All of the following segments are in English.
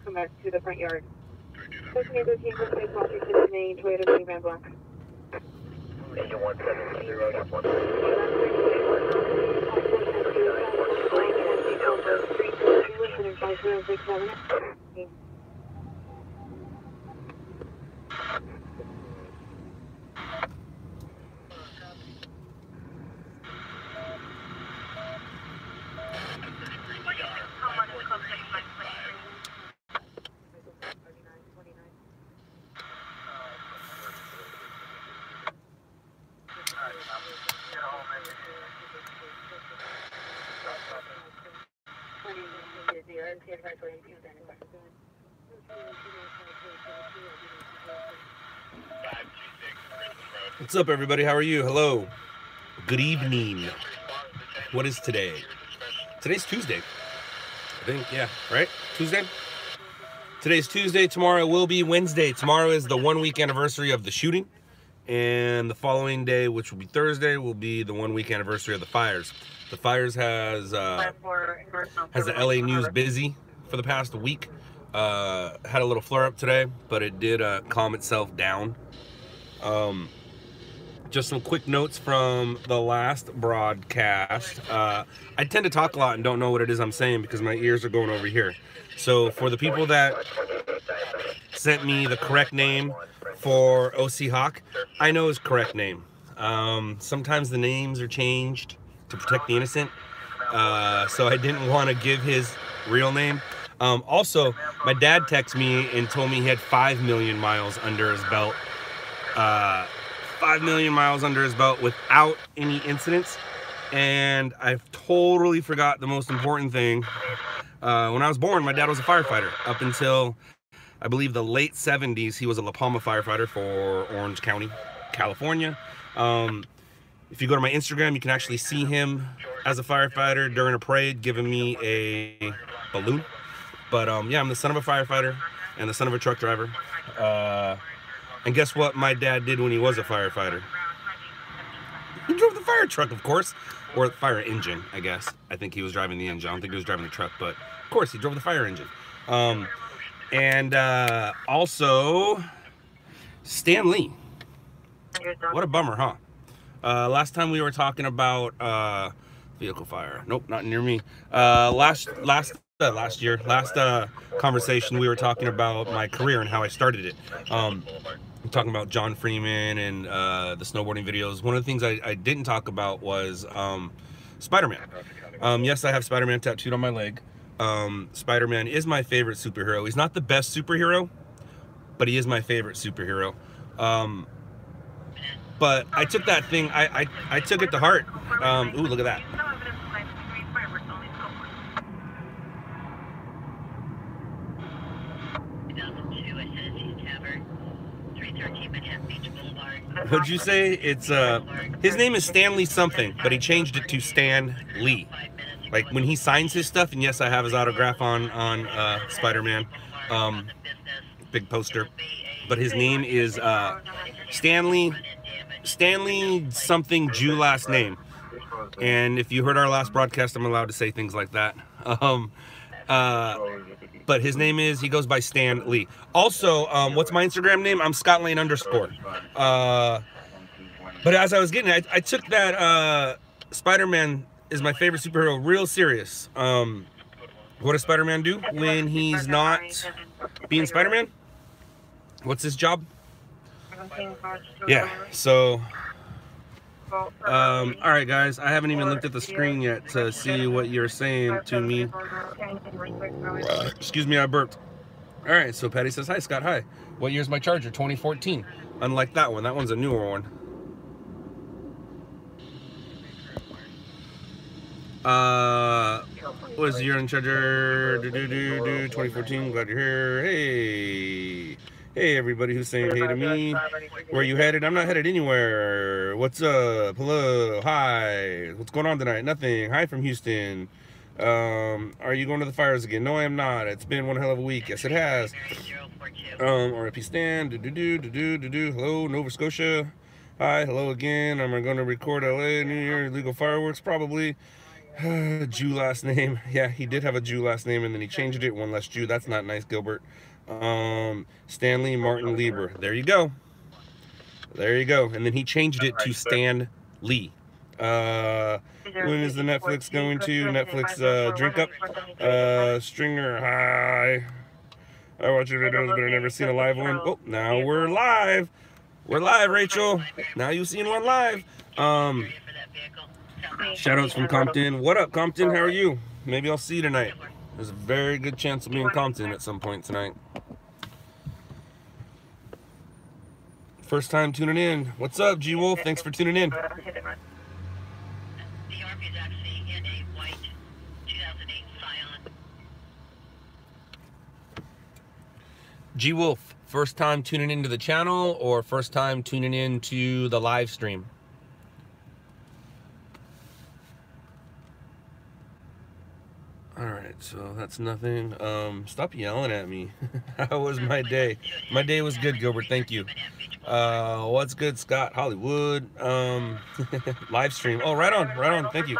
Come back to the front yard. 1313, Washington, Maine, Toyota minivan black. Agent 170, Road 1. What's up, everybody? How are you? Hello. Good evening. What is today? Today's Tuesday. I think, yeah, right? Tuesday? Today's Tuesday. Tomorrow will be Wednesday. Tomorrow is the 1-week anniversary of the shooting. And the following day, which will be Thursday, will be the 1-week anniversary of the fires. The fires has the LA News busy for the past week. Had a little flare up today, but it did calm itself down. Just some quick notes from the last broadcast. I tend to talk a lot and don't know what it is I'm saying because my ears are going over here. So for the people that sent me the correct name for OC Hawk, I know his correct name. Sometimes the names are changed to protect the innocent. So I didn't want to give his real name. Also, my dad texted me and told me he had 5 million miles under his belt. 5 million miles under his belt without any incidents. And I totally forgot the most important thing. When I was born, my dad was a firefighter. Up until, I believe, the late 70s, he was a La Palma firefighter for Orange County, California. If you go to my Instagram, you can actually see him as a firefighter during a parade giving me a balloon. But yeah, I'm the son of a firefighter and the son of a truck driver. And guess what my dad did when he was a firefighter? He drove the fire truck, of course. Or the fire engine, I guess. I think he was driving the engine. I don't think he was driving the truck, but of course he drove the fire engine. Also, Stan Lee. What a bummer, huh? Last time we were talking about vehicle fire. Nope, not near me. Last conversation we were talking about my career and how I started it. I'm talking about John Freeman and the snowboarding videos. One of the things I didn't talk about was Spider-Man. Yes, I have Spider-Man tattooed on my leg. Spider-Man is my favorite superhero. He's not the best superhero, but he is my favorite superhero. But I took that thing, I took it to heart. Ooh, look at that. What'd you say? It's his name is Stanley something, but he changed it to Stan Lee. Like when he signs his stuff, and yes, I have his autograph on Spider-Man, big poster. But his name is Stanley something Jew last name. And if you heard our last broadcast, I'm allowed to say things like that. But his name is, he goes by Stan Lee. Also, what's my Instagram name? I'm Scottlane _. But as I was getting it, I took that Spider-Man is my favorite superhero real serious. What does Spider-Man do when he's not being Spider-Man? What's his job? Yeah, so... alright guys, I haven't even looked at the screen yet to see what you're saying to me. Excuse me, I burped. Alright, so Patty says, hi Scott, hi. What year's my Charger? 2014. Unlike that one, that one's a newer one. Was your in charger? 2014. Glad you're here. Hey. Hey, everybody who's saying hey to me. Where you headed? I'm not headed anywhere. What's up? Hello. Hi. What's going on tonight? Nothing. Hi from Houston. Are you going to the fires again? No, I am not. It's been one hell of a week. Yes, it has. RIP Stan. Hello, Nova Scotia. Hi. Hello again. I'm going to record LA New Year illegal fireworks probably. Jew last name. Yeah, he did have a Jew last name, and then he changed it. One less Jew. That's not nice, Gilbert. Stanley Martin Lieber. There you go. There you go. And then he changed it to Stan Lee. When is the Netflix going to? Netflix drink up. Stringer, hi. I watch your videos, but I've never seen a live one. Oh, now we're live. We're live, Rachel. Now you've seen one live. Shoutouts from Compton. What up, Compton? How are you? Maybe I'll see you tonight. There's a very good chance I'll be in Compton at some point tonight. First time tuning in. What's up, G Wolf? Thanks for tuning in. G Wolf, first time tuning into the channel or first time tuning into the live stream? All right, so that's nothing. Stop yelling at me. How was my day? My day was good, Gilbert. Thank you. What's good, Scott? Hollywood. Live stream. Oh, right on, right on. Thank you.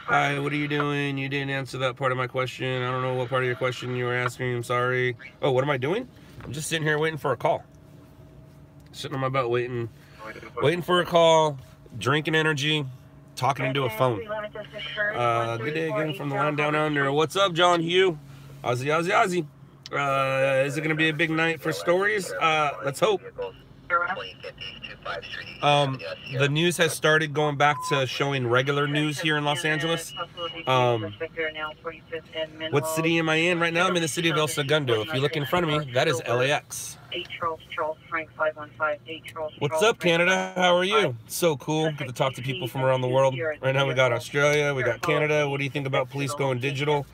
Hi, what are you doing? You didn't answer that part of my question. I don't know what part of your question you were asking. I'm sorry. Oh, what am I doing? I'm just sitting here waiting for a call. Sitting on my butt waiting for a call, drinking energy, talking into a phone. Good day again from the line down under. What's up, John Hugh? Ozzy, Ozzy, Ozzy. Is it going to be a big night for stories? Let's hope. The news has started going back to showing regular news here in Los Angeles. What city am I in right now? I'm in the city of El Segundo. If you look in front of me, that is LAX. What's up, Canada? How are you? So cool. Get to talk to people from around the world. Right now we got Australia, we got Canada. What do you think about police going digital?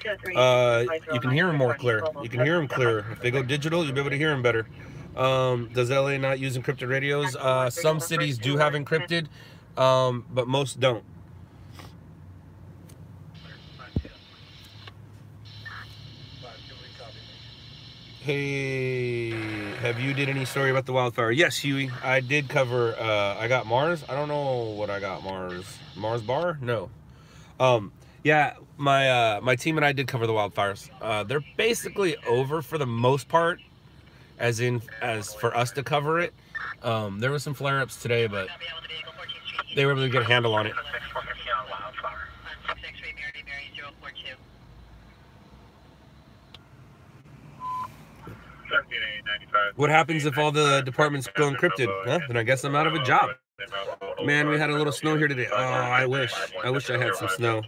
You can hear them more clear. You can hear them clearer. If they go digital, you'll be able to hear them better. Does LA not use encrypted radios? Some cities do have encrypted, but most don't. Hey, have you did any story about the wildfire? Yes, Huey, I did cover, I got Mars. I don't know what I got, Mars bar? No. Yeah, my team and I did cover the wildfires. They're basically over for the most part. As for us to cover it. There was some flare-ups today, but they were able to get a handle on it. What happens if all the departments go encrypted? Huh? Then I guess I'm out of a job. Man, we had a little snow here today. Oh, I wish I had some snow.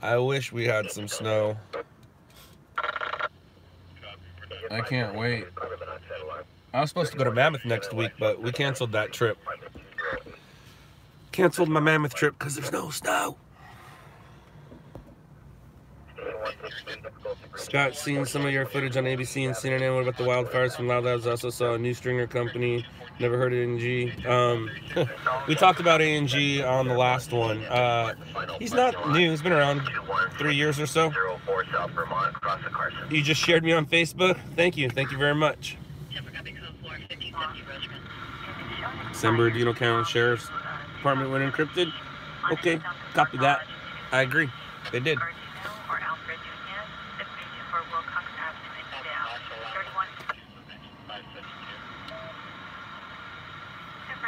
I wish we had some snow. I can't wait. I was supposed to go to Mammoth next week, but we canceled that trip. Canceled my Mammoth trip because there's no snow. Scott, seen some of your footage on ABC and CNN. What about the wildfires from LOUDLABS? Also saw a new stringer company. Never heard of A&G. We talked about A&G on the last one. He's not new. He's been around 3 years or so. You just shared me on Facebook. Thank you. Thank you very much. San Bernardino County Sheriff's Department went encrypted. Okay, copy that. I agree. They did.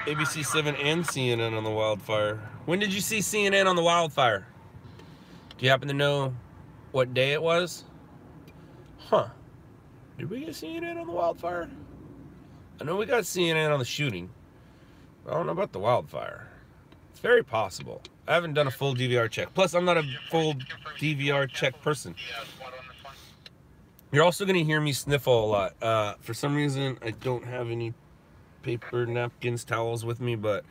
ABC 7 and CNN on the wildfire. When did you see CNN on the wildfire? Do you happen to know what day it was? Huh. Did we get CNN on the wildfire? I know we got CNN on the shooting. I don't know about the wildfire. It's very possible. I haven't done a full DVR check. Plus, I'm not a full DVR check person. You're also going to hear me sniffle a lot. For some reason, I don't have any paper napkins, towels with me, but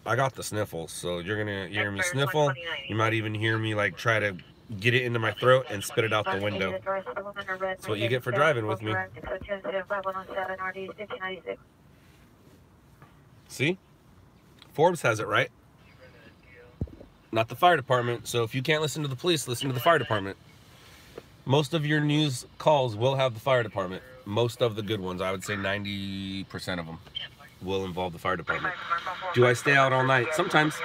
I got the sniffles, so you're gonna hear me sniffle. You might even hear me like try to get it into my throat and spit it out the window. That's what you get for driving with me. See? Forbes has it right. Not the fire department. So if you can't listen to the police, listen to the fire department. Most of your news calls will have the fire department. Most of the good ones, I would say 90% of them, will involve the fire department. Do I stay out all night? Sometimes.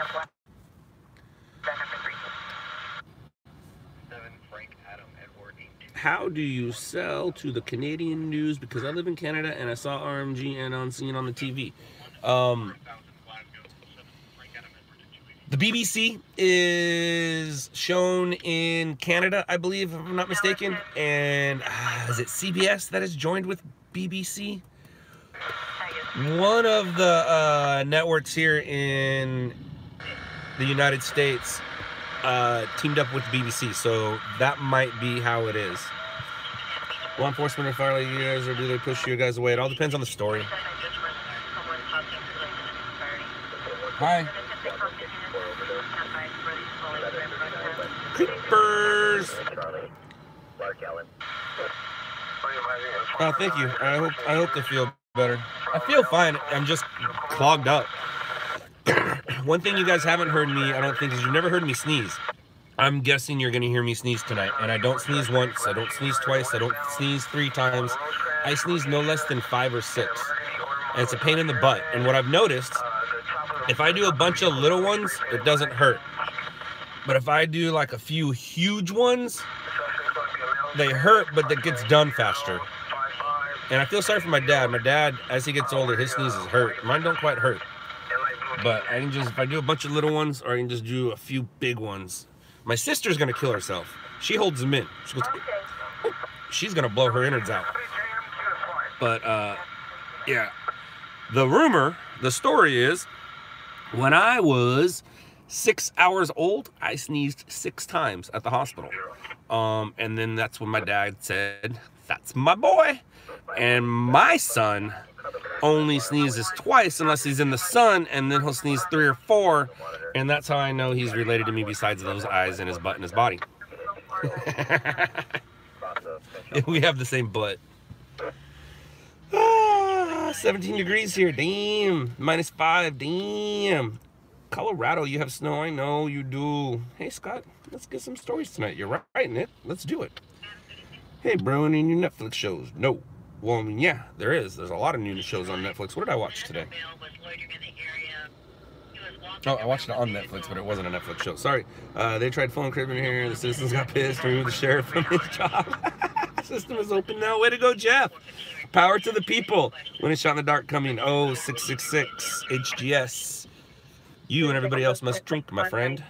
How do you sell to the Canadian news? Because I live in Canada and I saw RMG and on scene on the TV. The BBC is shown in Canada, I believe, if I'm not mistaken. And is it CBS that is joined with BBC? One of the networks here in the United States teamed up with BBC, so that might be how it is. Law enforcement or fire like you guys, or do they push you guys away? It all depends on the story. Hi. Creepers. Oh, thank you. I hope they feel better. I feel fine. I'm just clogged up. One thing you guys haven't heard me, I don't think, is you've never heard me sneeze. I'm guessing you're gonna hear me sneeze tonight, and I don't sneeze once, I don't sneeze twice, I don't sneeze 3 times. I sneeze no less than 5 or 6, and it's a pain in the butt. And what I've noticed, if I do a bunch of little ones, it doesn't hurt. But if I do like a few huge ones, they hurt, but that gets done faster. And I feel sorry for my dad. My dad, as he gets older, his sneezes hurt. Mine don't quite hurt. But I can just, if I do a bunch of little ones, or I can just do a few big ones. My sister's gonna kill herself. She holds them in. She goes, oh, she's gonna blow her innards out. But yeah. The story is, when I was 6 hours old, I sneezed 6 times at the hospital. And then that's when my dad said, that's my boy. And my son only sneezes twice unless he's in the sun, and then he'll sneeze 3 or 4. And that's how I know he's related to me, besides those eyes and his butt and his body. We have the same butt. 17 degrees here, damn. -5, damn. Colorado, you have snow, I know you do. Hey Scott, let's get some stories tonight. You're writing it, let's do it. Hey bro, any new Netflix shows? No. Well, I mean, yeah, there's a lot of new shows on Netflix. What did I watch today? Oh, I watched it on Netflix, but it wasn't a Netflix show. Sorry. They tried phone cribbing here. The citizens got pissed, removed the sheriff from his job. The system is open now. Way to go, Jeff. Power to the people. When it's shot in the dark coming. Oh, 666 HGS. You and everybody else must drink, my friend.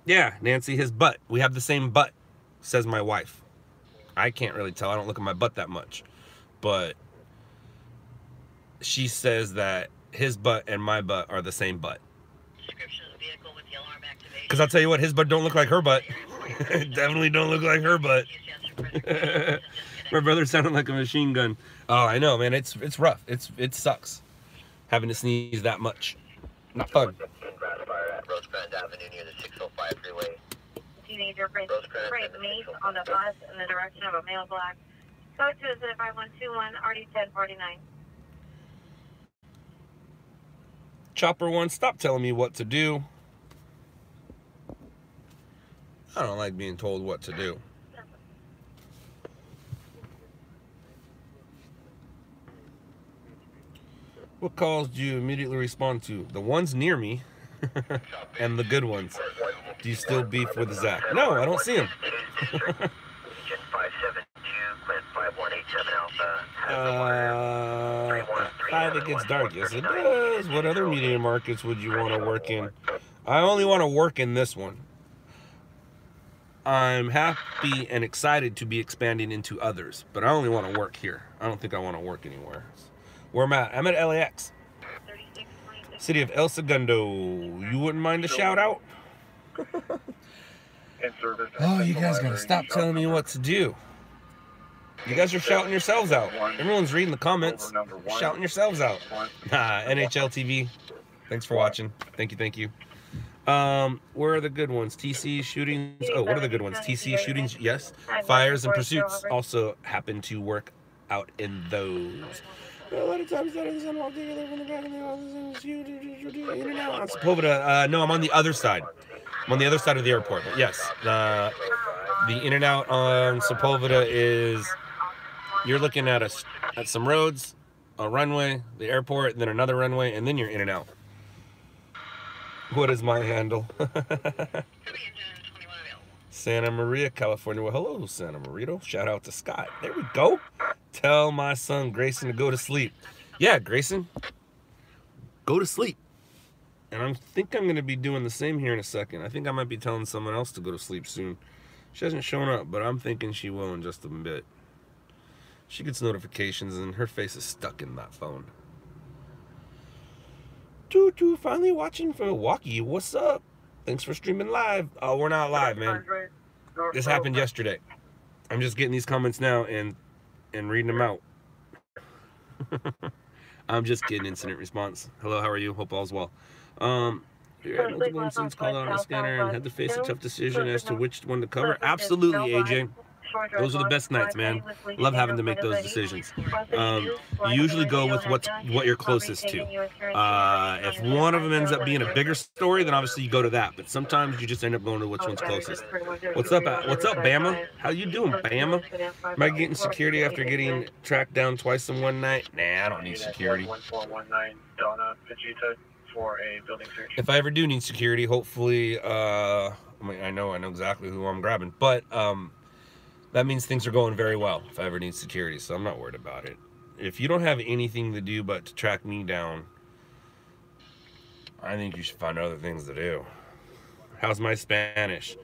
Yeah, Nancy, his butt. We have the same butt, says my wife. I can't really tell. I don't look at my butt that much. But she says that his butt and my butt are the same butt. Because I'll tell you what, his butt don't look like her butt. Definitely don't look like her butt. My brother sounded like a machine gun. Oh, I know, man. It's rough. It sucks having to sneeze that much. Not fun. Teenager brings me on the bus in the direction of a male black. Go to 5121 RD1049. Chopper 1, stop telling me what to do. I don't like being told what to do. What calls do you immediately respond to? The ones near me and the good ones. Do you still beef with Zach? No, I don't see him. It gets dark. Yes, it does. What other media markets would you want to work in? I only want to work in this one. I'm happy and excited to be expanding into others, but I only want to work here. I don't think I want to work anywhere. Where am I at? I'm at LAX. City of El Segundo. You wouldn't mind a shout out? Oh, you guys gotta stop telling me what to do. You guys are shouting yourselves out. Everyone's reading the comments. You're shouting yourselves out. NHL TV. Thanks for watching. Thank you. Where are the good ones? TC shootings. Oh, what are the good ones? TC shootings, yes. Fires and pursuits also happen to work out in those. A lot of times that is all together from the back of the office. In and out. Sepulveda. No, I'm on the other side. I'm on the other side of the airport. But yes, the in and out on Sepulveda is, you're looking at some roads, a runway, the airport, then another runway, and then you're in and out. What is my handle? Santa Maria, California. Well, hello, Santa Maria. Shout out to Scott. There we go. Tell my son Grayson to go to sleep. Yeah, Grayson, go to sleep. And I think I'm going to be doing the same here in a second. I think I might be telling someone else to go to sleep soon. She hasn't shown up, but I'm thinking she will in just a bit. She gets notifications and her face is stuck in that phone. Tutu, finally watching from Milwaukee. What's up? Thanks for streaming live. Oh, we're not live, man. This happened yesterday. I'm just getting these comments now and reading them out. I'm just getting incident response. Hello, how are you? Hope all's well. You had multiple incidents called out on a scanner and had to face a tough decision as to which one to cover. Absolutely, AJ. Those are the best nights, man. Love having to make those decisions. You usually go with what you're closest to. If one of them ends up being a bigger story, then obviously you go to that. But sometimes you just end up going to which one's closest. What's up, Bama? How you doing, Bama? Am I getting security after getting tracked down twice in one night? Nah, I don't need security. If I ever do need security, hopefully, I mean, I know exactly who I'm grabbing, but that means things are going very well if I ever need security, so I'm not worried about it. If you don't have anything to do but to track me down, I think you should find other things to do. How's my Spanish?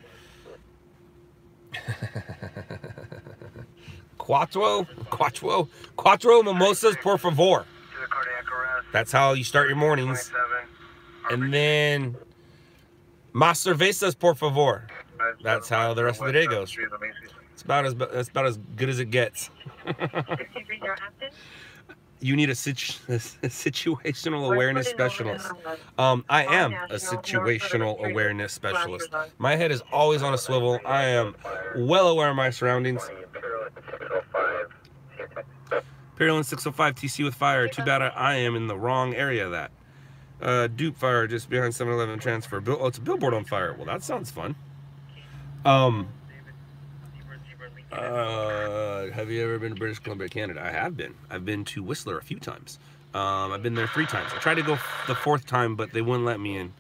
Cuatro mimosas, por favor. That's how you start your mornings. And then, más cervezas, por favor. That's how the rest of the day goes. That's about as good as it gets. You need a situational awareness specialist. I am a situational awareness specialist. My head is always on a swivel. I am well aware of my surroundings. Imperial 605 TC with fire. Too bad I am in the wrong area of that. Dupe fire just behind 7-Eleven transfer. Oh, it's a billboard on fire. Well, that sounds fun. Have you ever been to British Columbia, Canada? I have been. I've been to Whistler a few times. I've been there 3 times. I tried to go the 4th time, but they wouldn't let me in.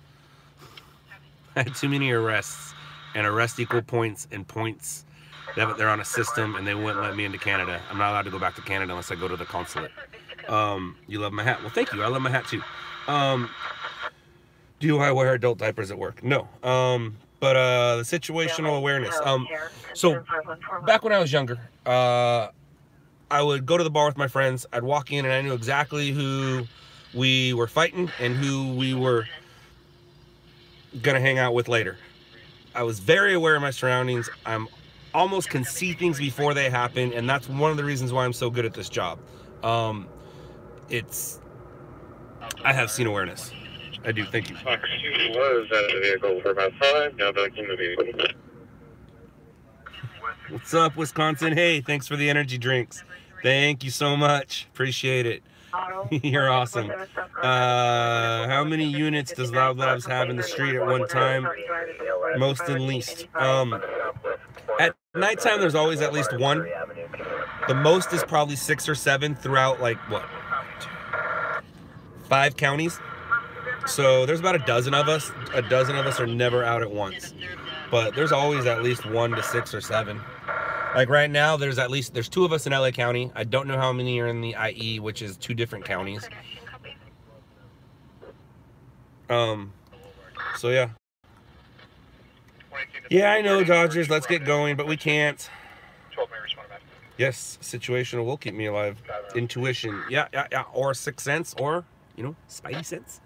I had too many arrests, and arrests equal points, and points, they're on a system, and they wouldn't let me into Canada. I'm not allowed to go back to Canada unless I go to the consulate. You love my hat. Well, thank you. I love my hat, too. Do I wear adult diapers at work? No. But the situational awareness. So back when I was younger, I would go to the bar with my friends. I'd walk in and I knew exactly who we were fighting and who we were gonna hang out with later. I was very aware of my surroundings. I'm almost can see things before they happen, and that's one of the reasons why I'm so good at this job. I have scene awareness. I do, thank you. Fox 2 was out of the vehicle for about 5, now back in the vehicle. What's up, Wisconsin? Hey, thanks for the energy drinks. Thank you so much. Appreciate it. You're awesome. How many units does LOUDLABS have in the street at one time? Most and least. At nighttime, there's always at least 1. The most is probably 6 or 7 throughout, like, what? 5 counties. So there's about a dozen of us. A dozen of us are never out at once. But there's always at least 1 to 6 or 7. Like right now, there's 2 of us in LA County. I don't know how many are in the IE, which is 2 different counties. So yeah. Yeah, I know, Dodgers. Let's get going, but we can't. Yes, situational will keep me alive. Intuition. Yeah. Or 6th sense, or, you know, spidey sense.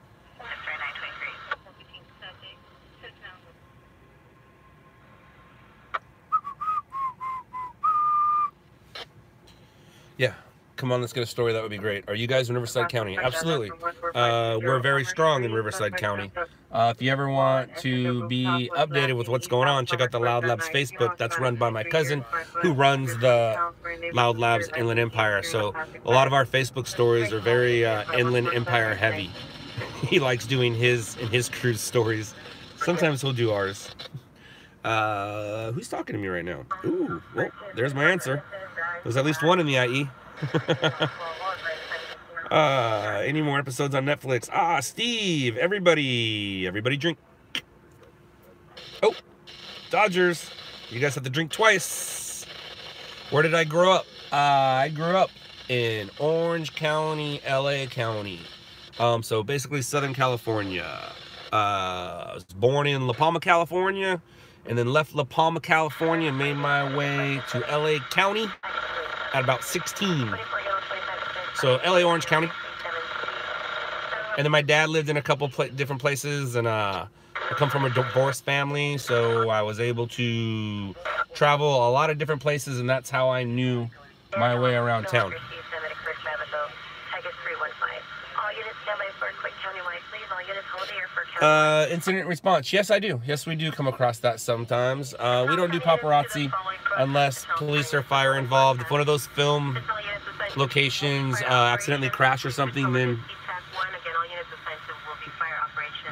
Yeah. Come on, let's get a story. That would be great. Are you guys in Riverside County? Absolutely. We're very strong in Riverside County. If you ever want to be updated with what's going on, check out the Loud Labs Facebook. That's run by my cousin who runs the Loud Labs Inland Empire. So a lot of our Facebook stories are very Inland Empire heavy. He likes doing his and his crew's stories. Sometimes he'll do ours. Who's talking to me right now? Ooh, well, there's my answer. There's at least one in the IE. Any more episodes on Netflix? Steve, everybody drink. Oh, Dodgers, you guys have to drink twice. Where did I grow up? I grew up in Orange County, LA County. So basically Southern California. I was born in La Palma, California, and then left La Palma, California, and made my way to LA County at about 16. So LA, Orange County. And then my dad lived in a couple different places, and I come from a divorced family, so I was able to travel a lot of different places, and that's how I knew my way around town. Incident response. Yes, I do. Yes, we do come across that sometimes. We don't do paparazzi unless police or fire involved. If one of those film locations accidentally crash or something, then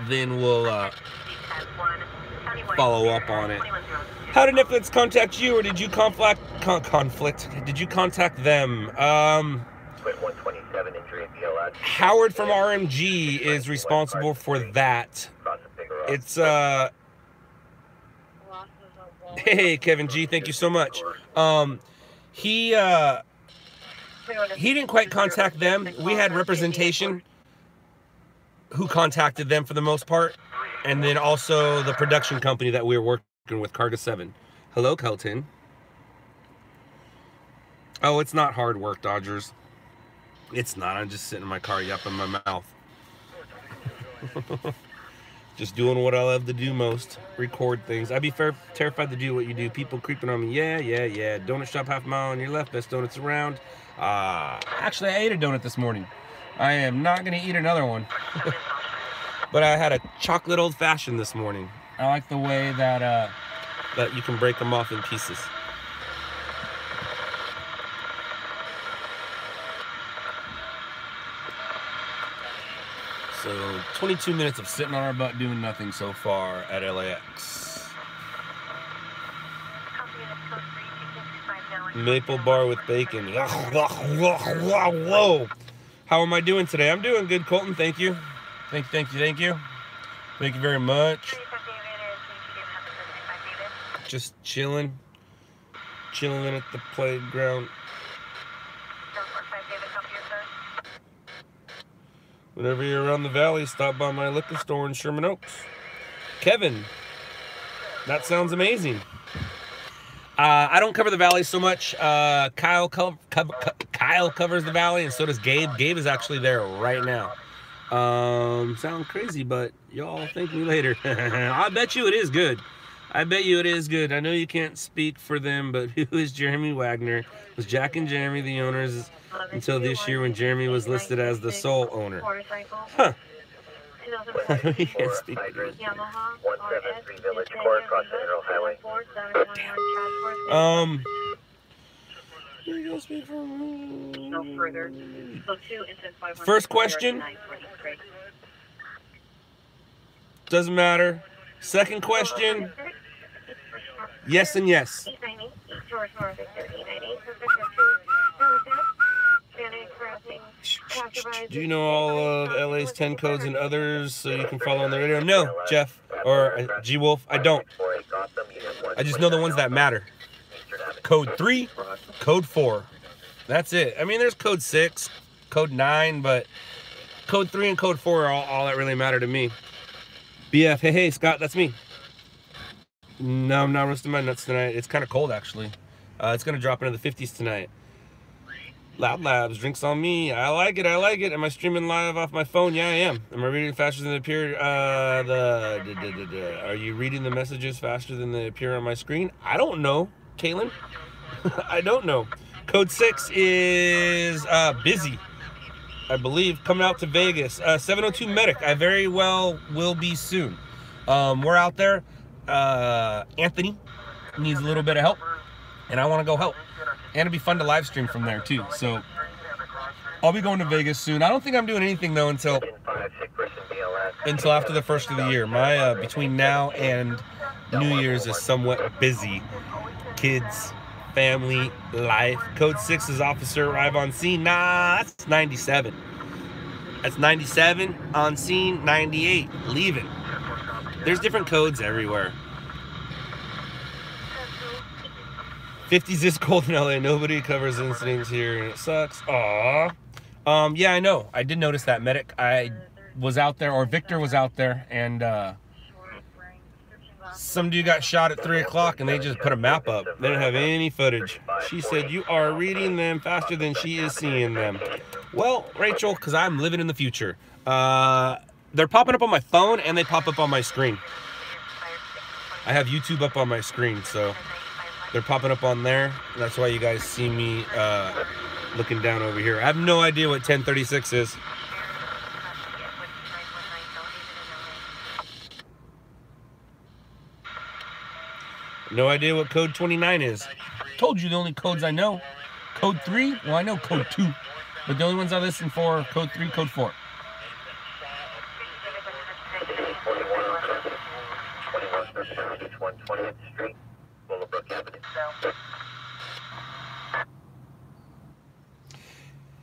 we'll follow up on it. How did Netflix contact you, or did you conflict? Did you contact them? Howard from RMG is responsible for that. It's hey Kevin G, thank you so much. He didn't quite contact them. We had representation who contacted them for the most part, and then also the production company that we were working with, Cargo 7. Hello, Kelton. Oh, it's not hard work, Dodgers. It's not. I'm just sitting in my car yapping my mouth. Just doing what I love to do most. Record things. I'd be terrified to do what you do. People creeping on me. Yeah. Donut shop half a mile on your left. Best donuts around. Actually, I ate a donut this morning. I am not going to eat another one. But I had a chocolate old-fashioned this morning. I like the way that you can break them off in pieces. So 22 minutes of sitting on our butt doing nothing so far at LAX. Maple bar with bacon. Whoa. How am I doing today? I'm doing good, Colton. Thank you. Thank you very much. Just chilling at the playground. Whenever you're around the valley, stop by my liquor store in Sherman Oaks. Kevin, that sounds amazing. I don't cover the valley so much. Kyle covers the valley, and so does Gabe. Gabe is actually there right now. Sound crazy, but y'all thank me later. I bet you it is good. I bet you it is good. I know you can't speak for them, but who is Jeremy Wagner? It was Jack and Jeremy the owners until this year when Jeremy was listed as the sole owner. Huh. You can't speak for them. 173 Village Court, across Federal Highway. No further. First question. Doesn't matter. Second question. Yes and yes. Do you know all of LA's 10 codes and others so you can follow on the radio? No, Jeff or G Wolf, I don't. I just know the ones that matter. Code 3, code 4. That's it. I mean, there's code 6, code 9, but code 3 and code 4 are all that really matter to me. BF, hey, Scott, that's me. No, I'm not roasting my nuts tonight. It's kind of cold, actually. It's going to drop into the 50s tonight. Loud Labs, drinks on me. I like it. Am I streaming live off my phone? Yeah, I am. Am I reading faster than they appear? Are you reading the messages faster than they appear on my screen? I don't know, Caitlin. I don't know. Code 6 is busy, I believe, coming out to Vegas. 702 medic. I very well will be soon. We're out there. Anthony needs a little bit of help, and I want to go help. And it'd be fun to live stream from there too. So I'll be going to Vegas soon. I don't think I'm doing anything though until after the first of the year. My between now and New Year's is somewhat busy. Kids, family, life. Code 6's officer arrive on scene. Nah, that's 97. That's 97 on scene. 98 leaving. There's different codes everywhere. 50s is cold in LA. Nobody covers incidents here, and it sucks. Aww. Yeah, I know. I did notice that, medic. I was out there, or Victor was out there, and some dude got shot at 3 o'clock, and they just put a map up. They didn't have any footage. She said, you are reading them faster than she is seeing them. Well, Rachel, because I'm living in the future. They're popping up on my phone, and they pop up on my screen. I have YouTube up on my screen, so they're popping up on there. That's why you guys see me looking down over here. I have no idea what 1036 is. No idea what code 29 is. Told you the only codes I know. Code 3? Well, I know code 2. But the only ones I listen for are code 3, code 4.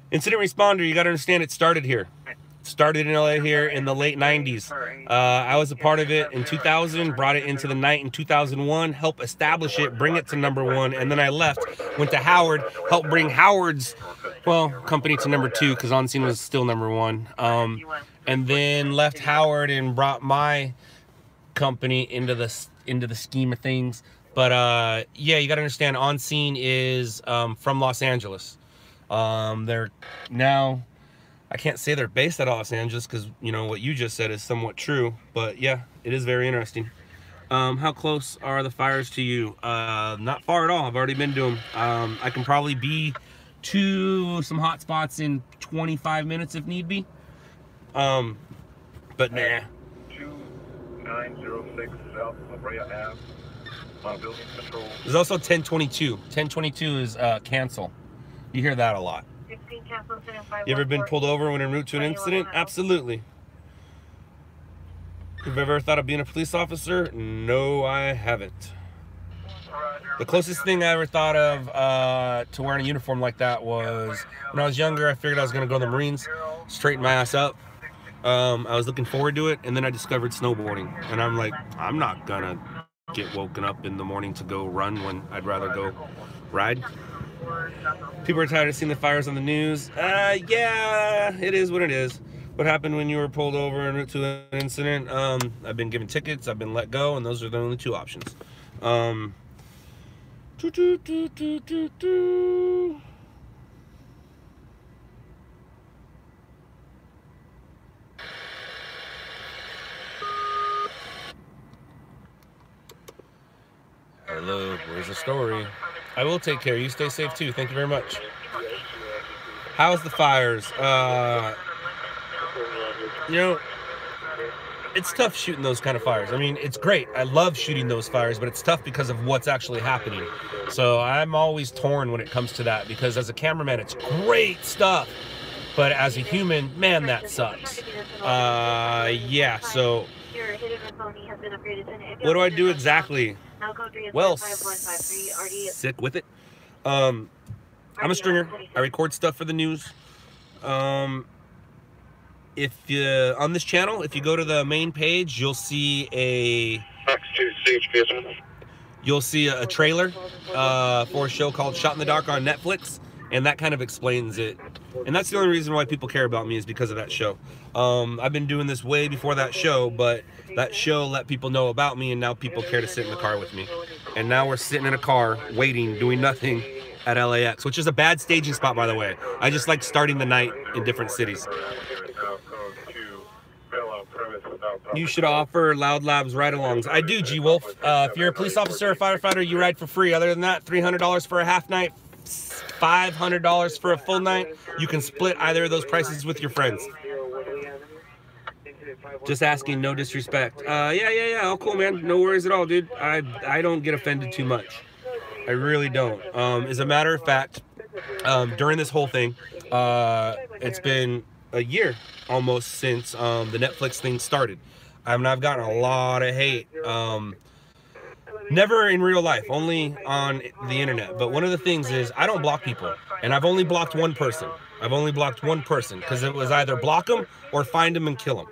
Incident responder, you got to understand it started here. It started in LA here in the late 90s. I was a part of it in 2000, brought it into the night in 2001, helped establish it, bring it to #1, and then I left, went to Howard, helped bring Howard's, well, company to #2 because On Scene was still #1. And then left Howard and brought my company into the scheme of things. But yeah, you got to understand, On Scene is from Los Angeles. They're now, I can't say they're based out of Los Angeles because, you know, what you just said is somewhat true, but yeah, it is very interesting. How close are the fires to you? Not far at all. I've already been to them. I can probably be to some hot spots in 25 minutes if need be. But nah. 2906 South La Brea Ave. Building control. There's also 1022. 1022 is cancel. You hear that a lot. You ever been pulled over when en route to an incident? Absolutely. You've ever thought of being a police officer? No, I haven't. The closest thing I ever thought of to wearing a uniform like that was when I was younger. I figured I was going to go to the Marines, straighten my ass up. I was looking forward to it, and then I discovered snowboarding. And I'm like, I'm not going to get woken up in the morning to go run when I'd rather go ride. People are tired of seeing the fires on the news. Yeah, it is what it is. What happened when you were pulled over en route to an incident? I've been given tickets, I've been let go, and those are the only two options. Hello, where's the story? I will take care. You stay safe too. Thank you very much. How's the fires? You know, it's tough shooting those kind of fires. I mean, it's great. I love shooting those fires, but it's tough because of what's actually happening. So I'm always torn when it comes to that, because as a cameraman, it's great stuff. But as a human, man, that sucks. Yeah, so what do I do exactly? Well, sick with it. I'm a stringer. I record stuff for the news. If you on this channel, if you go to the main page, you'll see a trailer for a show called Shot in the Dark on Netflix, and that kind of explains it. And that's the only reason why people care about me, is because of that show. I've been doing this way before that show, but that show let people know about me, and now people care to sit in the car with me. And now we're sitting in a car, waiting, doing nothing at LAX, which is a bad staging spot, by the way. I just like starting the night in different cities. You should offer LOUDLABS ride-alongs. I do, G-Wolf. If you're a police officer or firefighter, you ride for free. Other than that, $300 for a half night, $500 for a full night. You can split either of those prices with your friends. Just asking, no disrespect. Yeah. Oh, cool, man. No worries at all, dude. I don't get offended too much. I really don't. As a matter of fact, during this whole thing, it's been a year almost since the Netflix thing started. I mean, I've gotten a lot of hate. Never in real life, only on the internet. But one of the things is I don't block people, and I've only blocked one person. I've only blocked one person because it was either block him or find him and kill him.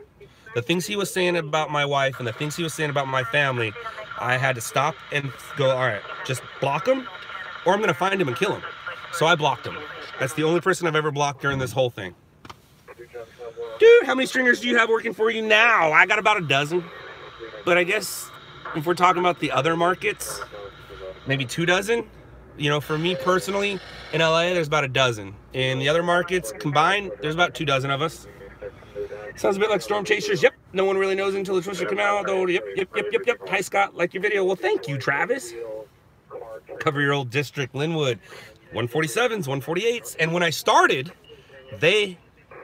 The things he was saying about my wife and the things he was saying about my family, I had to stop and go, all right, just block him or I'm going to find him and kill him. So I blocked him. That's the only person I've ever blocked during this whole thing. Dude, how many stringers do you have working for you now? I got about a dozen. But I guess if we're talking about the other markets, maybe 2 dozen. You know, for me personally, in LA, there's about a dozen. In the other markets combined, there's about 2 dozen of us. Sounds a bit like Storm Chasers. Yep. No one really knows until the Twister come out, though. Yep. Hi, Scott. Like your video. Well, thank you, Travis. Cover your old district, Linwood. 147s, 148s. And when I started, they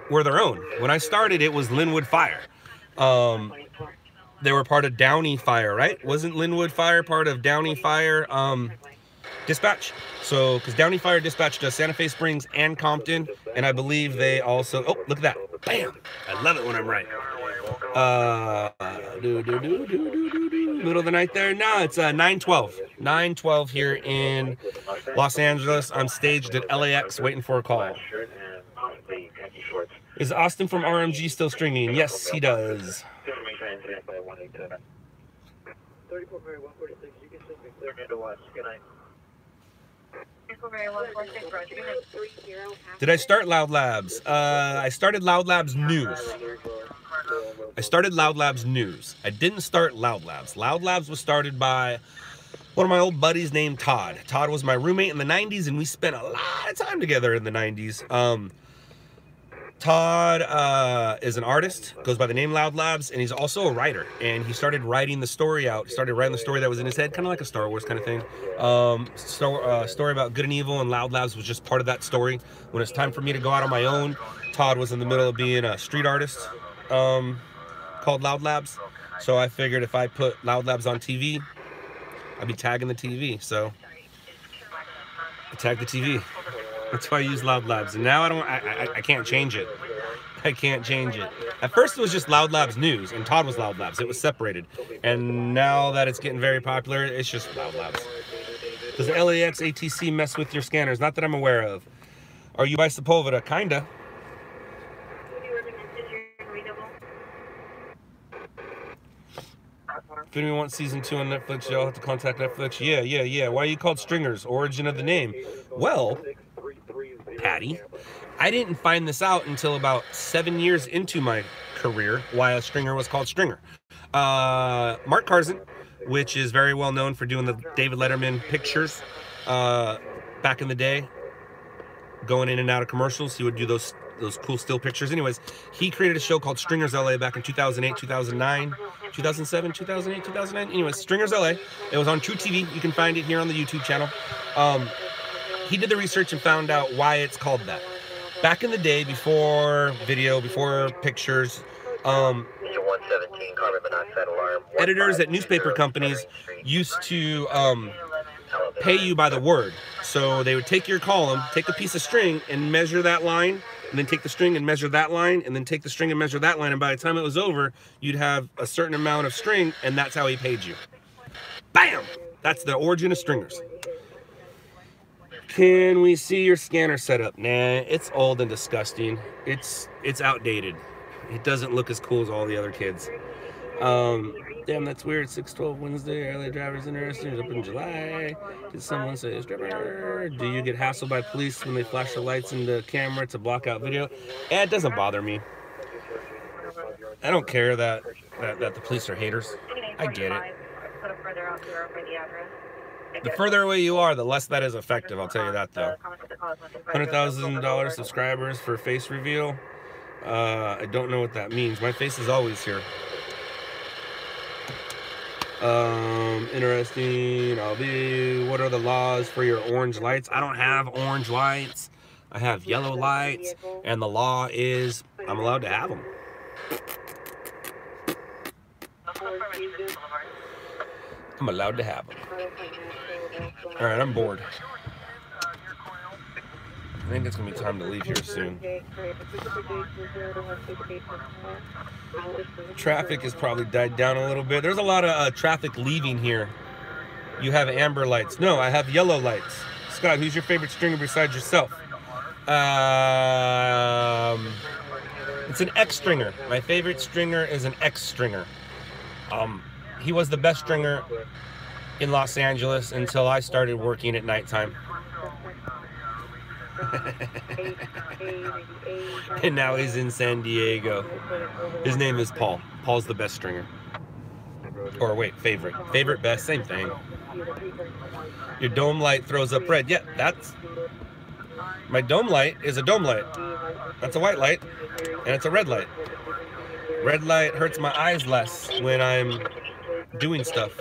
were their own. When I started, it was Linwood Fire. They were part of Downey Fire, right? Wasn't Linwood Fire part of Downey Fire Dispatch? So, because Downey Fire Dispatch does Santa Fe Springs and Compton, and I believe they also, oh, look at that. Bam! I love it when I'm right. Middle of the night there. No, it's 9:12. 9:12 here in Los Angeles. I'm staged at LAX waiting for a call. Is Austin from RMG still stringing? Yes, he does. Did I start LOUDLABS? I started LOUDLABS News. I didn't start LOUDLABS. LOUDLABS was started by one of my old buddies named Todd. Todd was my roommate in the 90s, and we spent a lot of time together in the 90s. Todd is an artist, goes by the name LOUDLABS, and he's also a writer. And he started writing the story out. He started writing the story that was in his head, kind of like a Star Wars kind of thing. Story about good and evil, and LOUDLABS was just part of that story. When it's time for me to go out on my own, Todd was in the middle of being a street artist called LOUDLABS. So I figured if I put LOUDLABS on TV, I'd be tagging the TV. So I tagged the TV. That's why I use LOUDLABS, and now I can't change it. I can't change it. At first it was just LOUDLABS News, and Todd was LOUDLABS. It was separated. And now that it's getting very popular, it's just LOUDLABS. Does the LAX ATC mess with your scanners? Not that I'm aware of. Are you by Sepulveda? Kinda. If anyone wants season 2 on Netflix, y'all have to contact Netflix. Yeah. Why are you called Stringers? Origin of the name. Well, Patty, I didn't find this out until about 7 years into my career, why a stringer was called Stringer. Mark Carson, which is very well known for doing the David Letterman pictures back in the day, going in and out of commercials. He would do those cool still pictures. Anyways, he created a show called Stringers LA back in 2008, 2009, 2007, 2008, 2009. Anyways, Stringers LA. It was on True TV. You can find it here on the YouTube channel. He did the research and found out why it's called that. Back in the day, before video, before pictures, editors at newspaper companies used to pay you by the word. So they would take your column, take a piece of string and measure that line, and then take the string and measure that line, and then take the string and measure that line, and by the time it was over, you'd have a certain amount of string, and that's how he paid you. Bam! That's the origin of stringers. Can we see your scanner setup? Nah, it's old and disgusting. It's outdated. It doesn't look as cool as all the other kids. Damn, that's weird. 6/12 Wednesday. LA drivers interested. Up in July. Did someone say stripper? Do you get hassled by police when they flash the lights in the camera to block out video? Yeah, it doesn't bother me. I don't care that the police are haters. I get it. The further away you are, the less that is effective. I'll tell you that though. $100,000 subscribers for face reveal. I don't know what that means. My face is always here. Interesting. What are the laws for your orange lights? I don't have orange lights. I have yellow lights, and the law is I'm allowed to have them. I'm allowed to have them. All right, I'm bored. I think it's gonna be time to leave here soon. Traffic has probably died down a little bit. There's a lot of traffic leaving here. You have amber lights. No, I have yellow lights. Scott, who's your favorite stringer besides yourself? It's an X stringer. My favorite stringer is an X stringer. He was the best stringer in Los Angeles until I started working at nighttime. And now he's in San Diego. His name is Paul. Paul's the best stringer. Or wait, favorite. Favorite, best, same thing. Your dome light throws up red. Yeah, that's... My dome light is a dome light. That's a white light, and it's a red light. Red light hurts my eyes less when I'm doing stuff.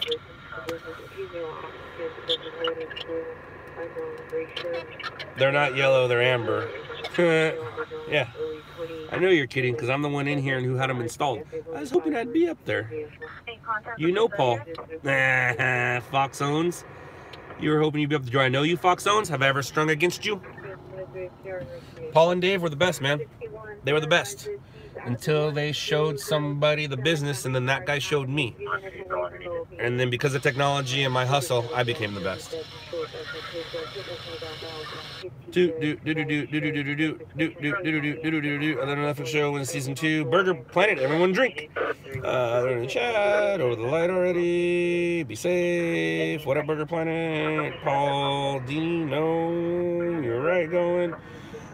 They're not yellow, they're amber. Yeah. I know you're kidding, because I'm the one in here who had them installed. I was hoping I'd be up there. You know Paul. Fox Owens. You were hoping you'd be up there. Do I know you, Fox Owens? Have I ever strung against you? Paul and Dave were the best, man. They were the best. Until they showed somebody the business, and then that guy showed me. And then because of technology and my hustle, I became the best. I don't know if it show in season 2. Burger Planet, everyone drink. They're in the chat, over the light already. Be safe. What up, Burger Planet? Paul Dino, you're right going.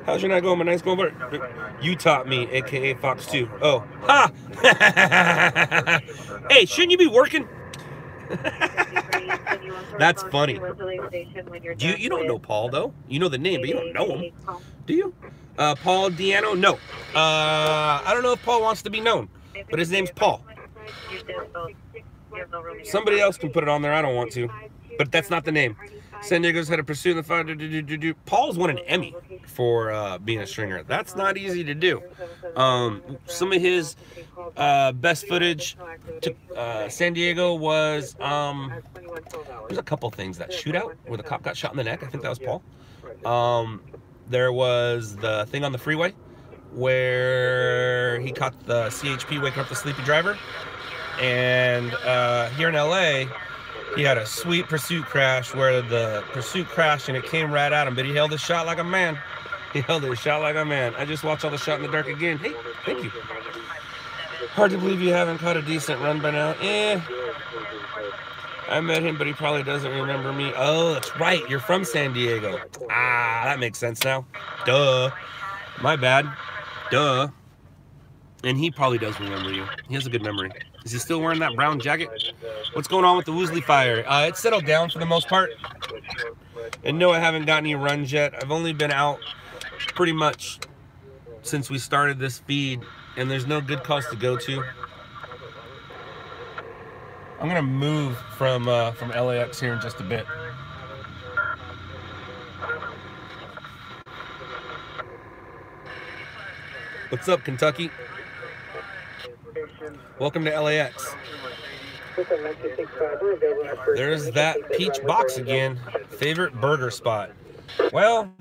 How's your night going? My night's going better. You taught me, aka Fox 2. Oh, ha! Hey, shouldn't you be working? That's funny. You don't know Paul though. You know the name, but you don't know him, do you? Paul Diano? No. I don't know if Paul wants to be known, but his name's Paul. Somebody else can put it on there. I don't want to, but that's not the name. San Diego's had a pursuit in the fire. Paul's won an Emmy for being a stringer. That's not easy to do. Some of his best footage to San Diego was there's a couple things. That shootout where the cop got shot in the neck. I think that was Paul. There was the thing on the freeway where he caught the CHP waking up the sleepy driver. And here in LA, he had a sweet pursuit crash where the pursuit crashed and it came right at him, but he held his shot like a man. He held his shot like a man. I just watched all the Shot in the Dark again. Hey, thank you. Hard to believe you haven't caught a decent run by now. I met him, but he probably doesn't remember me. Oh, that's right. You're from San Diego. Ah, that makes sense now. Duh. My bad. Duh. And he probably does remember you. He has a good memory. Is he still wearing that brown jacket? What's going on with the Woozly fire? It's settled down for the most part. And no, I haven't got any runs yet. I've only been out pretty much since we started this feed, and there's no good cause to go to. I'm gonna move from LAX here in just a bit. What's up, Kentucky? Welcome to LAX. There's that peach box again. Favorite burger spot? Well,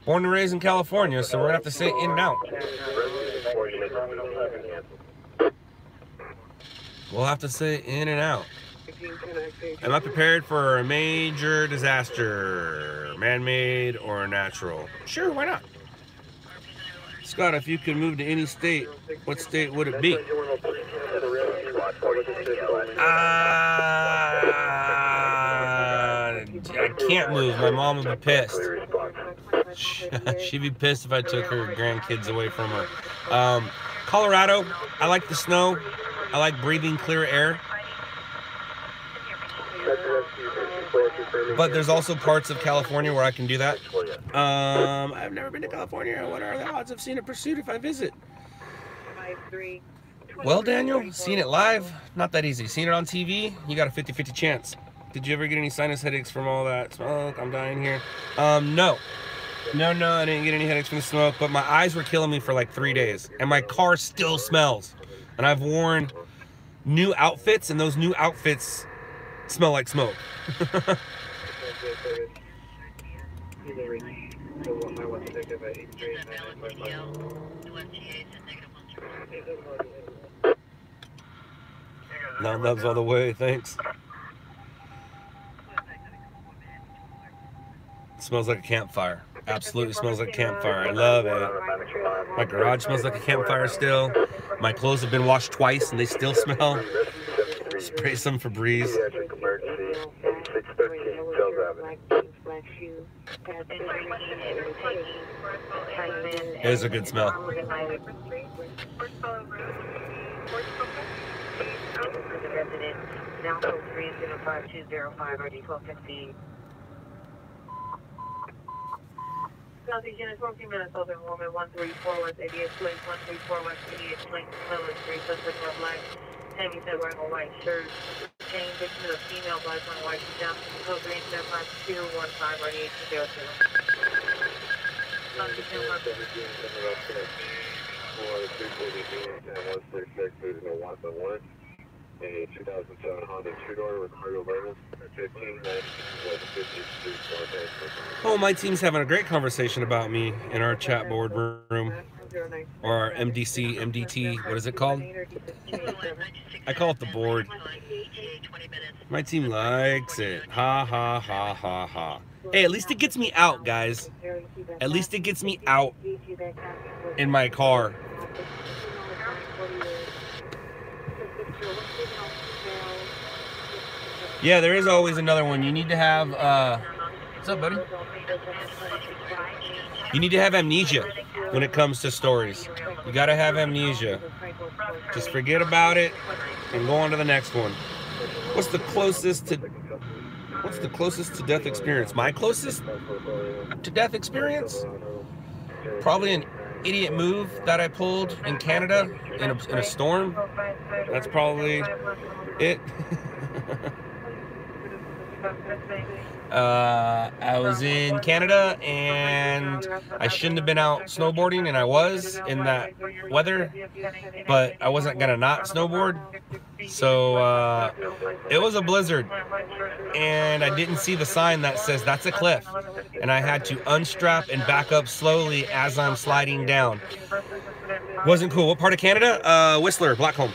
born and raised in California, so we're gonna have to say In-N-Out. We'll have to say In-N-Out. Am I prepared for a major disaster? Man-made or natural? Sure, why not? Scott, if you could move to any state, what state would it be? I can't move. My mom would be pissed. She'd be pissed if I took her grandkids away from her. Colorado, I like the snow. I like breathing clear air. But there's also parts of California where I can do that. I've never been to California. What are the odds of seeing a pursuit if I visit? Well, Daniel, seeing it live, not that easy. Seeing it on TV, you got a 50-50 chance. Did you ever get any sinus headaches from all that smoke? I'm dying here. No. No, I didn't get any headaches from the smoke, but my eyes were killing me for like 3 days, and my car still smells. And I've worn new outfits, and those new outfits smell like smoke. LOUDLABS all the way, thanks. It smells like a campfire. Absolutely smells like a campfire. I love it. My garage smells like a campfire still. My clothes have been washed twice and they still smell. Spray some Febreze. It is a good smell. Now code 305-205 RD-1215. Southeast units 14 minutes, Southern Woman 134 West 88 Place, 134 West 88 Place, Cleveland Street, suspect wearing black. Tammy said wearing a white shirt. Chain victim is a female, black on white. She's down code 305-215 RD-202. A 2007 Honda two-door with cargo burner at 1590 Oh, my team's having a great conversation about me in our chat board room. Or our MDC, MDT, what is it called? I call it the board. My team likes it. Ha, ha, ha, ha, ha. Hey, at least it gets me out, guys. At least it gets me out in my car. Yeah, there is always another one. You need to have, what's up, buddy? You need to have amnesia when it comes to stories. You gotta have amnesia. Just forget about it and go on to the next one. What's the closest to death experience? My closest to death experience? Probably an idiot move that I pulled in Canada in a storm. That's probably it. I was in Canada and I shouldn't have been out snowboarding, and I was in that weather, but I wasn't gonna not snowboard. So it was a blizzard and I didn't see the sign that says that's a cliff, and I had to unstrap and back up slowly as I'm sliding down. Wasn't cool. What part of Canada? Whistler, Blackcomb.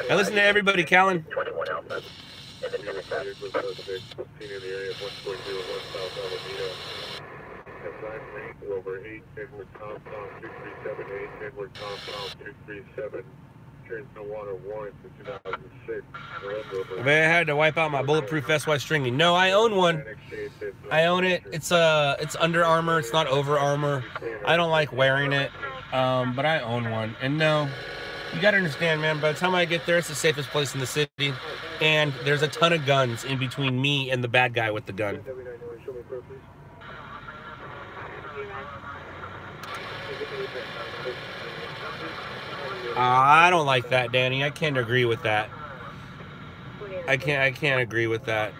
I listen to everybody, Callan. If I had to wipe out my bulletproof SY stringy. No, I own one. I own it. It's Under Armour. It's not Over Armour. I don't like wearing it, but I own one. And no, you gotta understand, man, by the time I get there, it's the safest place in the city, and there's a ton of guns in between me and the bad guy with the gun. I don't like that, Danny. I can't agree with that. I can't agree with that.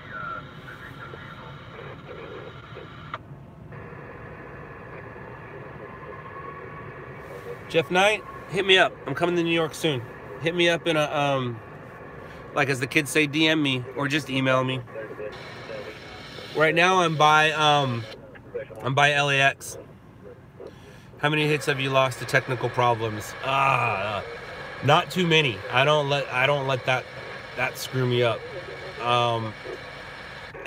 Jeff Knight, hit me up. I'm coming to New York soon. Hit me up in a like as the kids say, DM me or just email me. Right now I'm by LAX. How many hits have you lost to technical problems? Not too many. I don't let that screw me up. I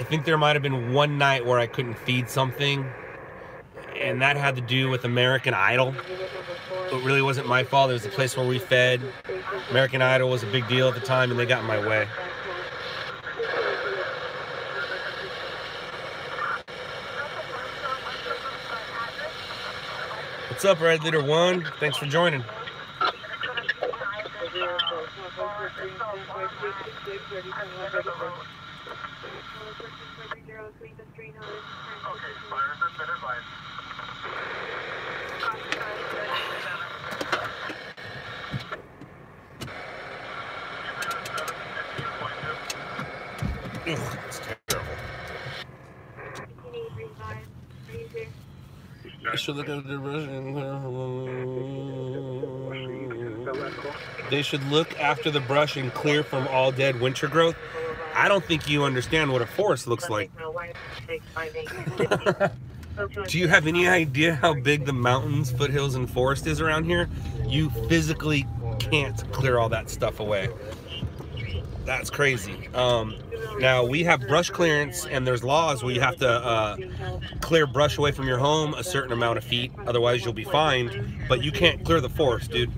think there might have been one night where I couldn't feed something, and that had to do with American Idol. It really wasn't my fault. It was the place where we fed. American Idol was a big deal at the time, and they got in my way. What's up, Red Leader 1? Thanks for joining. Okay, fire has been advised. Ugh, that's terrible. They should look after the brush. They should look after the brush and clear from all dead winter growth. I don't think you understand what a forest looks like. Do you have any idea how big the mountains, foothills, and forest is around here? You physically can't clear all that stuff away. That's crazy. Now we have brush clearance, and there's laws where you have to clear brush away from your home a certain amount of feet, otherwise you'll be fined. But you can't clear the forest, dude.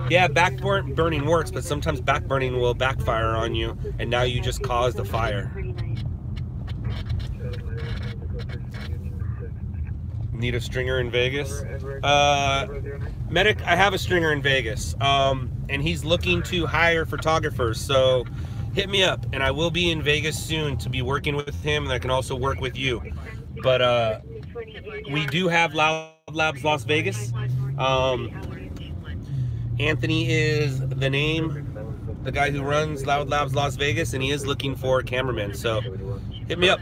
Yeah, back burning works, but sometimes back burning will backfire on you, and now you just caused a fire. Need a stringer in Vegas? Medic, I have a stringer in Vegas, and he's looking to hire photographers, so hit me up, and I will be in Vegas soon to be working with him, and I can also work with you. But we do have LOUDLABS Las Vegas. Anthony is the name, the guy who runs LOUDLABS Las Vegas, and he is looking for a cameraman, so hit me up.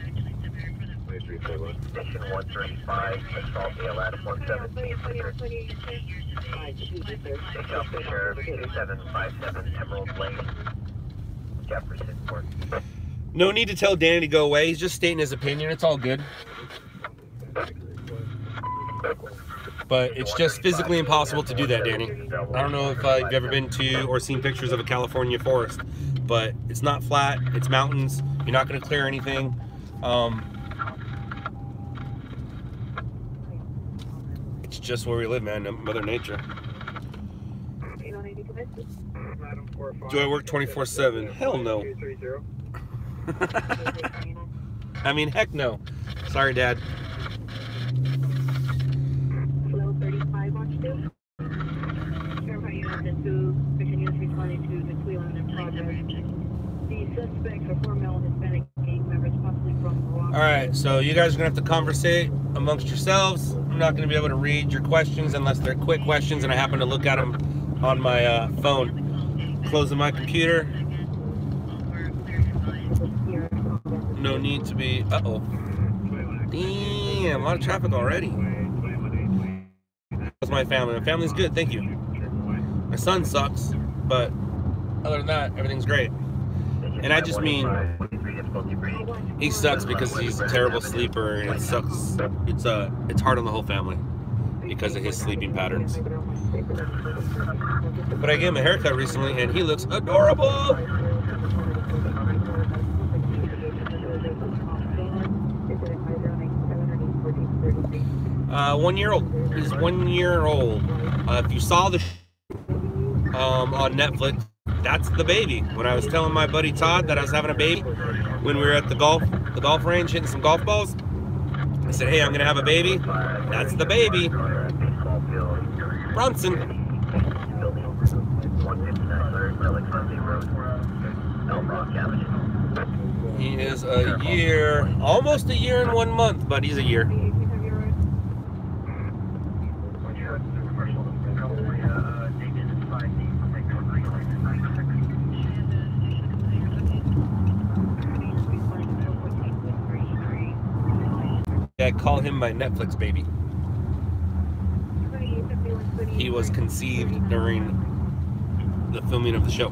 Station 135, assault AL at 117. Take off the sheriff, 2757 Emerald Lane, Jefferson Court. No need to tell Danny to go away. He's just stating his opinion. It's all good. But it's just physically impossible to do that, Danny. I don't know if you've ever been to or seen pictures of a California forest, but it's not flat. It's mountains. You're not going to clear anything. It's just where we live, man. Mother Nature. Do I work 24/7? Hell no. I mean, heck no. Sorry, Dad. Flow 35 on 2. Verify unit 2, mission units responding to the Cleveland project. The suspects are 4 male Hispanic gang members, possibly from Morocco. Alright, so you guys are going to have to conversate amongst yourselves. I'm not going to be able to read your questions unless they're quick questions and I happen to look at them on my phone. Closing my computer. No need to be... Uh-oh. Damn, a lot of traffic already. That's my family. My family's good, thank you. My son sucks, but other than that, everything's great. And I just mean, he sucks because he's a terrible sleeper, and it sucks. It's hard on the whole family because of his sleeping patterns. But I gave him a haircut recently, and he looks adorable. 1 year old. He's 1 year old. If you saw the on Netflix, that's the baby. When I was telling my buddy Todd that I was having a baby, when we were at the golf range hitting some golf balls, I said, hey, I'm gonna have a baby. That's the baby. Bronson. He is a year, almost a year and 1 month, but he's a year. I call him my Netflix baby. He was conceived during the filming of the show.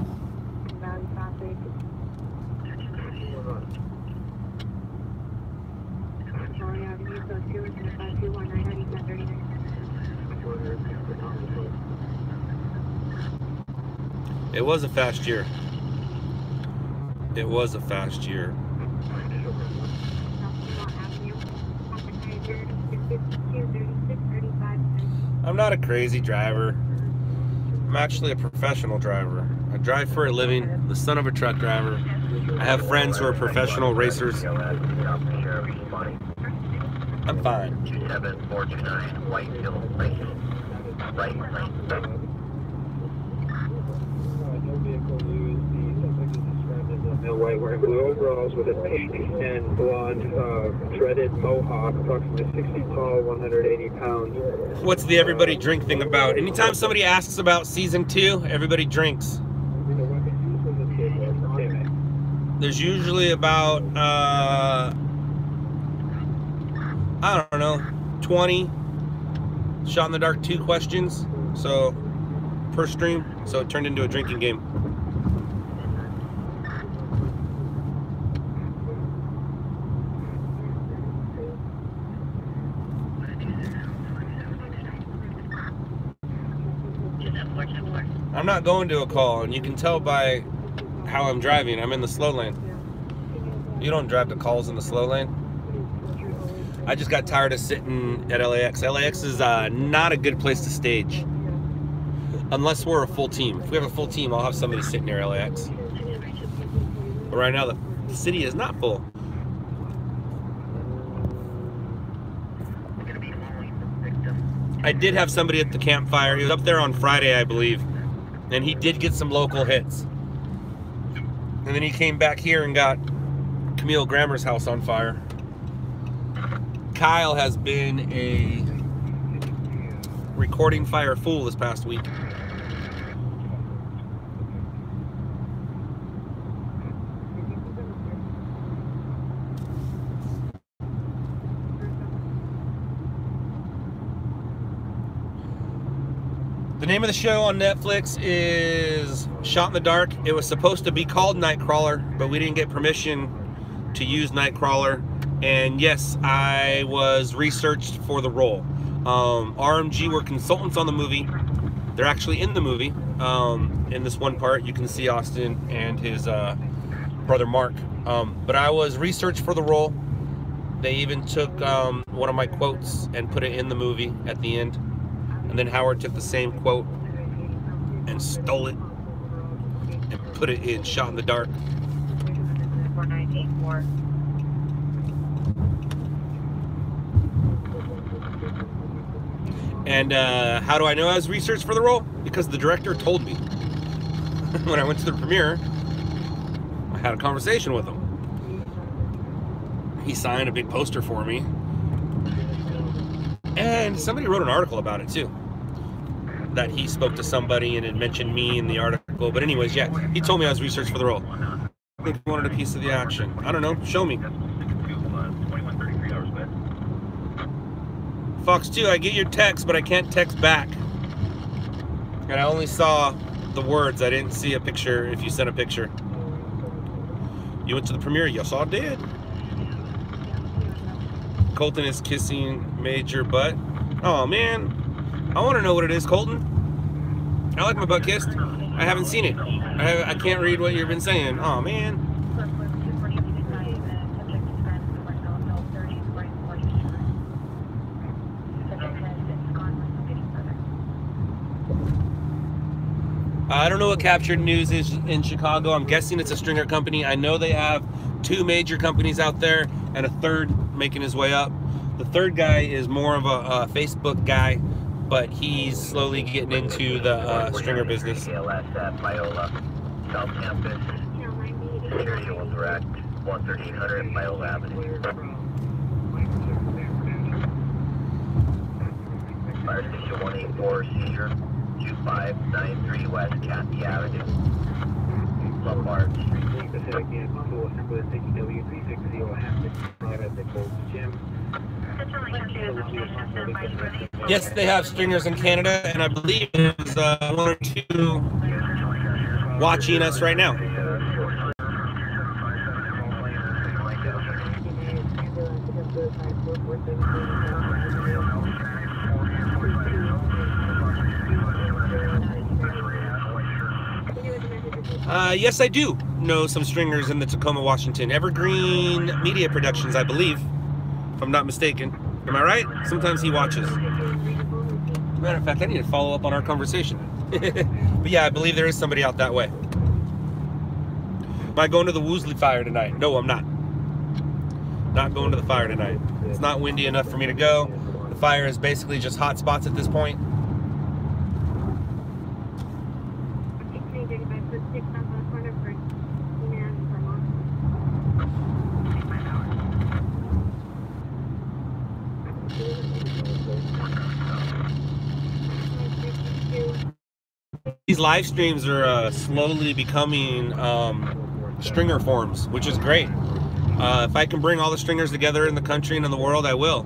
It was a fast year. It was a fast year. I'm not a crazy driver. I'm actually a professional driver. I drive for a living, the son of a truck driver. I have friends who are professional racers. I'm fine. 27429 Whitefield Lane. Right lane. No vehicle used. The subject is described as a male white wearing blue overalls with a pink and blonde dreaded mohawk, approximately 6 feet tall, 180 pounds. What's the everybody drink thing about? Anytime somebody asks about season 2, everybody drinks. There's usually about, I don't know, 20 shot in the dark 2 questions. So, per stream. So it turned into a drinking game. I'm not going to a call, and you can tell by how I'm driving. I'm in the slow lane. You don't drive to calls in the slow lane. I just got tired of sitting at LAX. LAX is not a good place to stage. Unless we're a full team. If we have a full team, I'll have somebody sitting near LAX. But right now, the city is not full. I did have somebody at the campfire. He was up there on Friday, I believe. And he did get some local hits. And then he came back here and got Camille Grammer's house on fire. Kyle has been a recording fire fool this past week. The name of the show on Netflix is Shot in the Dark. It was supposed to be called Nightcrawler, but we didn't get permission to use Nightcrawler. And yes, I was researched for the role. RMG were consultants on the movie. They're actually in the movie. In this one part, you can see Austin and his brother Mark. But I was researched for the role. They even took one of my quotes and put it in the movie at the end. And then Howard took the same quote and stole it and put it in Shot in the Dark. 4984. And how do I know I was researched for the role? Because the director told me. When I went to the premiere, I had a conversation with him. He signed a big poster for me. And somebody wrote an article about it too. That he spoke to somebody and it mentioned me in the article. But anyways, yeah, he told me I was researched for the role. I think he wanted a piece of the action. I don't know, show me. Fox 2, I get your text, but I can't text back. And I only saw the words. I didn't see a picture if you sent a picture. You went to the premiere? Yes, I did. Colton is kissing Major butt. Oh, man. I want to know what it is, Colton. I like my butt kissed. I haven't seen it. I can't read what you've been saying. Oh, man. I don't know what Captured News is in Chicago. I'm guessing it's a stringer company. I know they have 2 major companies out there and a third making his way up. The third guy is more of a Facebook guy, but he's slowly getting into the stringer business. Viola, South Campus, security will direct 1300 Viola Avenue. Fire Station 184, seizure 2593 West Kathy Avenue, Lombard Street. Yes, they have stringers in Canada, and I believe there's 1 or 2 watching us right now. Yes, I do know some stringers in the Tacoma, Washington. Evergreen Media Productions, I believe, if I'm not mistaken. Am I right? Sometimes he watches. Matter of fact, I need to follow up on our conversation. But yeah, I believe there is somebody out that way. Am I going to the Woosley Fire tonight? No, I'm not. Not going to the fire tonight. It's not windy enough for me to go. The fire is basically just hot spots at this point. These live streams are slowly becoming stringer forms, which is great. If I can bring all the stringers together in the country and in the world, I will.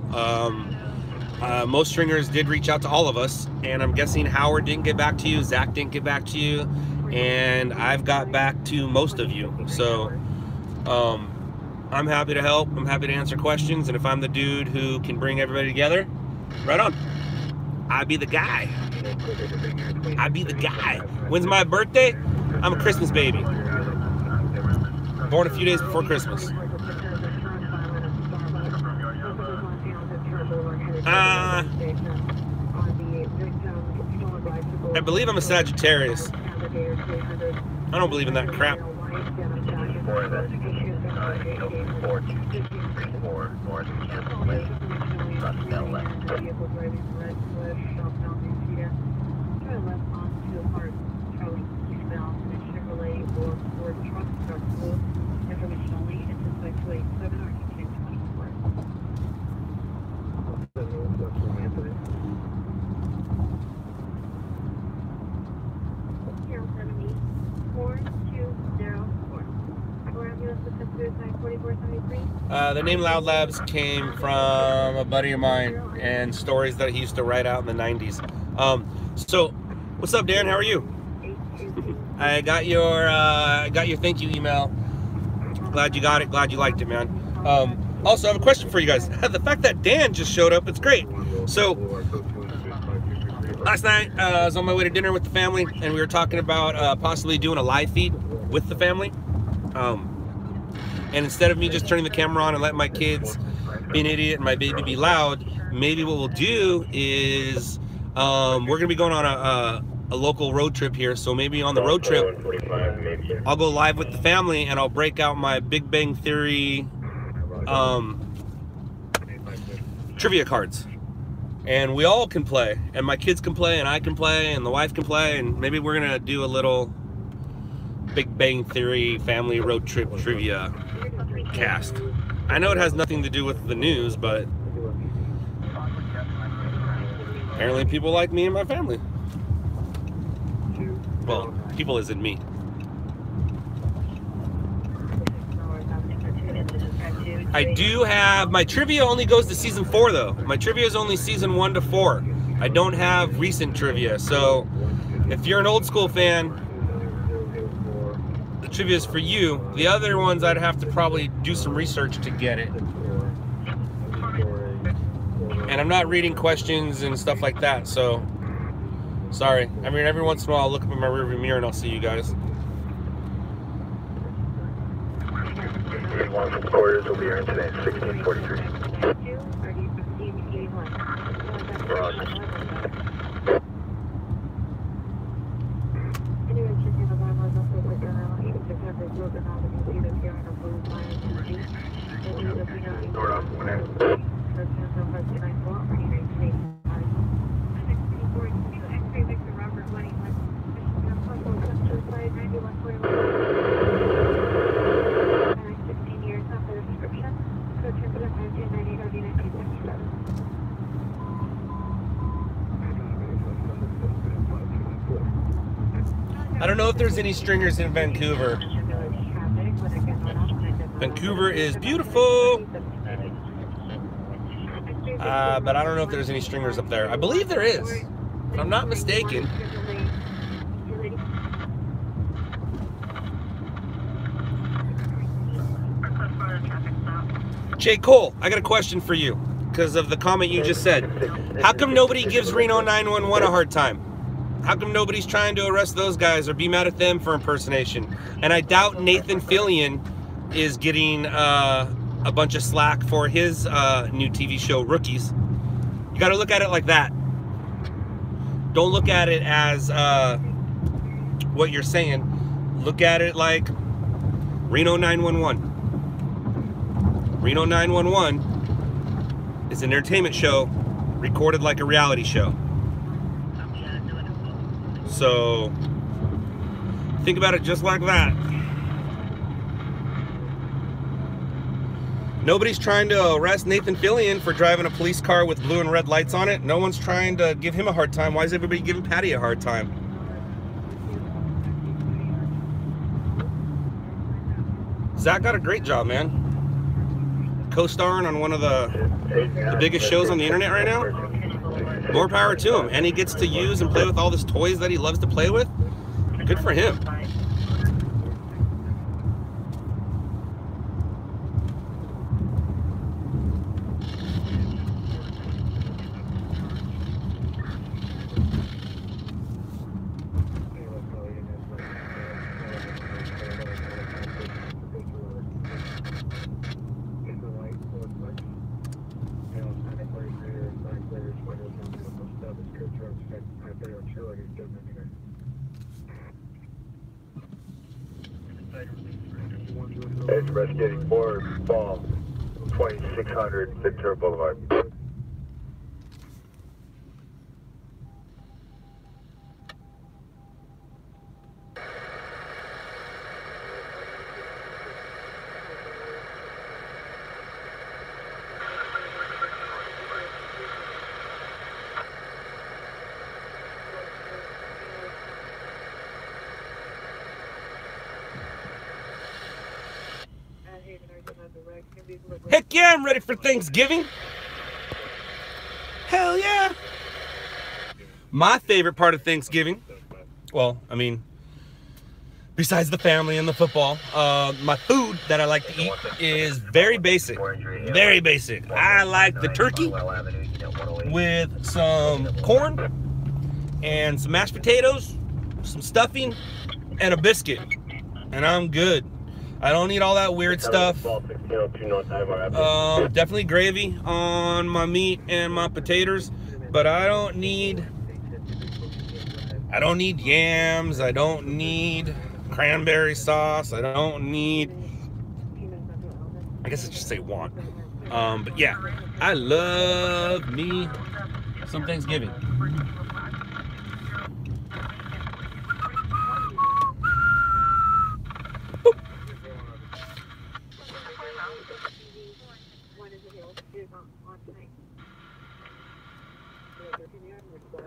Most stringers did reach out to all of us, and I'm guessing Howard didn't get back to you, Zach didn't get back to you, and I've got back to most of you. So I'm happy to help. I'm happy to answer questions, and if I'm the dude who can bring everybody together, right on. I'd be the guy. I'd be the guy. When's my birthday? I'm a Christmas baby. Born a few days before Christmas. I believe I'm a Sagittarius. I don't believe in that crap. The name LOUDLABS came from a buddy of mine and stories that he used to write out in the 90s. So, what's up, Dan? How are you? I got your thank you email. Glad you got it. Glad you liked it, man. Also, I have a question for you guys. The fact that Dan just showed up, it's great. So, last night I was on my way to dinner with the family, and we were talking about possibly doing a live feed with the family. And instead of me just turning the camera on and letting my kids be an idiot and my baby be loud, maybe what we'll do is we're going to be going on a local road trip here. So maybe on the road trip, I'll go live with the family and I'll break out my Big Bang Theory trivia cards. And we all can play. And my kids can play and I can play and the wife can play. And maybe we're going to do a little Big Bang Theory family road trip trivia cast. I know it has nothing to do with the news, but apparently people like me and my family. Well, people isn't me. I do have, my trivia only goes to season 4 though. My trivia is only season 1 to 4. I don't have recent trivia, so if you're an old school fan, the trivia is for you. The other ones I'd have to probably do some research to get it. And I'm not reading questions and stuff like that, so sorry. I mean, every once in a while I'll look up in my rearview mirror and I'll see you guys. Quarters will be here today, 1643. I don't know if there's any stringers in Vancouver. Vancouver is beautiful, but I don't know if there's any stringers up there. I believe there is, if I'm not mistaken. J. Cole, I got a question for you because of the comment you just said. How come nobody gives Reno 911 a hard time? How come nobody's trying to arrest those guys or be mad at them for impersonation? And I doubt Nathan Fillion is getting a bunch of slack for his new TV show, Rookies. You got to look at it like that. Don't look at it as what you're saying. Look at it like Reno 911. Reno 911 is an entertainment show recorded like a reality show. So think about it just like that. Nobody's trying to arrest Nathan Fillion for driving a police car with blue and red lights on it. No one's trying to give him a hard time. Why is everybody giving Patty a hard time? Zach got a great job, man. Co-starring on one of the biggest shows on the internet right now. More power to him. And he gets to use and play with all these toys that he loves to play with. Good for him. Edge investigating board, ball, 2600 Ventura Boulevard. Heck yeah, I'm ready for Thanksgiving. Hell yeah. My favorite part of Thanksgiving, well, I mean, besides the family and the football, my food that I like to eat is very basic. Very basic. I like the turkey with some corn and some mashed potatoes, some stuffing, and a biscuit. And I'm good. I don't need all that weird stuff. Definitely gravy on my meat and my potatoes, but I don't need yams. I don't need cranberry sauce. I don't need, I guess I should say want. But yeah, I love me some Thanksgiving.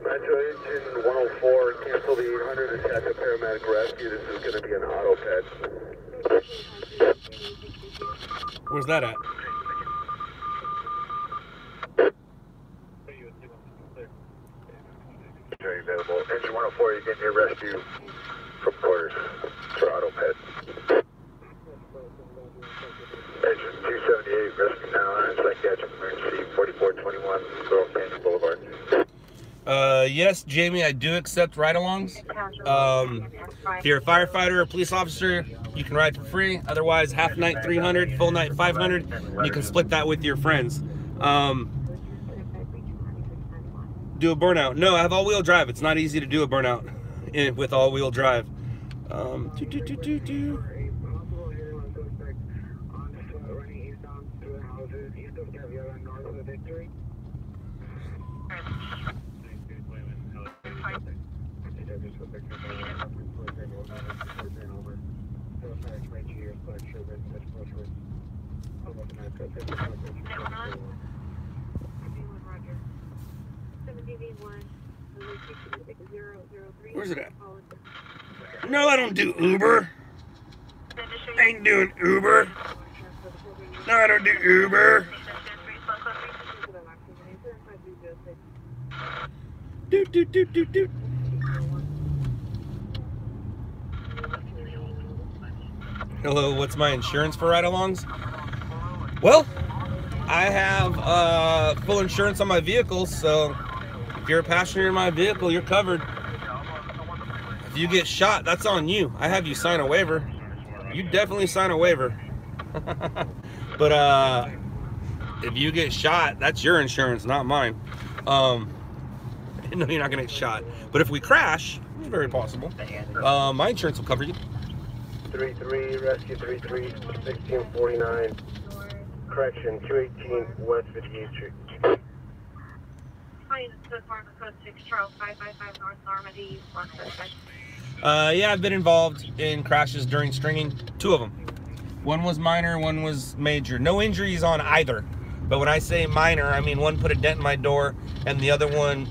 Metro Engine 104, cancel the 800, attack a paramedic rescue. This is going to be an auto ped. Where's that at? Very available. Engine 104, you're getting your rescue from quarters for auto ped. Engine 278, rescue now, psychiatric emergency, 4421, Laurel Canyon Boulevard. Yes, Jamie, I do accept ride-alongs. If you're a firefighter or police officer, you can ride for free. Otherwise, half night 300, full night 500. And you can split that with your friends. Do a burnout. No, I have all-wheel drive. It's not easy to do a burnout with all-wheel drive. Where's it at? No, I don't do Uber. I ain't doing Uber. No, I don't do Uber. Doot, doot, doot, doot, doot. Hello, what's my insurance for ride-alongs? Well, I have full insurance on my vehicle, so if you're a passenger in my vehicle, you're covered. If you get shot, that's on you. I have you sign a waiver. You definitely sign a waiver. But if you get shot, that's your insurance, not mine. No, you're not gonna get shot. But if we crash, it's very possible. My insurance will cover you. 33, rescue 33, 1649. correction, 218 West 58th Street. Yeah, I've been involved in crashes during stringing. 2 of them. One was minor, one was major. No injuries on either. But when I say minor, I mean one put a dent in my door, and the other one,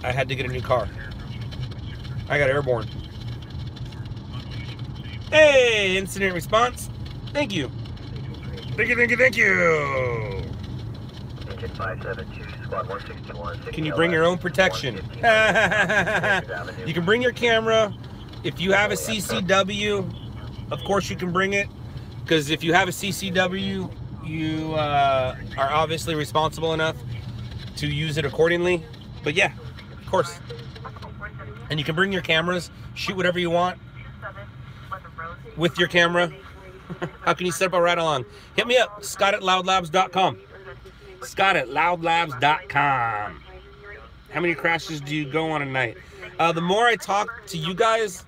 I had to get a new car. I got airborne. Hey, incident response. Thank you. Thank you, thank you, thank you. Engine 572, squad 161. Can you bring your own protection? You can bring your camera. If you have a CCW, of course you can bring it. Because if you have a CCW, you are obviously responsible enough to use it accordingly. But yeah, of course. And you can bring your cameras, shoot whatever you want with your camera. How can you set up a ride-along? Hit me up, Scott@LOUDLABS.com. Scott@LOUDLABS.com. How many crashes do you go on a night? The more I talk to you guys,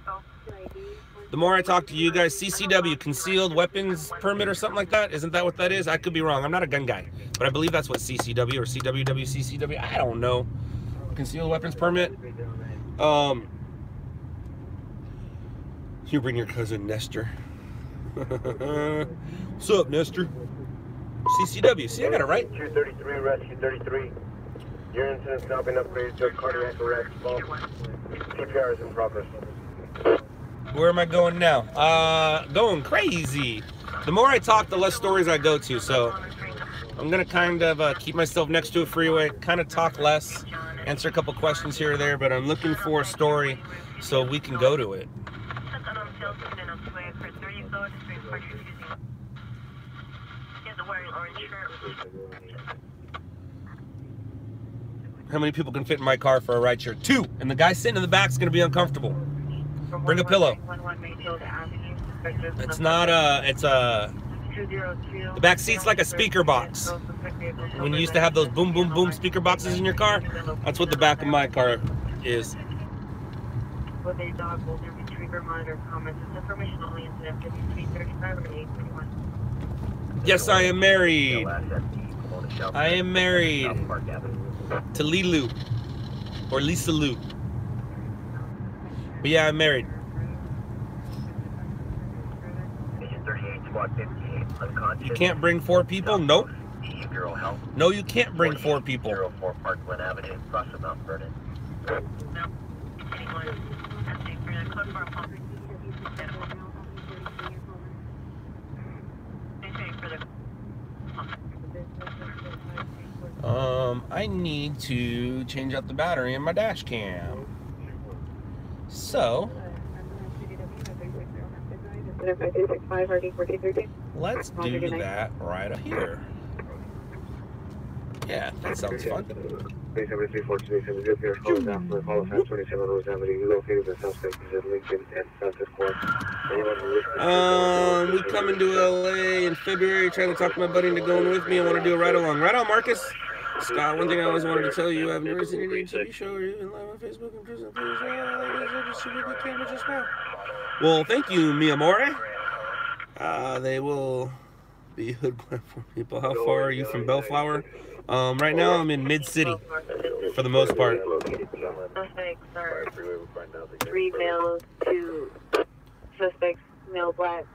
CCW, concealed weapons permit or something like that. Isn't that what that is? I could be wrong. I'm not a gun guy, but I believe that's what CCW or CWW, CCW. I don't know. Concealed weapons permit. You bring your cousin Nestor. What's up, Nestor? CCW. See, I got it right. 233, rescue 33. Your incident's now been upgraded to a cardiac arrest. CPR is in progress. Where am I going now? Going crazy. The more I talk, the less stories I go to. So I'm gonna kind of keep myself next to a freeway, kind of talk less, answer a couple questions here or there, but I'm looking for a story so we can go to it. How many people can fit in my car for a ride share? 2, and the guy sitting in the back is gonna be uncomfortable. Bring a pillow. It's not the back seat's like a speaker box. When you used to have those boom, boom, boom speaker boxes in your car, that's what the back of my car is. Yes, I am married. I am married to Lilu or Lisa Lou. But yeah, I'm married. You can't bring 4 people? Nope. No, you can't bring 4 people. 04 Parkland Avenue, across the Mount Vernon. I need to change out the battery in my dash cam. So, let's do that right up here. Yeah, that sounds fun. We come into LA in February, trying to talk my buddy into going with me. I want to do a ride along. Right on, Marcus. Scott, one thing I always wanted to tell you, I've never seen any TV show or even live on Facebook in prison. Please, just shoot a good camera just now. Well, thank you, mi amore. They will be hoodwinked for people. How far are you from Bellflower? Right now I'm in mid-city, for the most part. Suspects are 3 males, 2 suspects, male black.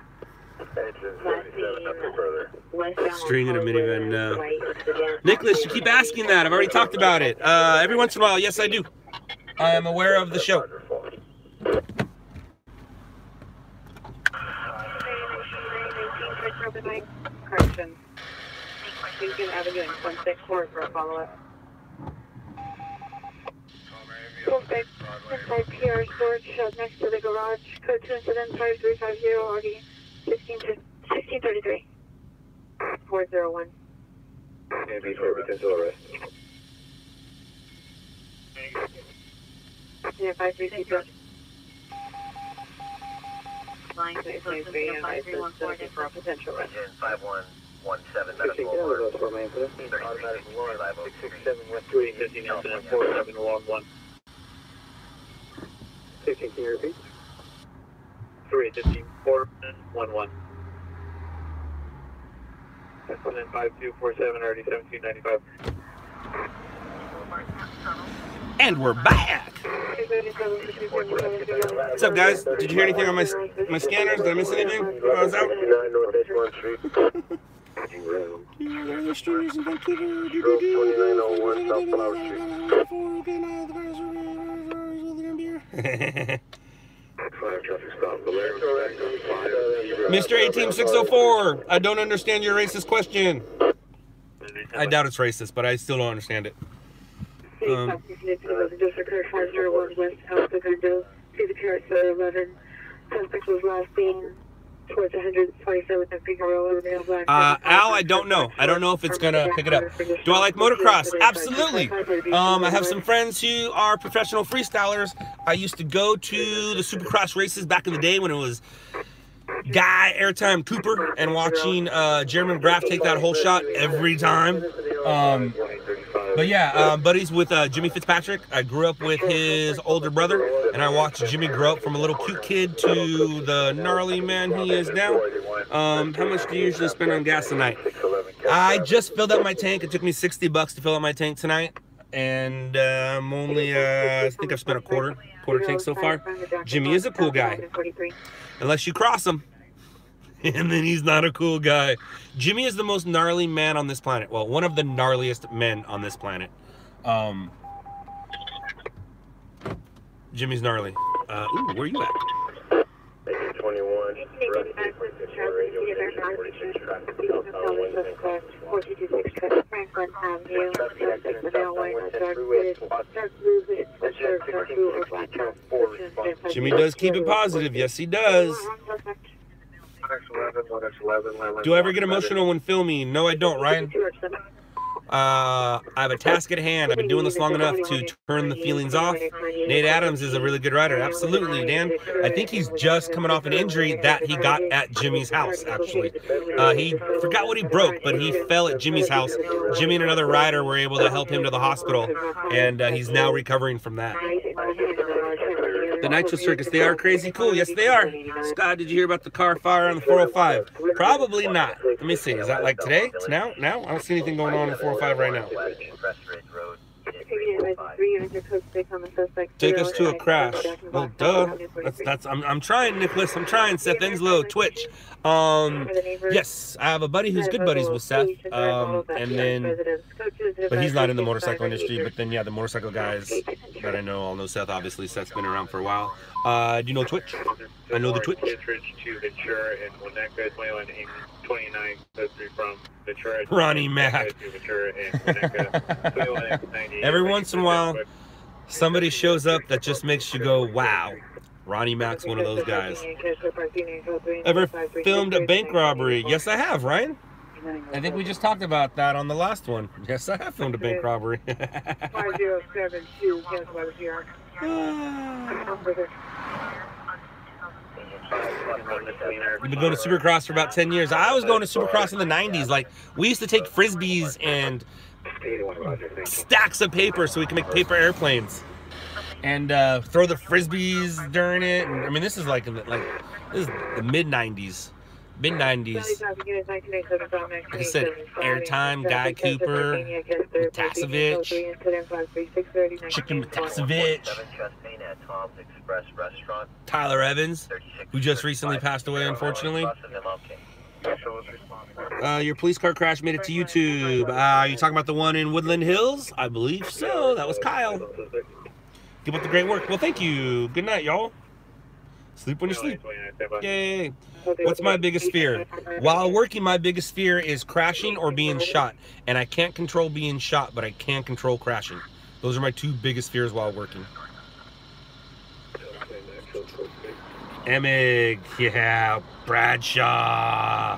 String in a minivan now. Nicholas, you keep asking that. I've already talked about it. Every once in a while, yes, I do. I am aware of the show. Correction. Beacon Avenue and 164 for a follow-up. Suspect inside PR storage shed next to the garage. Code 2 incident 5350 RD 1633 401. And before we cancel arrest. Yeah, 533. Line 623 and 5314 for a potential arrest. 5117 medical alert. Automatic alarm 667 West 315 incident 47 along 1. 16, can you repeat? 315 411. And then 5247, already 1795. And we're back. What's up, guys? Did you hear anything on my scanners? Did I miss anything while I was out? Mr. A-Team 604, I don't understand your racist question. I doubt it's racist, but I still don't understand it. Al, I don't know. I don't know if it's gonna pick it up. Do I like motocross? Absolutely. I have some friends who are professional freestylers. I used to go to the Supercross races back in the day when it was Guy, Airtime, Cooper, and watching Jeremy McGrath take that whole shot every time. But yeah, buddies with Jimmy Fitzpatrick. I grew up with his older brother, and I watched Jimmy grow up from a little cute kid to the gnarly man he is now. How much do you usually spend on gas tonight? I just filled up my tank. It took me $60 to fill up my tank tonight, and I'm only, I think I've spent a quarter tank so far. Jimmy is a cool guy, unless you cross him. And then he's not a cool guy. Jimmy is the most gnarly man on this planet. Well, one of the gnarliest men on this planet. Jimmy's gnarly. Ooh, where are you at? 21. Jimmy does keep it positive. Yes, he does. Do I ever get emotional when filming? No, I don't, Ryan. I have a task at hand. I've been doing this long enough to turn the feelings off. Nate Adams is a really good rider. Absolutely, Dan. I think he's just coming off an injury that he got at Jimmy's house, actually. He forgot what he broke, but he fell at Jimmy's house. Jimmy and another rider were able to help him to the hospital, and he's now recovering from that. The Nitro Circus, they are crazy cool. Yes, they are. Scott, did you hear about the car fire on the 405? Probably not. Let me see. Is that like today? It's now? Now? I don't see anything going on in 405 right now. Take us to a crash. Well, duh. I'm trying, Nicholas. I'm trying. Seth Enslow, Twitch. Yes, I have a buddy who's good buddies with Seth. And then, but he's not in the motorcycle industry. But then, yeah, the motorcycle guys that I know all know Seth. Obviously, Seth's been around for a while. Do you know Twitch? I know the Twitch. Ronnie Mac. Every once in a while, somebody shows up that just makes you go, wow. Ronnie Mac's one of those guys. Ever filmed a bank robbery? Yes, I have, Ryan. I think we just talked about that on the last one. Yes, I have filmed a bank robbery. 5072, We've been going to Supercross for about 10 years. I was going to Supercross in the 90s. Like, we used to take Frisbees and stacks of paper so we can make paper airplanes. And throw the Frisbees during it. And, I mean, this is like this is the mid-90s. Mid-90s. Like I said, Airtime, Guy Cooper, Matasevich, Chicken Matasevich, Tyler Evans, who just recently passed away, unfortunately. Your police car crash made it to YouTube. You talking about the one in Woodland Hills? I believe so. That was Kyle. Keep up the great work. Well, thank you. Good night, y'all. Sleep when you sleep. Yay. What's my biggest fear? While working, my biggest fear is crashing or being shot. And I can't control being shot, but I can control crashing. Those are my two biggest fears while working. Emig, yeah, Bradshaw.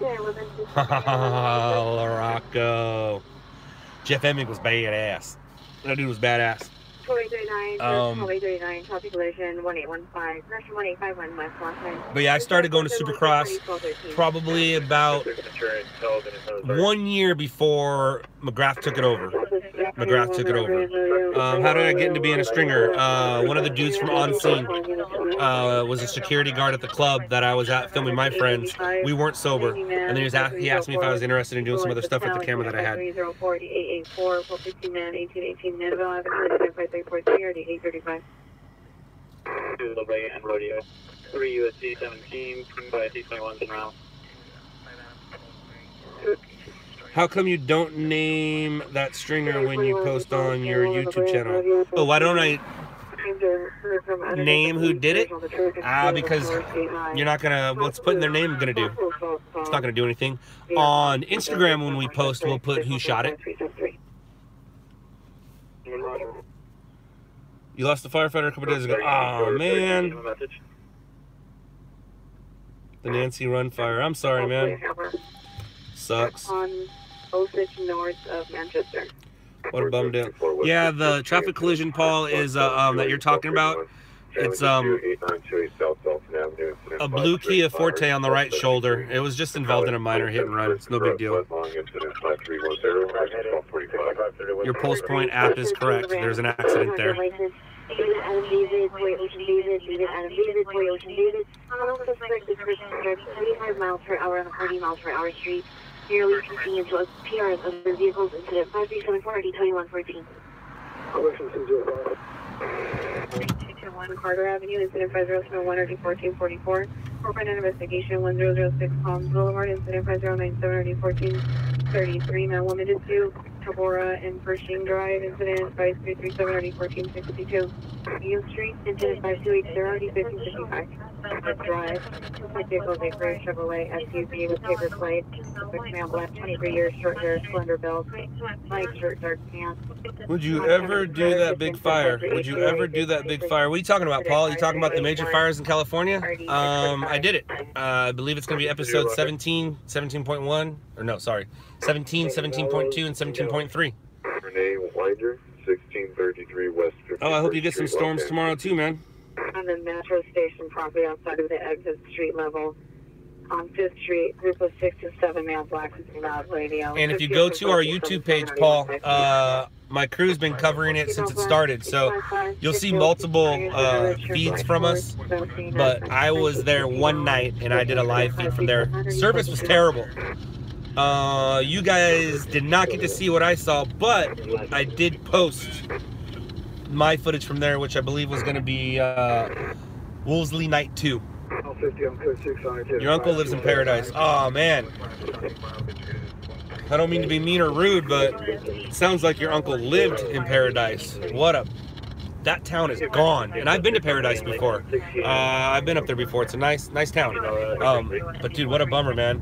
Rocco. Jeff Emig was badass. That dude was badass. 2839, traffic collision 1815, correction 1851 west, last time. But yeah, I started going to Supercross probably about 1 year before McGrath took it over. McGrath took it over. How did I get into being a stringer? One of the dudes from On Scene was a security guard at the club that I was at filming my friends. We weren't sober. And then he asked me if I was interested in doing some other stuff with the camera that I had. 304-884, 415 man, 1818 Manville Avenue, 5343, or 835. To the right and rodeo. 3 USC 17, 25 C21s en route. How come you don't name that stringer when you post on your YouTube channel? Oh, why don't I name who did it? Because you're not gonna, what's putting their name gonna do? It's not gonna do anything. On Instagram, when we post, we'll put who shot it. You lost the firefighter a couple days ago. Oh man. The Nancy Run fire. I'm sorry, man. Sucks. On 06 north of Manchester. What a bum deal. Yeah, the traffic collision, Paul, is that you're talking about. It's a blue Kia Forte on the right shoulder. It was just involved in a minor hit and run. It's no big deal. Your Pulse Point app is correct. There's an accident there. Adam David, Boy Ocean David, Adam David, Boy Ocean David. Suspect this person is driving 75 miles per hour on the 40 miles per hour street, nearly peeking into a PR of other vehicles, incident 5374 2114. 221 Carter Avenue, incident 5071 1444. Corporate investigation 1006 Palms Boulevard, incident 5097 1433. Man woman dispute. Tabora and Pershing Drive, incident 5337 1462. Union Street, incident 5280 1555. Drive, vehicles, a gray Chevrolet SUV with paper plate, 6-man black, 23 years, short hair, slender belt, light shirt, dark pants. Would you ever do that big fire? Would you ever do that big fire? What are you talking about, Paul? Are you talking about the major fires in California? I did it. I believe it's going to be episode 17, 17.1, or no, sorry, 17, 17.2, and 17.3. Renee Winder, 1633 West 50th. Oh, I hope you get some storms tomorrow too, man. On the metro station property outside of the exit street level. On 5th Street, group of 6 to 7 male blacks with loud radio. And if you go to our YouTube page, Paul, my crew's been covering it since it started, so you'll see multiple feeds from us, but I was there one night and I did a live feed from there. Service was terrible. You guys did not get to see what I saw, but I did post my footage from there, which I believe was going to be Wolseley Night 2. Your uncle lives in Paradise. Oh man, I don't mean to be mean or rude, but it sounds like your uncle lived in Paradise. That town is gone, and I've been to Paradise before. I've been up there before. It's a nice town. But dude, what a bummer, man.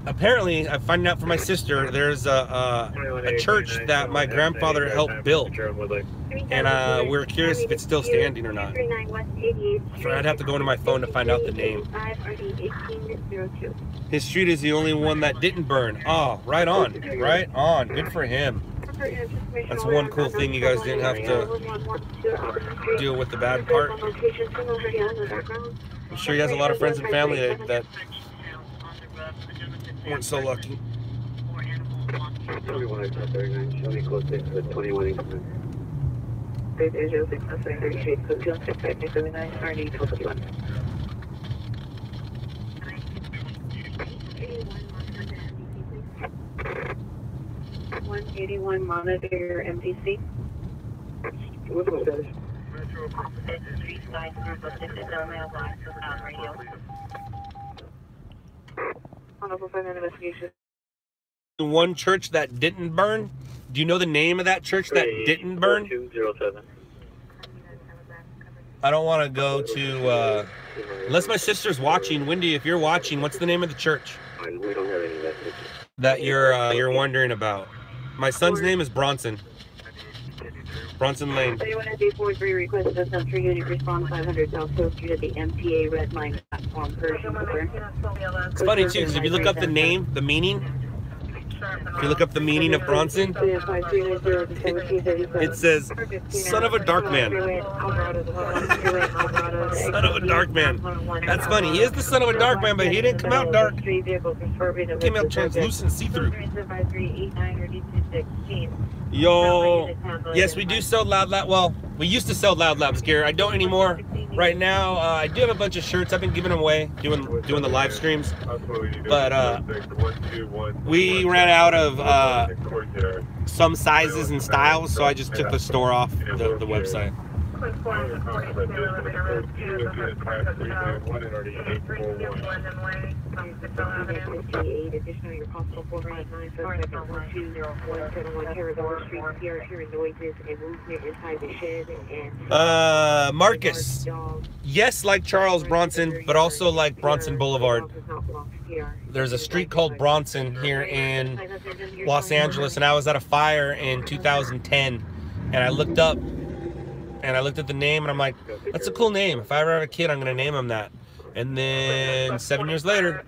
Apparently, I'm finding out from my sister, there's a church that my grandfather helped build, and we're curious if it's still standing or not. So I'd have to go into my phone to find out the name. His street is the only one that didn't burn. Oh, right on, right on. Good for him. That's one cool thing you guys didn't have to deal with the bad part. I'm sure he has a lot of friends and family that weren't so lucky. $181 monitor your MPC. What's the status? Street side group of 6 male blacks without radio. Investigation. One church that didn't burn. Do you know the name of that church that didn't burn? 4207. I don't want to go to unless my sister's watching. Wendy, if you're watching, what's the name of the church We don't have any messages. that you're wondering about? My son's name is Bronson. Bronson Lane. 31-843 request does not trigger unit response 500 South Coast Street at the MTA Red Line platform. Persian. It's funny too, because if you look up the name, the meaning, If you look up the meaning of Bronson, it says, son of a dark man. Son of a dark man. That's funny. He is the son of a dark man, but he didn't come out dark. He came out translucent, see-through. Yo, yes, we do sell LOUDLABS. Well, we used to sell LOUDLABS gear. I don't anymore. Right now, I do have a bunch of shirts. I've been giving them away, doing the live streams. But we ran out of some sizes and styles, so I just took the store off the website. Marcus, yes, like Charles Bronson, but also like Bronson Boulevard. There's a street called Bronson here in Los Angeles, and I was at a fire in 2010, and I looked up and I looked at the name, and I'm like, that's a cool name. If I ever have a kid, I'm gonna name him that. And then 7 years later,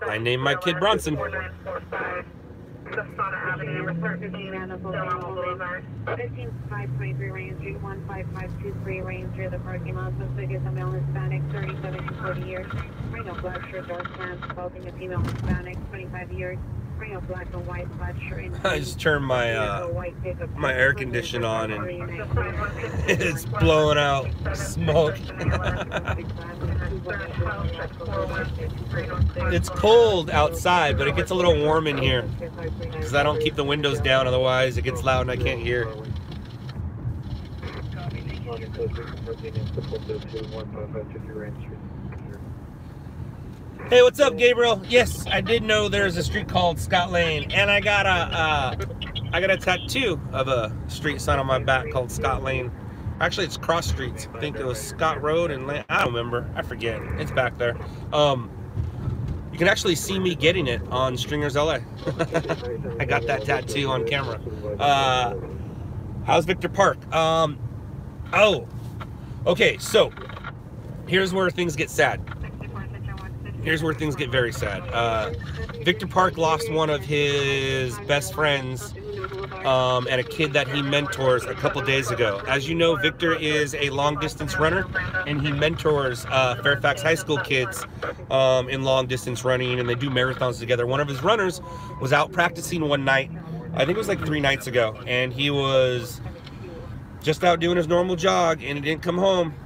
I named my kid Bronson. The parking lot, suspect is a male Hispanic, 37 to 40 years. Bring a black shirt, dark pants, involving a female Hispanic, 25 years. Bring a black and white flat shirt. I just turned my my air condition on, and it's blowing out smoke. It's cold outside, but it gets a little warm in here because I don't keep the windows down, otherwise it gets loud and I can't hear. Hey, what's up, Gabriel? Yes, I did know there's a street called Scott Lane, and I got a tattoo of a street sign on my back called Scott Lane. Actually, it's cross streets. I think it was Scott Road and Lane. I don't remember. I forget. It's back there. You can actually see me getting it on Stringers LA. I got that tattoo on camera. How's Victor Park? Oh, okay. So here's where things get sad. Here's where things get very sad. Victor Park lost one of his best friends and a kid that he mentors a couple days ago. As you know, Victor is a long-distance runner, and he mentors Fairfax High School kids in long-distance running, and they do marathons together. One of his runners was out practicing one night, I think it was like 3 nights ago, and he was just out doing his normal jog, and he didn't come home.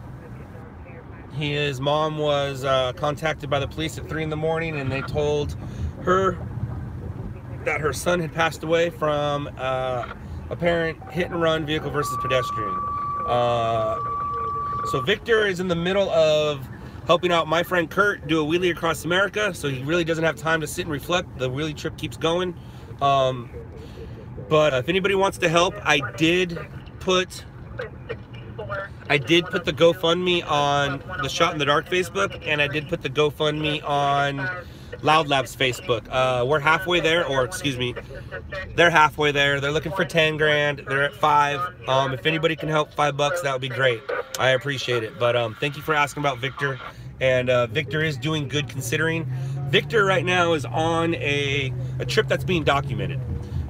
His mom was contacted by the police at 3 in the morning, and they told her that her son had passed away from apparent hit-and-run vehicle versus pedestrian. So Victor is in the middle of helping out my friend Kurt do a wheelie across America, so he really doesn't have time to sit and reflect. The wheelie trip keeps going. But if anybody wants to help, I did put the GoFundMe on the Shot in the Dark Facebook, and I did put the GoFundMe on LOUDLABS Facebook. We're halfway there, or excuse me, they're halfway there. They're looking for 10 grand. They're at 5. If anybody can help, $5, that would be great. I appreciate it. But thank you for asking about Victor. And Victor is doing good considering. Victor right now is on a trip that's being documented.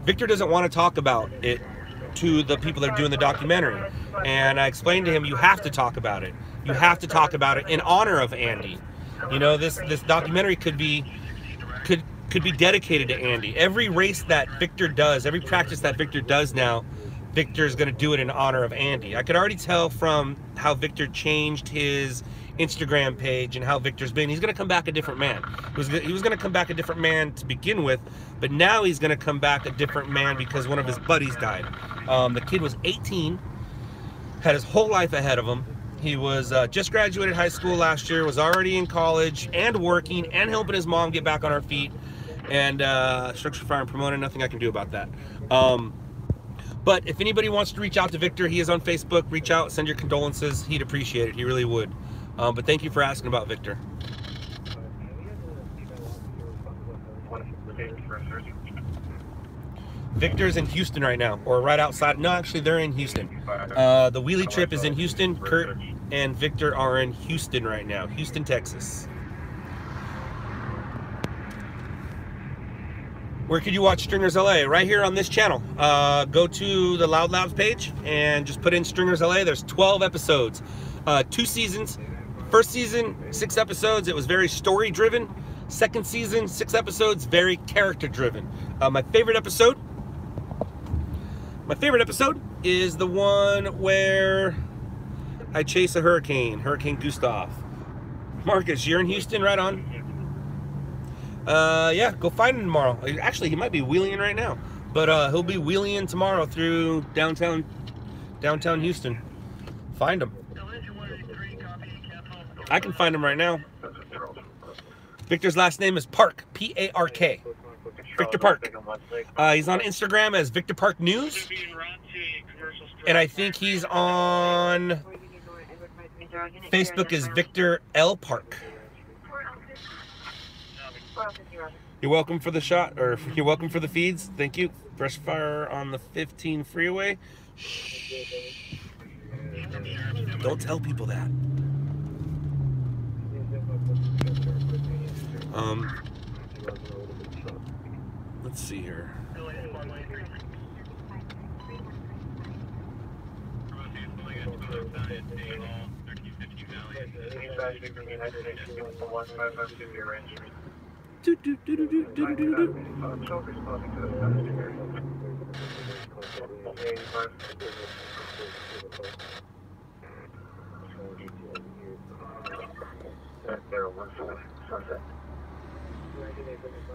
Victor doesn't want to talk about it to the people that are doing the documentary. And I explained to him, you have to talk about it. You have to talk about it in honor of Andy. You know, this documentary could be dedicated to Andy. Every race that Victor does, every practice that Victor does now, Victor's going to do it in honor of Andy. I could already tell from how Victor changed his Instagram page and how Victor's been. He's going to come back a different man. He was going to come back a different man to begin with, but now he's going to come back a different man because one of his buddies died. The kid was 18, had his whole life ahead of him. He was just graduated high school last year, was already in college and working and helping his mom get back on her feet. And structure fire and promoting, nothing I can do about that. But if anybody wants to reach out to Victor, he is on Facebook. Reach out, send your condolences. He'd appreciate it. He really would. But thank you for asking about Victor. Victor's in Houston right now, or right outside. No, actually, they're in Houston. The wheelie trip is in Houston. Kurt and Victor are in Houston right now. Houston, Texas. Where could you watch Stringers LA? Right here on this channel. Go to the LOUDLABS page and just put in Stringers LA. There's 12 episodes, 2 seasons. First season, 6 episodes. It was very story driven. Second season, 6 episodes, very character driven. My favorite episode is the one where I chase a hurricane, Hurricane Gustav. Marcus, you're in Houston, right on. Yeah, go find him tomorrow. Actually, he might be wheeling right now, but he'll be wheeling tomorrow through downtown Houston. Find him. I can find him right now. Victor's last name is Park, P-A-R-K. Victor Park. He's on Instagram as Victor Park News, and I think he's on Facebook as Victor L. Park. You're welcome for the shot, or you're welcome for the feeds. Thank you. Fresh fire on the 15 freeway. Shh. Don't tell people that. Let's see here.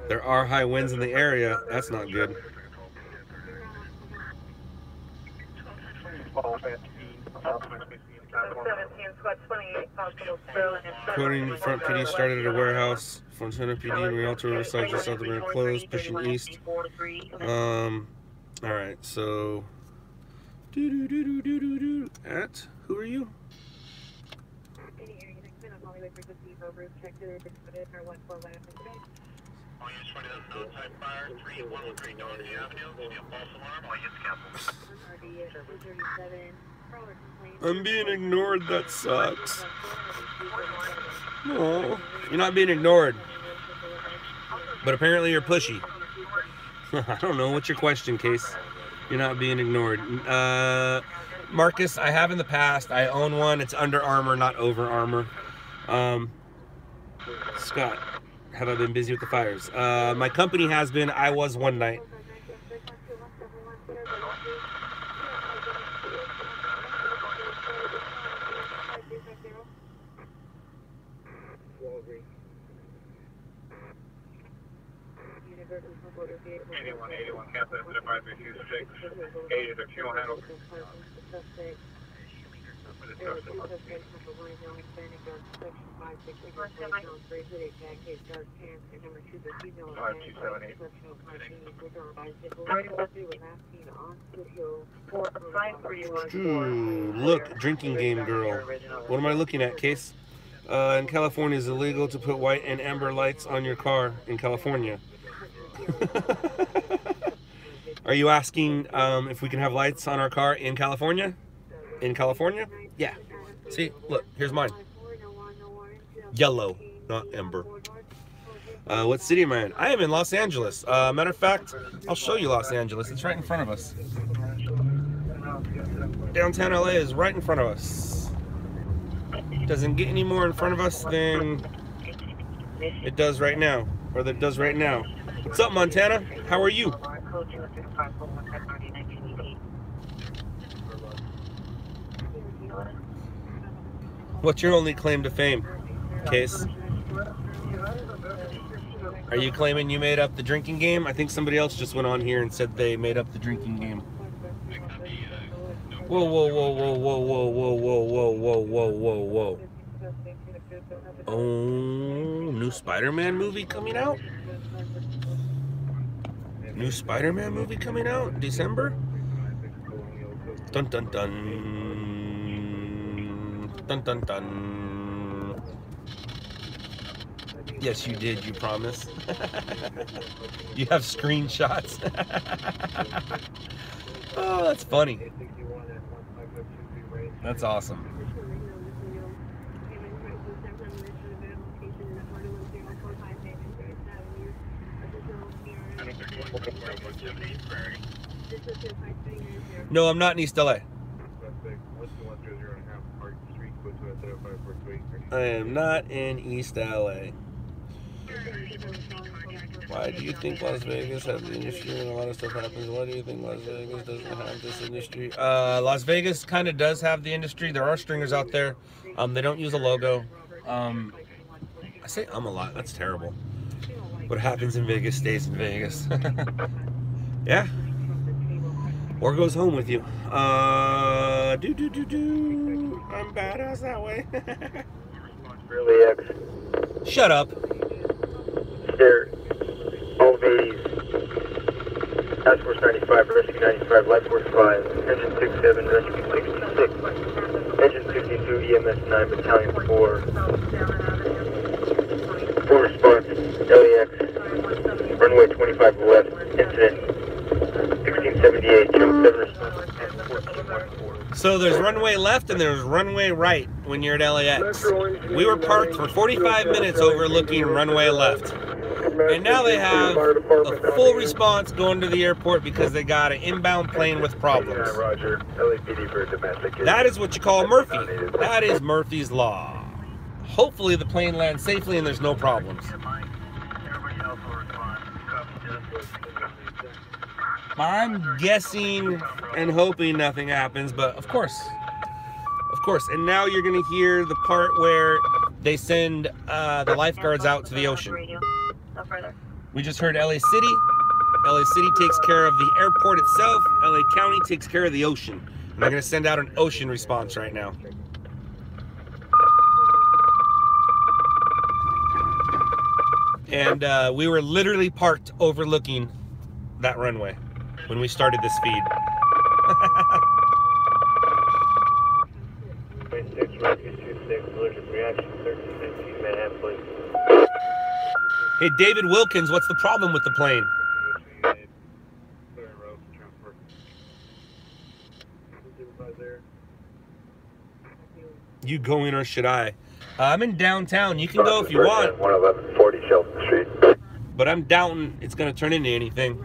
There are high winds in the area. That's not good. Quoting front PD started at a warehouse. Fontana PD and Rialto Riverside just south of River closed, pushing east. Alright, so at who are you? I'm being ignored, that sucks. No, you're not being ignored. But apparently you're pushy. I don't know, what's your question, Case? You're not being ignored. Marcus, I have in the past. I own one. It's Under Armour, not Over Armour. Scott, have I been busy with the fires? My company has been. I was one night. Ooh, look, drinking game girl. What am I looking at, Case? In California, it's illegal to put white and amber lights on your car in California. Are you asking if we can have lights on our car in California? In California? Yeah. See, look, here's mine. Yellow, not amber. What city am I in? I am in Los Angeles. Matter of fact, I'll show you Los Angeles. It's right in front of us. Downtown LA is right in front of us. Doesn't get any more in front of us than it does right now, or that it does right now. What's up, Montana? How are you? What's your only claim to fame, Case? Are you claiming you made up the drinking game? I think somebody else just went on here and said they made up the drinking game. Whoa, whoa, whoa, whoa, whoa, whoa, whoa, whoa, whoa, whoa, whoa, whoa, whoa. Oh, new Spider-Man movie coming out? New Spider-Man movie coming out? December? Dun dun dun. Dun dun dun. Yes, you did, you promise. You have screenshots. Oh, that's funny. That's awesome. No, I'm not in East LA. I am not in East LA. Why do you think Las Vegas has the industry and a lot of stuff happens? Why do you think Las Vegas doesn't have this industry? Las Vegas kind of does have the industry. There are stringers out there. They don't use a logo. I say a lot. That's terrible. What happens in Vegas stays in Vegas. Yeah. Or goes home with you. I'm badass that way. Really X. Shut up. There. All 80s. Task Force 95, Rescue 95, Life Force 5, Engine 67, Rescue 66, Engine 52, EMS 9, Battalion 4. 4 response, LAX, runway 25 left, incident 1678, Channel 7 response. So there's runway left and there's runway right when you're at LAX. We were parked for 45 minutes overlooking runway left. And now they have a full response going to the airport because they got an inbound plane with problems. That is what you call Murphy. That is Murphy's Law. Hopefully the plane lands safely and there's no problems. I'm guessing and hoping nothing happens, but of course. And now you're going to hear the part where they send the lifeguards out to the ocean. We just heard LA City. LA City takes care of the airport itself. LA County takes care of the ocean. And they're going to send out an ocean response right now. And we were literally parked overlooking that runway when we started this feed. Hey, David Wilkins, what's the problem with the plane? You going or should I? I'm in downtown. You can go if you want. 11140 Shelton Street. But I'm doubting it's going to turn into anything.